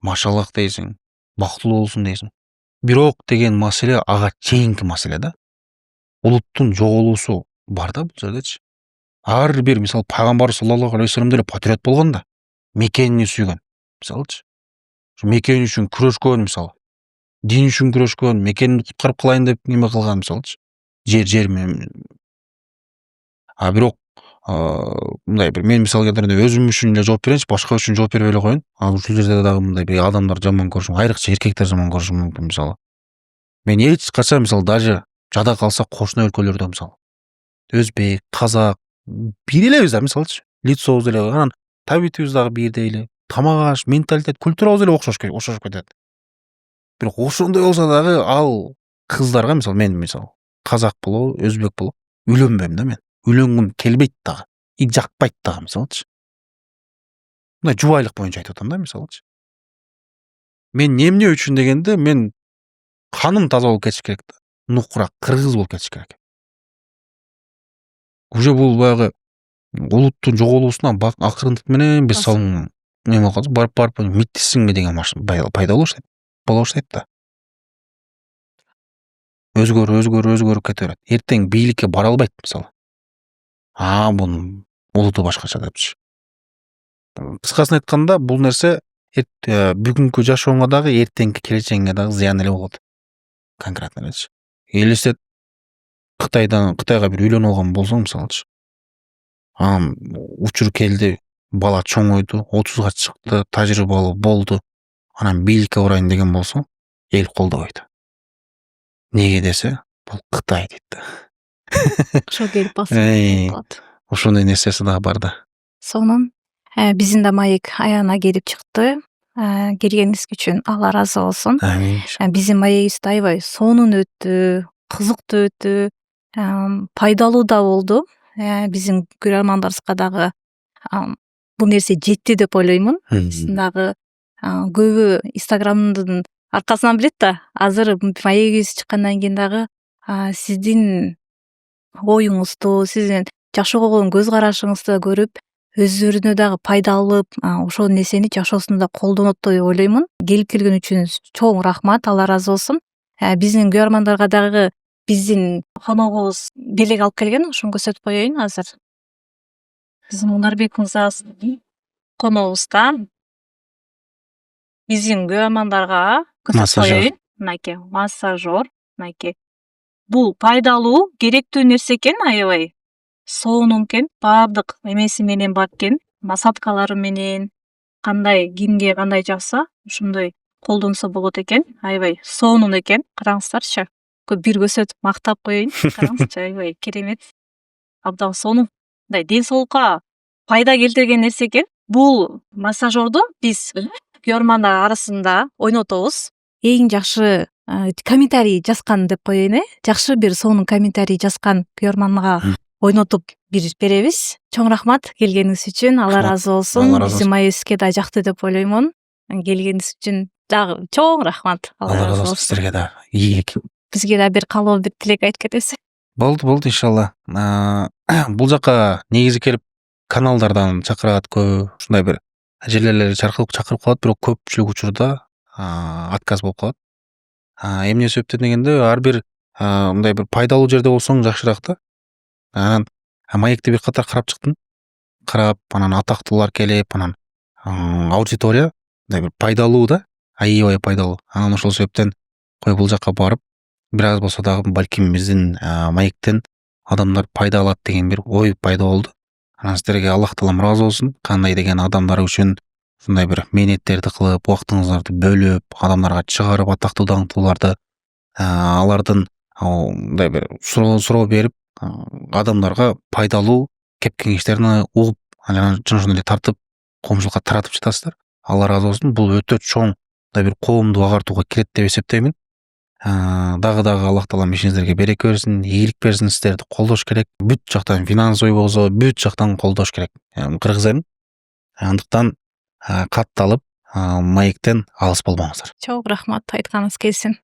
Машаллах дейсиң, бактылуу болсун дейсиң. Бирок деген маселе ага чейинки маселе да. Улуттун жоголуусу бар да бул жердечи. Ар бир мисал пайгамбар саллаллаху алейхи ва саллям деле патриот болгон да. Мекенини сүйгөн. Мисалчы. Мекен үчүн күрөшкөн мисалы. Дин үчүн күрөшкөн, мекенди куткарып калайын деп неме кылган мисалчы. Жер менен. Бирок мындай бир мен мисал келтиргенде өзүм үчүн эле жооп берейинчи, башка үчүн жооп бербей эле коеюн. Ушул жерде дагы мындай бир адамдар жаман көрүшүм, айрыкча эркектер жаман көрүшү мүмкүн мисалы. Мен эч качан мисал даже жада калса кошуна өлкөлөрдө мисалы өзбек, казак бир элебиз да мисалчы. Лицобуз эле, анан табитибиз дагы бирдей эле. Тамак аш, менталитет, культурабыз эле окшошуп кетет. Бирок ошондой болсо дагы ал кыздарга мисал мен мисал казак болобу, өзбек болобу үйлөнбөйм да мен. Үйлөнгүм келбейт дагы. И жакпайт дагы мисалчы. Мына жубайлык боюнча айтып атам да мисалчы. Мен эмне үчүн дегенде мен каным таза болуп кетиш керек да. Нукура кыргыз болуп кетиш керек. Уже бул баягы улуттун жоголуусуна акырындык менен биз неме кылып барып миттисиңби деген пайда боло баштайт да. Өзгөрүп кете берет. Эртең бийликке бара албайт мисалы. Бунун улуту башкача депчи. Кыскасын айтканда бул нерсе бүгүнкү жашооңо дагы эртеңки келечегиңе дагы зыян эле болот. Конкретно элечи. Элестет Кытайга бир үйлөнүп алган болсоң мисалчы. Учур келди, бала чоңойду, 30га чыкты, тажрыйбалуу болду. Анан бийликке барайын деген болсо, эл колдобойт. Неге десе, бул Кытай дейт да. Ошо келип калат. Ошондой нерсеси дагы бар да. Сонун биздин да маек аягына келип чыкты. Келгениңиз үчүн Алла ыраазы болсун. Амин. Биздин маегибиз аябай сонун өттү, кызыктуу өттү, пайдалуу да болду. биздин көрөрмандарыбызга дагы бул нерсе жетти деп ойлоймун. Сиздин дагы көбү Инстаграмдын аркасынан билет да. Азыр маегибиз чыккандан кийин дагы сиздин оюңузду, сиздин жашоого болгон көз карашыңызды көрүп, өздөрүнө дагы пайда алып, ошол нерсени жашоосунда колдонот деп ойлоймун. Келип келген үчүн чоң рахмат, Алла ыраазы болсун. Биздин көрөрмандарга дагы биздин коногубуз белек алып келген, ошону көрсөтүп коеюн азыр. Биздин Мунарбек мырзабыздын коногубуздан биздин көрөрмандарга көрсөтүп коеюн. Мынакей массажер, мынакей. Бул пайдалуу, керектүү нерсе экен, аябай. Сонун экен, баардык эмеси менен бар экен, насадкалары менен, кандай кимге кандай жакса, ошондой колдонсо болот экен. Аябай сонун экен. Караңыздарчы. Бир көрсөтүп мактап коеюн. Караңызчы, аябай керемет. Абдан сонун. Мындай ден соолукка пайда келтирген нерсе экен. Бул массажерду биз көрөрмандар арасында ойнотобуз. Эң жакшы комментарий жазган деп коеюн, жакшы бир сонун комментарий жазган көрөрманга ойнотуп беребиз. Чоң рахмат келгениңиз үчүн. Алла ыраазы болсун. Биздин маегибизге да жакты деп ойлоймун. Келгениңиз үчүн дагы чоң рахмат. Алла ыраазы болсун сиздерге да. Ийгилик. Бизге да бир калоо, бир тилек айтып кетесиз. Болду иншалла. Бул жака негизи келип каналдардан чакырат көбү, ушундай бир жерлерлер чакырып калат, бирок көпчүлүк учурда отказ болуп калат. Эмне себептен дегенде, ар бир мындай бир пайдалуу жерде болсоң жакшыраак да. Анан маекти бир катар карап чыктым. Карап, анан атактуулар келип, анан аудитория мындай бир пайдалуу да, аябай пайдалуу. Анан ошол себептен кой бул жака барып, бир аз болсо дагы балким биздин маектен адамдар пайда алат деген бир ой пайда болду. Анан сиздерге Аллах таалам ыраазы болсун. Кандай деген адамдар үчүн ушундай бир мээнеттерди кылып, убактыңыздарды бөлүп, адамдарга чыгарып атактуу даңктууларды алардын мындай бир суроо берип, адамдарга пайдалуу кеп кеңештерин угуп, анан ошондой эле тартып, коомчулукка таратып жатасыздар. Алла ыраазы болсун. Бул өтө чоң мындай бир коомду агартууга кирет деп эсептеймин. Дагы Аллах таалам ишиңиздерге береке берсин, ийгилик берсин. Сиздерди колдош керек. Бүт жактан финансовый болсо, бүт жактан колдош керек. Кыргыз элин. Андыктан катты алып, маектен алыс болбоңуздар. Чоң рахмат, айтканыңыз келсин.